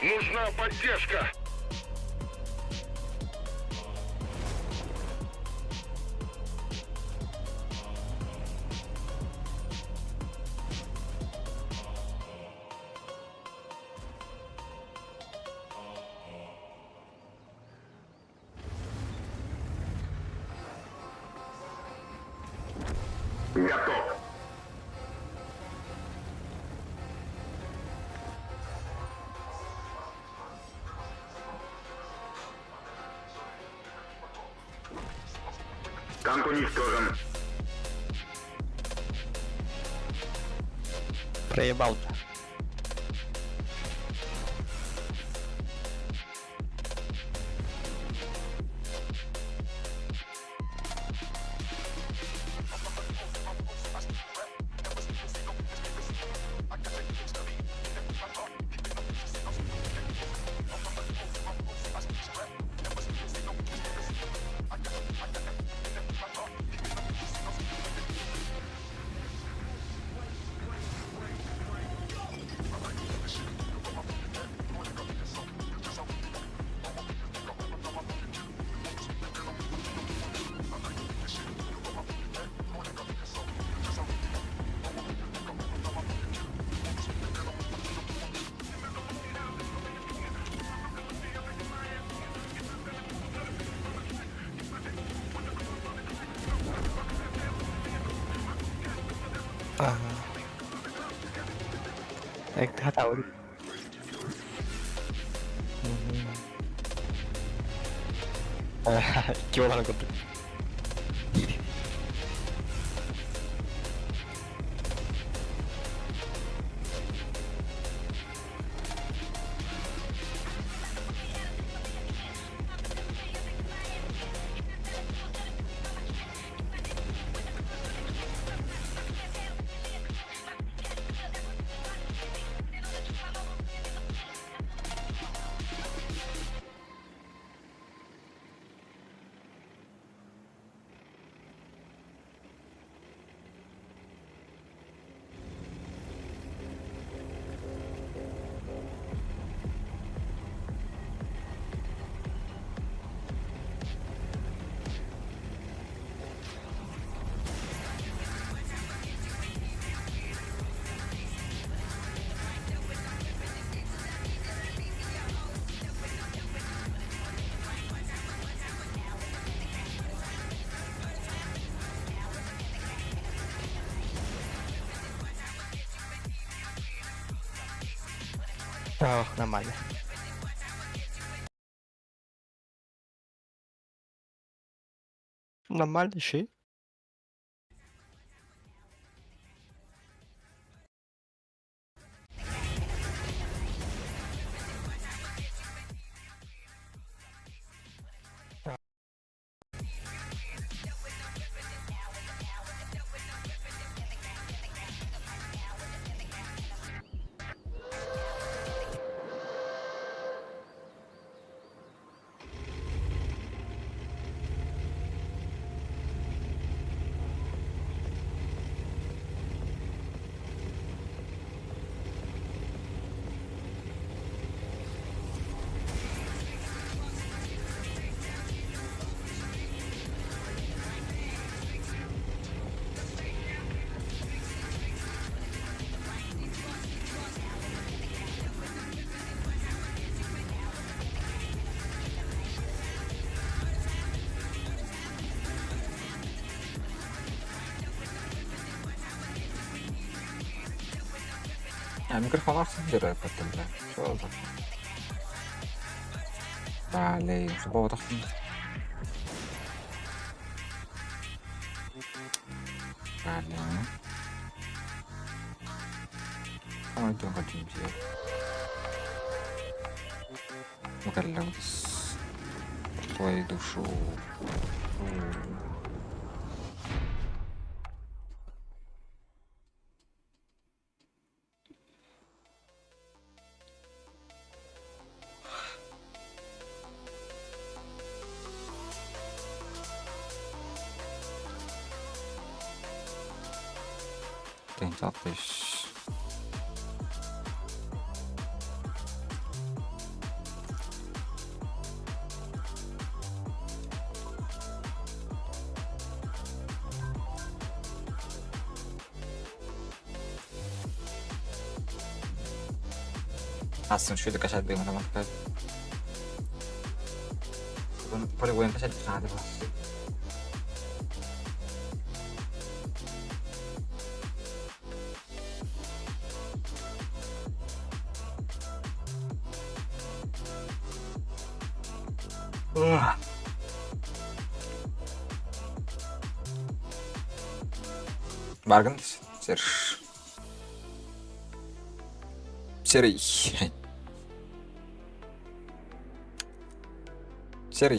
Нужна поддержка. Готов. Танк уничтожен. Проебал. Ага. Як ти гадав? 기원하는 것들. Ох, нормально. Нормально, ще. А, микрофон активирует потом, да. Что за? Блин, забыл так. Блин. А это хотим сделать. Укорлял твою душу. Тентал тысяч. Aslında şöyle kaçar benim adamı. Bunu poligon kaçar hadi bak. Bargın ser. Seri. Seri.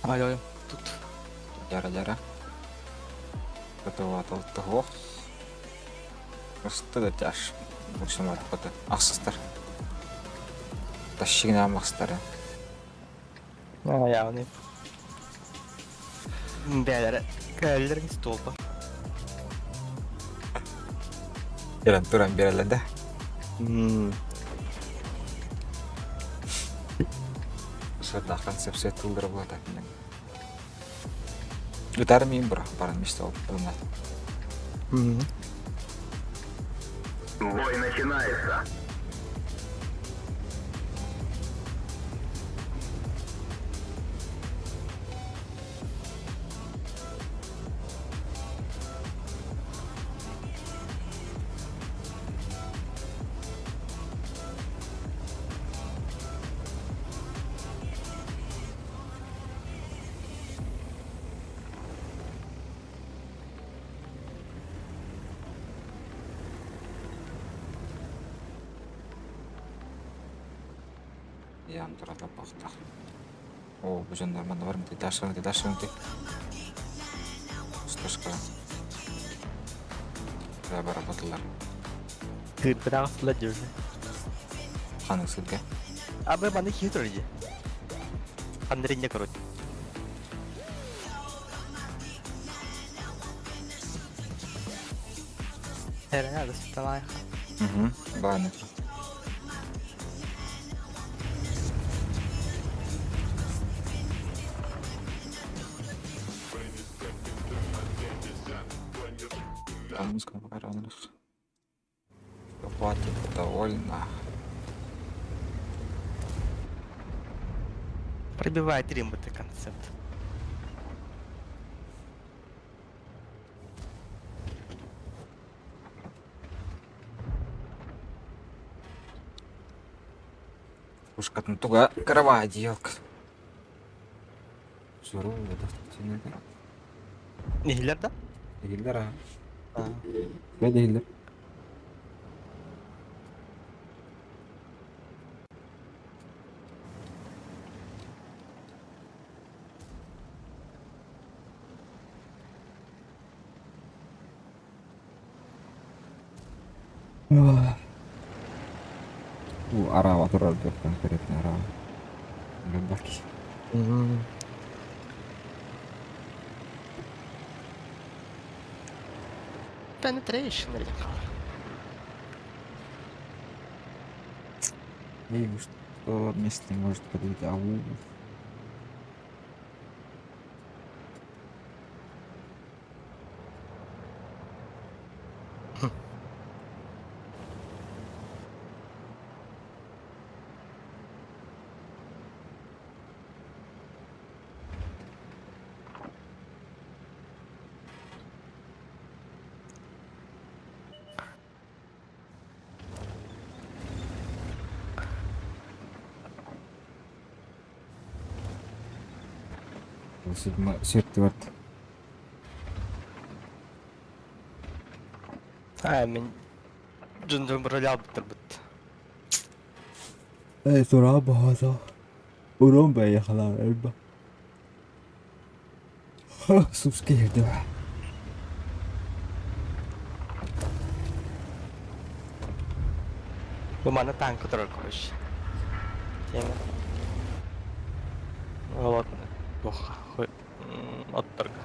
Ayo, tut. Jara-jara. Tuh. Просто да тяж. Максимум это аксыстар. Тащигне алмаксыздар. Yani. Beyler, köylerin stolpa. Jalan turun berelerde. Sudah konsepsi tuldur buat aku. Gitar mimbra para мечтал поймать. Бой начинается. Yan tarafta baktık. Oo bu jandarma da var mı? Daşırın. Stuşka. Beraber batırlar. Kırpırak fırlatıyor. Kanık sılga. Abi bana hit öyle. Andırınca korot. Herhalde tamam. Banyak. Музыка покаранных. Хватит довольно. Пробивает рим это концепт. Пушка туга кровать елка. Суровый достаточно. Nehirler de? Değiller ha. Ha. Ne değiller? Bu araba turaldı konkretne araba. Bak. Penetration или как? И что вместе может подойти ау. Седьмой, четвертый. Мен жүнден бір рөл алып тұрбыт. Sonra bazı. Ulan ben yakalar elba. Sus geldi. Bu mana tank тұрар koş. Темір. Вот. Ох, аттарға.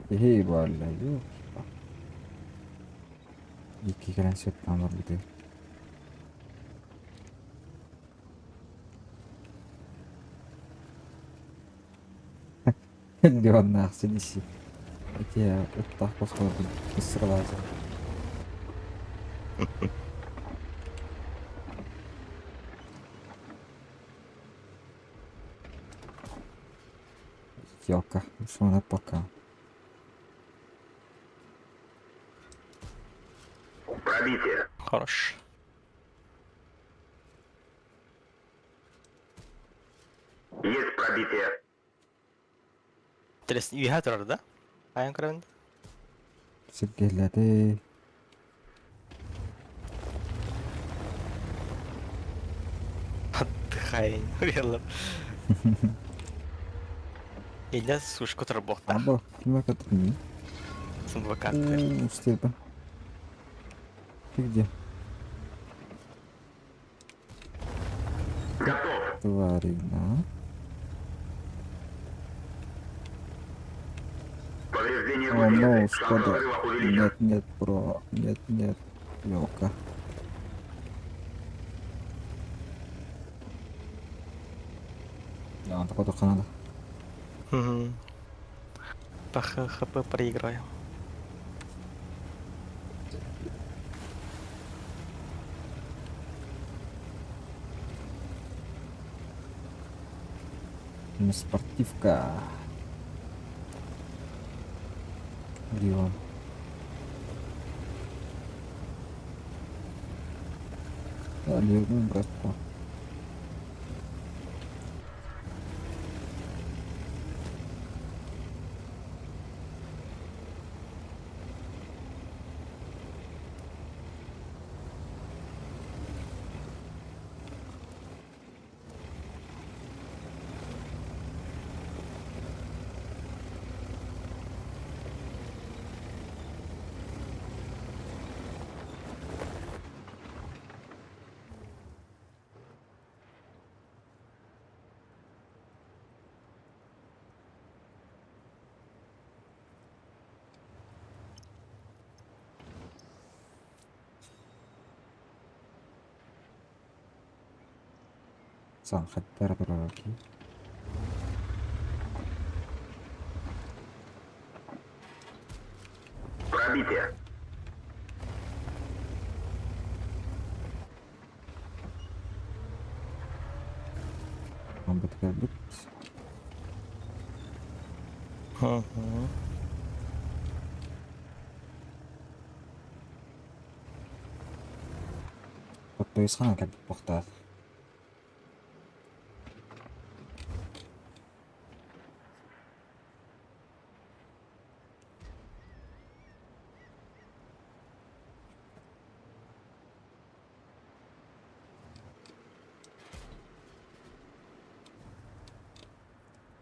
Эй, бля, ёп. Iki keren set tamam bir de. اللي هو أحسن شيء. يا افتح قصة بالسر لازم. Йока, что на пока. Пробитие. Хорош. Есть пробитие. Интересно, UH тұрар, да? Аян кіремін. Сергейлerde. Отдыхай, верно. Или сушку работа. Або, кime katılmıyor? С адвокатом. Степан. Ты где? Готов. Тварина. Повреждение О, гусеницы. ну, Шанс Шкода. взрыва увеличен. Нет, бро. Нет. Йока. Да, он такой только надо. Угу. По ХХП проиграю. Спортивка. Где он? Левый братку. Сам хаттар дороги. Пробитие. Он бы такая быть. Угу. Вот то есть хана как пухтат.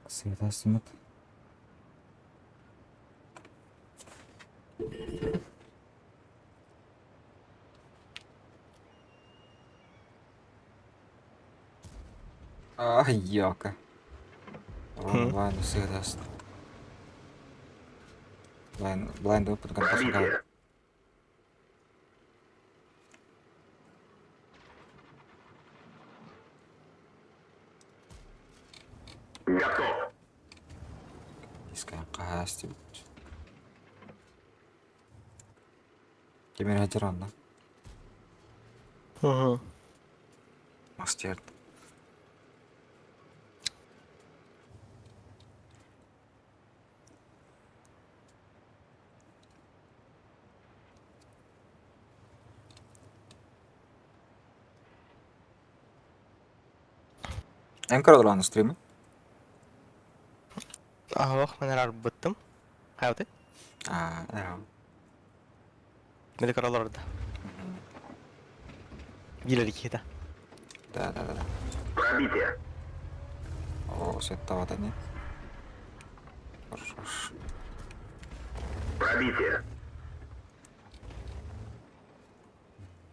Света снимет. Ай, яка. Ладно, всегда. Blind open kan pas gaan. Пробитие. Готов. Искаем касти. Кемер хатиран, да? Угу. Мастер. En karadırlandı stream'i. Ах, мен рар быттым. Хаяты? Да. Мені караларды. Билер кита. Да. Пробитие. О, свет-то нет. Хорошо. Пробитие.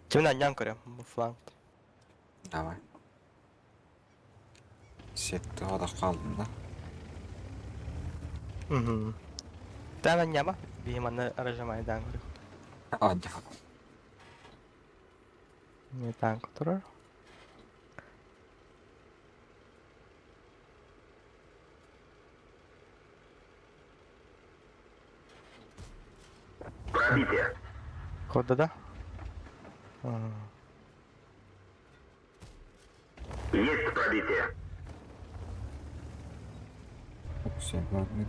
Темна нянкаря, фланг. Давай. Setті oda kaldım da. Угу. Та на нема. Бігема не режим Майдан, говорю. А, дякую. Не танк контроль. Пробитие. Куда, да? Ага. Есть пробитие. Все, ладно.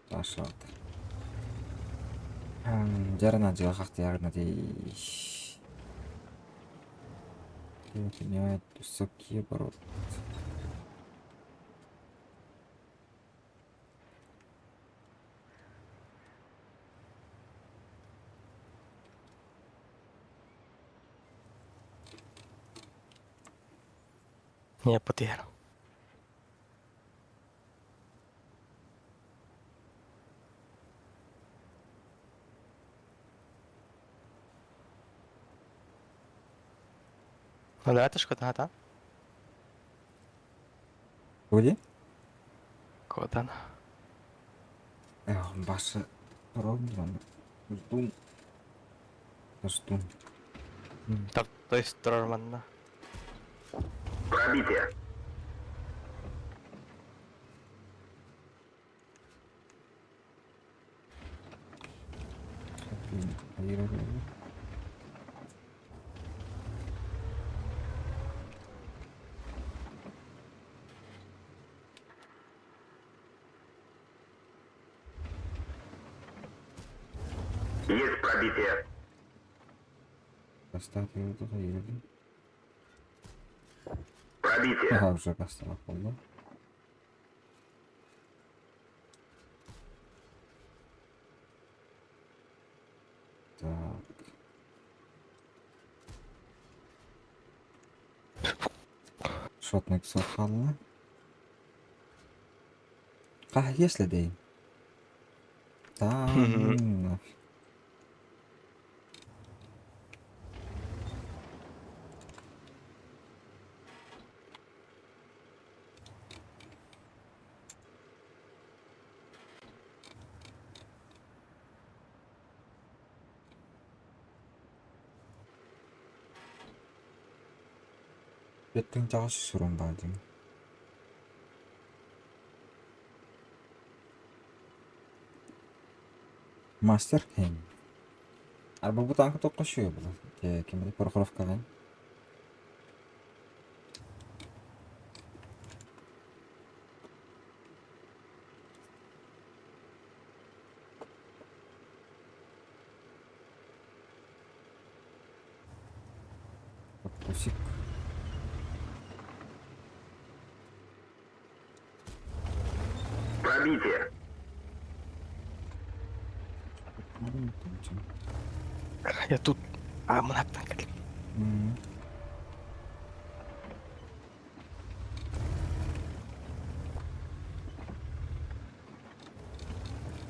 Ташат. Жарна жахахты ягна дей. Меняет высокие обороты. Не потерял. Ну давайте ж куда, да? Вроде? Куда? Басы ровно. Жду. Жду. Так, то есть Торман. Пробитие. Есть пробитие. Поставь его туда и... Пробитие. Ага, уже поставил, да? Так. Шотник сохранно. Если дей. Да, нафиг. Беттің жағасы сүрін бар деймін. Мастер Хейм. Арба bu tankı toplaşıyor burada. Kimde Пороховка ben. Pusik. Пробитие. Я тут. А, мы на танке.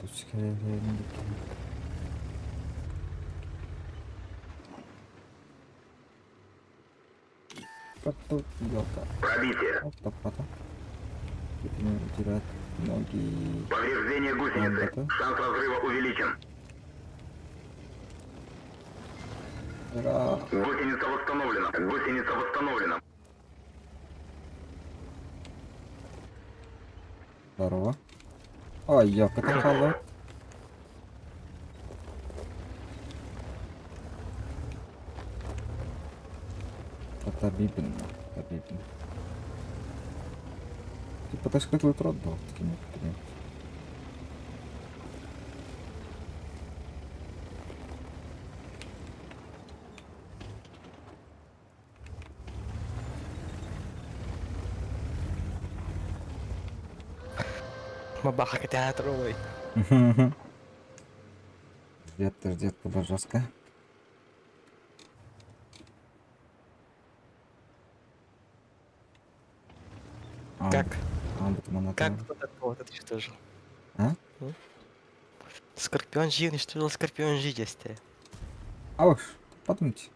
Pusik. Как-то елка. Пробитие. Вот так. Теперь терять ноги. Повреждение гусеницы. Это? Шанс разрыва увеличен. Ура! Гусеница восстановлена. Гусеница восстановлена. Здорово. Ай, елка такая. Табибин. Типа так сказать, лутрот был таким вот. Мабаха театровый. Ждет было жестко. Как? Как? Как кто такого уничтожил? А? Скорпион G уничтожил Скорпион G действия. А уж, подумайте.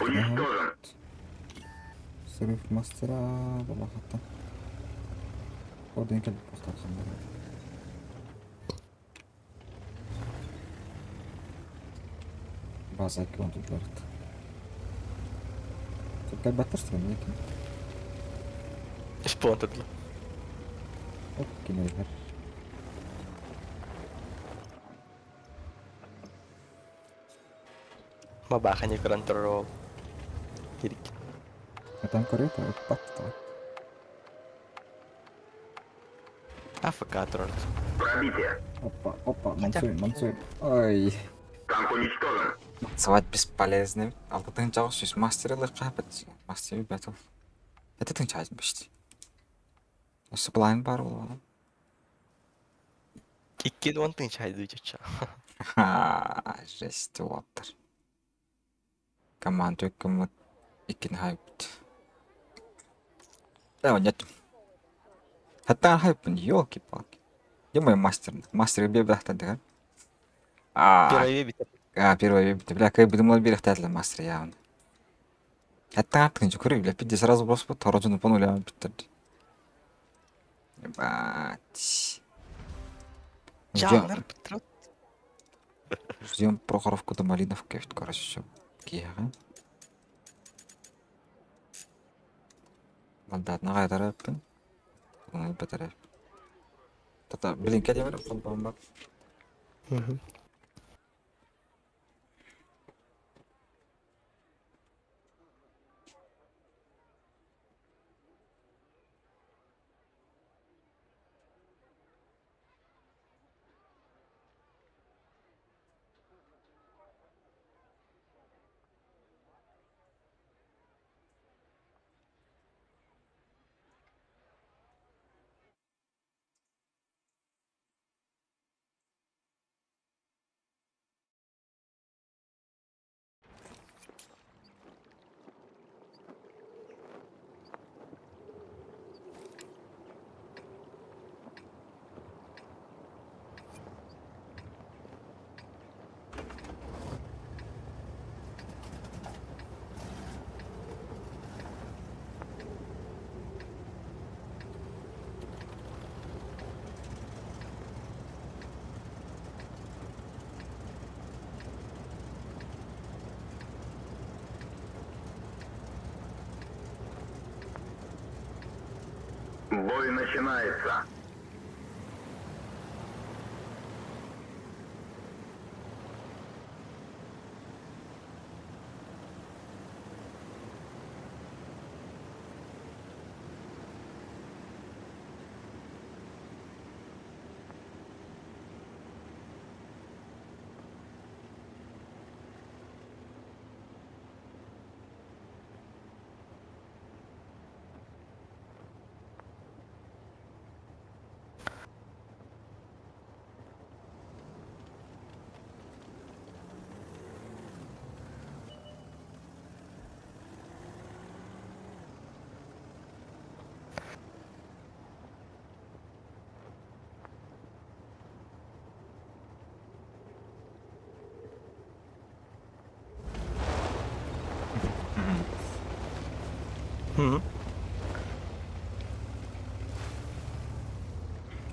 Уничтожен. Sırf master'a baba hatta. Oradan gelip postarsın. Bazı ki onu tutlardı. Tekrar batırsın ya ki. Spawn تطلع. Okey neyler. ما باخني كنترول. Kirik. Neden Kore'ye de battı. Аффикатор. Пробитие. Опа, Мансуй. Ой. Танк уничтожен. Свать бесполезным. А вот ты жауз шиш мастерлы капать. Мастер бэтл. Это ты чайз бишти. Осы блайн бар ол. Икки он тынч хайдуу чача. Ха, жесть отыр. Команда өкімі икен хайпт. Да, нет. Хаттан хайпын, ёлки-палки. Ё-моё, мастер бе бахтады. Первый вебит. Первый бе. Бля, кай будем берехтатлы мастер явно. Хаттан аттын жүкөрү, бля, пиде сразу бросып, торожуну понуля биттерди. Ебать. Жанр Петров. Ждем Прохоровку до Малиновки, короче, кига. Мандатна кайтарыппын. Onu бітіріп. Тата, блинке де беріп, қолпағым бар. Бой начинается.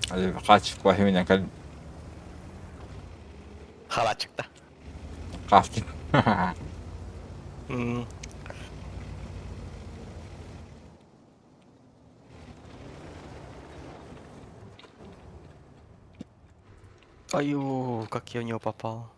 Hadi kaç vahimine kal. Hala çıktı. Kaçtın. Аю, как я в него попал.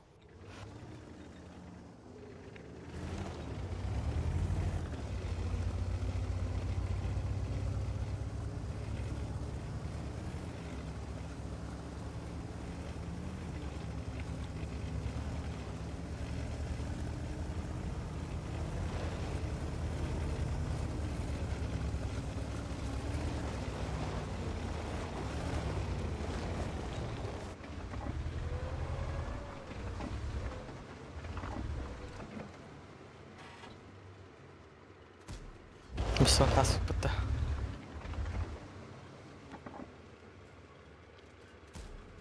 Misyon tasvip bitti.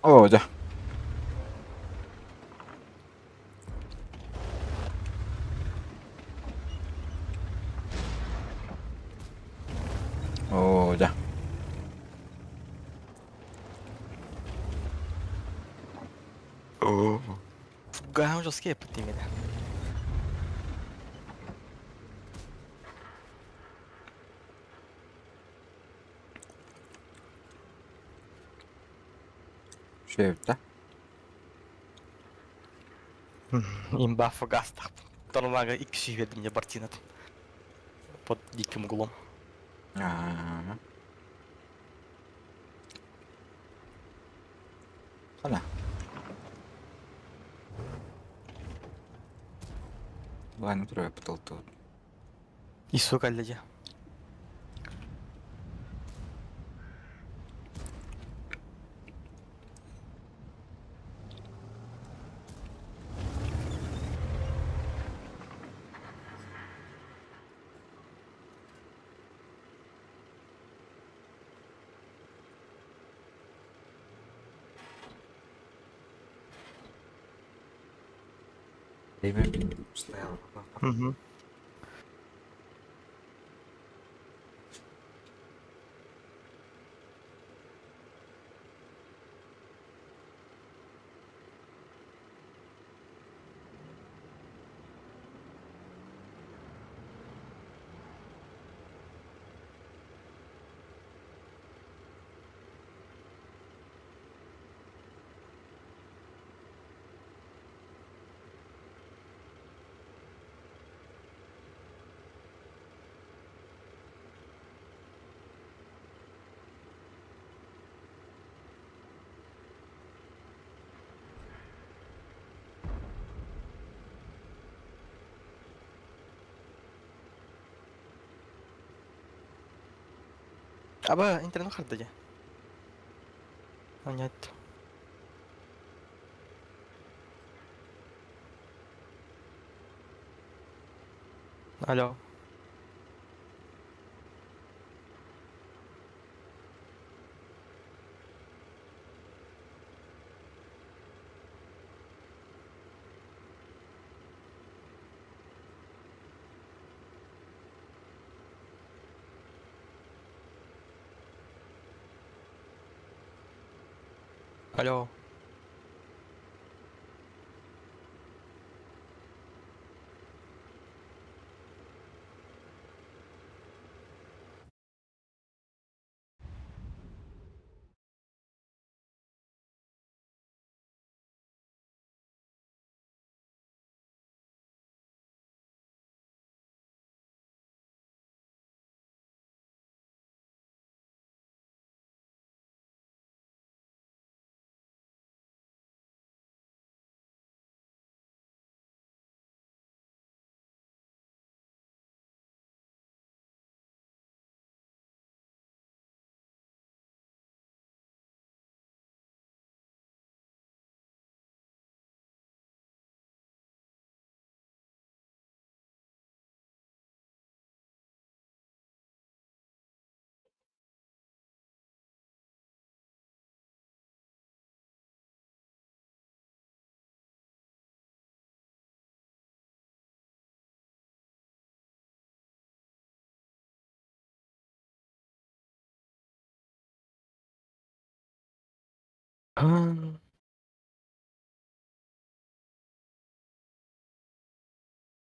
Oo da. Прям жорсткий по тімені. Şey да? Имба фугастар. Торнага и кши ведь мне бортинат. Под диким углом. Ага. Hala. Ладно, трое потолту. И сука люди. Время стояло. Угу. Аба интернет хардыжа. Понятно. Алло. Алло.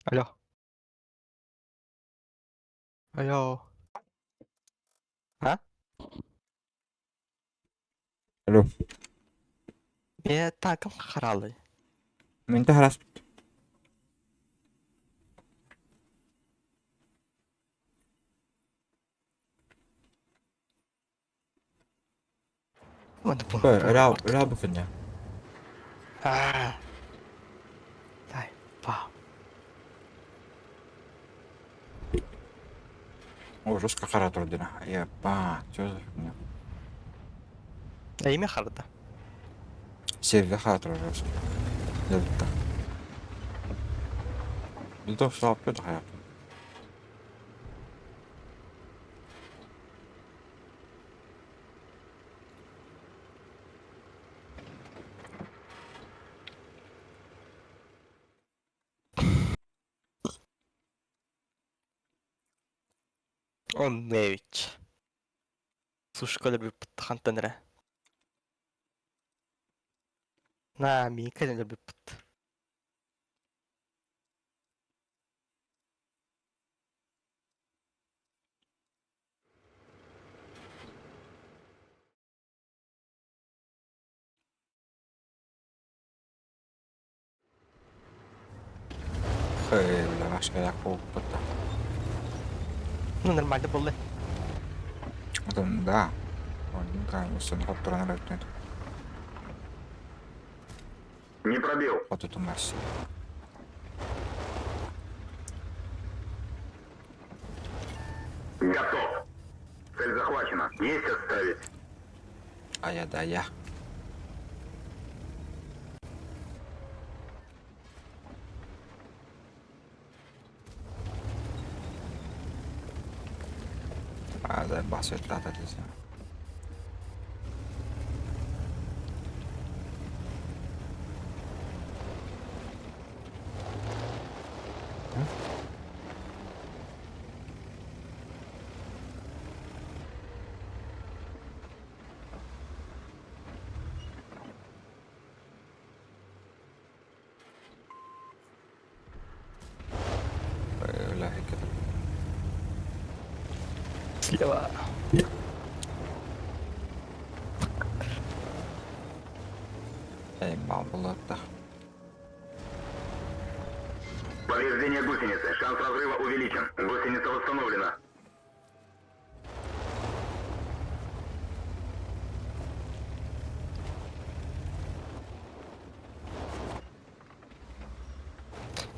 Алло. Алло. А? Алло. Таком харалы. Men inte höras. Вот бум. Rab finna. Дай. Па. О, жестко хара трудина. Епа, что за фигня? Имя харда. Sevgi hatırlıyorsun. Yazıkta. Biz de şey yapıyorduk hayatım. Он Невич. Слушай, коли би пат хантенре. На, Мика не люби пат. Хыйла башка як болуп бутта. Ну, нормально болды. Да. Он камерсын хоттуран рөтнөт. Не пробил. Вот эту массе. Готов. Цель захвачена. Есть отставить. А я да я. Hadi bahset daha da diyeceğim. Böyle hareket. Слева. Ey mal bulutta. Повреждение гусеницы. Шанс разрыва увеличен. Гусеница восстановлена.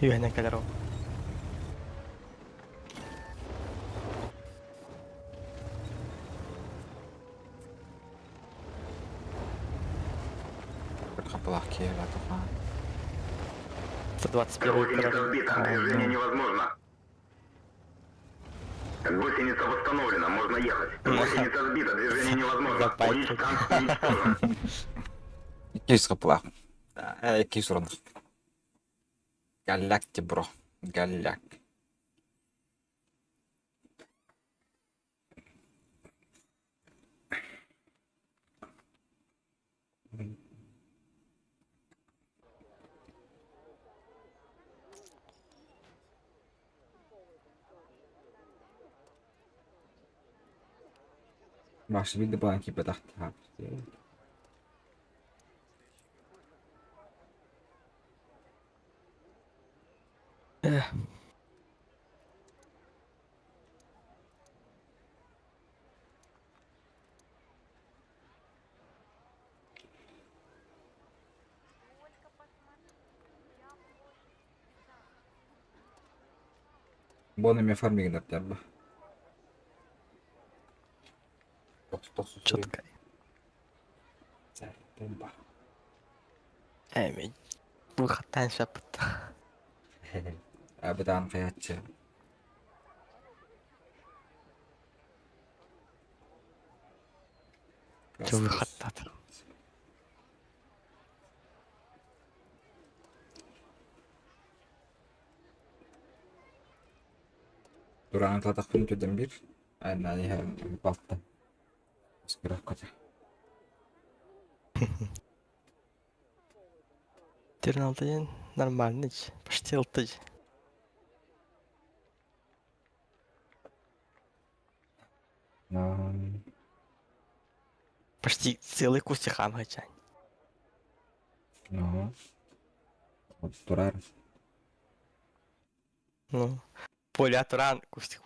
И هنا كده. Kapılar kiyeler falan. 121 Гусеница килограмм. сбита. Движение невозможно. Гусеница восстановлена. Можно ехать. Гусеница сбита. Движение невозможно. Запайки. Танк уничтожен. 200 kapılar. 200 orada. Galakti bro. Galak. Başta bir de banki bedaht yaptı. Бонами фарминг yaptı. Четко. Бомба. Эми. Выходtan шапыт. Абыдан каятчы. Че выходтат. Durağın tatakını tüdüm bir. Aynen ya battı. Sıkırak kaça. 14 yen нормальный. Почти алты. Почти целый кустик хамгачан. Ну. Вот турар. Ну. Поля туран кустик.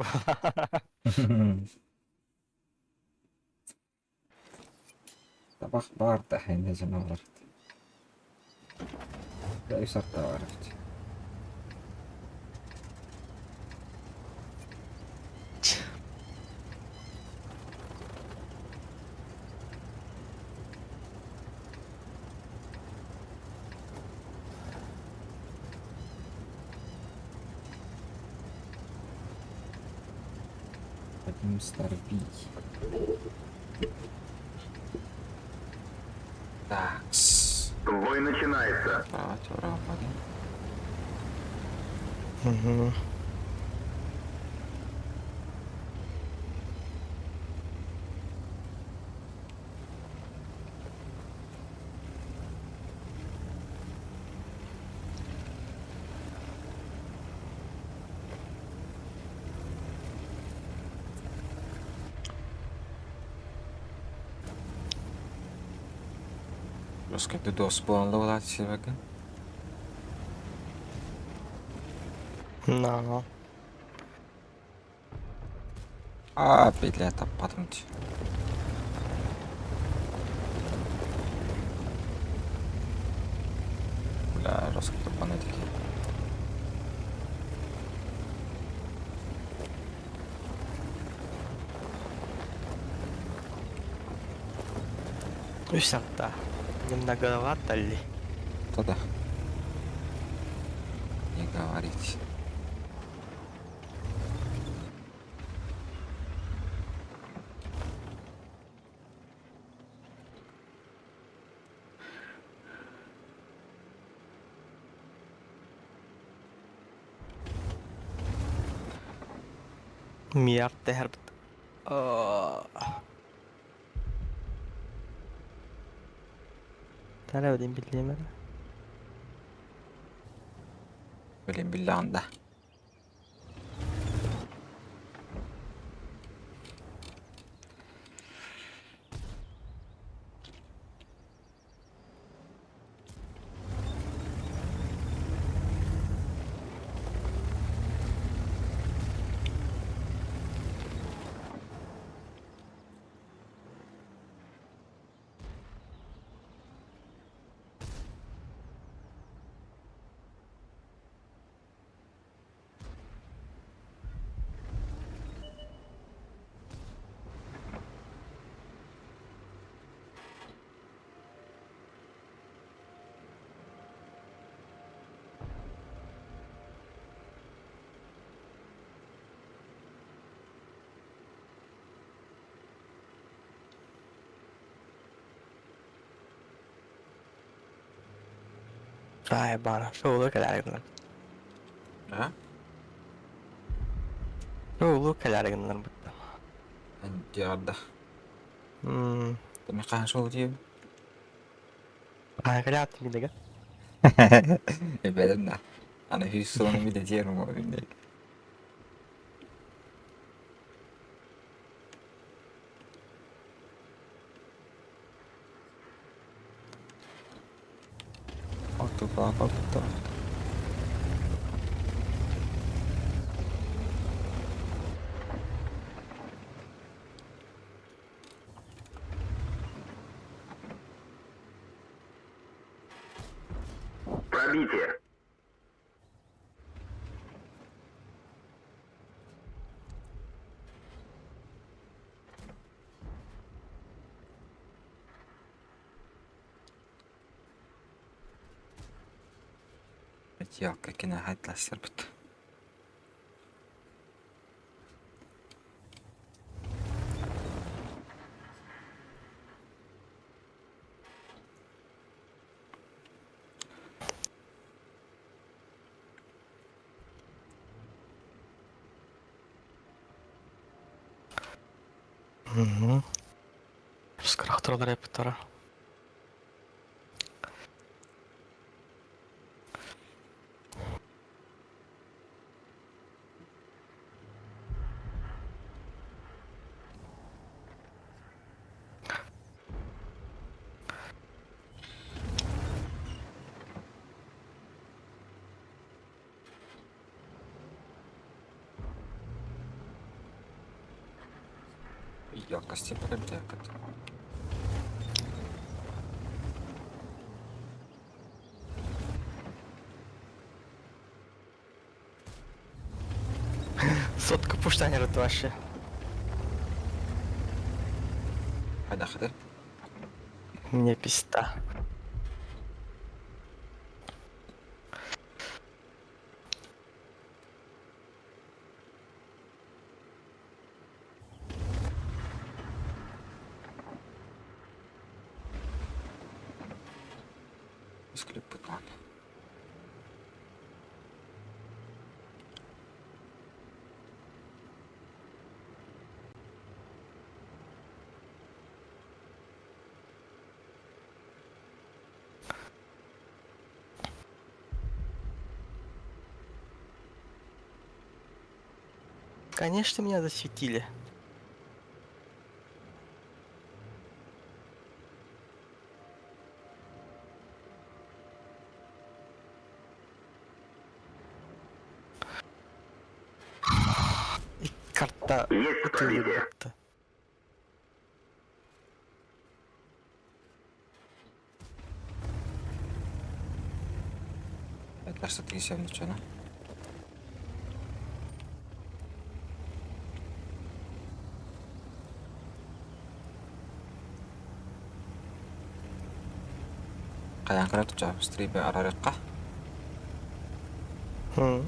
Sabah var da ne zaman var. Ya üstte var. Один старбий. Такс. Бой начинается. Угу. Los que te dos puan lo dat sebagin. No. Bile tapmadım diyor. Bля, rozkopane такі. Высота. Не многовато ли? Та-да. Не говорить. Miyarte her... Aa. Tara ödeyim bildiğim öyle. Bilin billahında. Ay bana şu olur kadar gınlar. Ha? Şu olur kadar gınlar bu. Anjarda. Hmm. Tapi kasul diyor. Ay kadar attım bir de gel. Benim de. Hani Houston'u bir de diyorum o günde. Waktu apa betul? Пробитие. Yok, какие хайтластер бит. Hı. Скорохтродар репетора. Yok, кости пробития. Сотка пуштанер это вообще. Hadi hadi. Мне пизда. Склеп пытан. Конечно, меня засветили. Kartta ötüyor baktı. Aytlarsa тигишем чана. Kayan kena tuh cah, stri be arareka. Hı.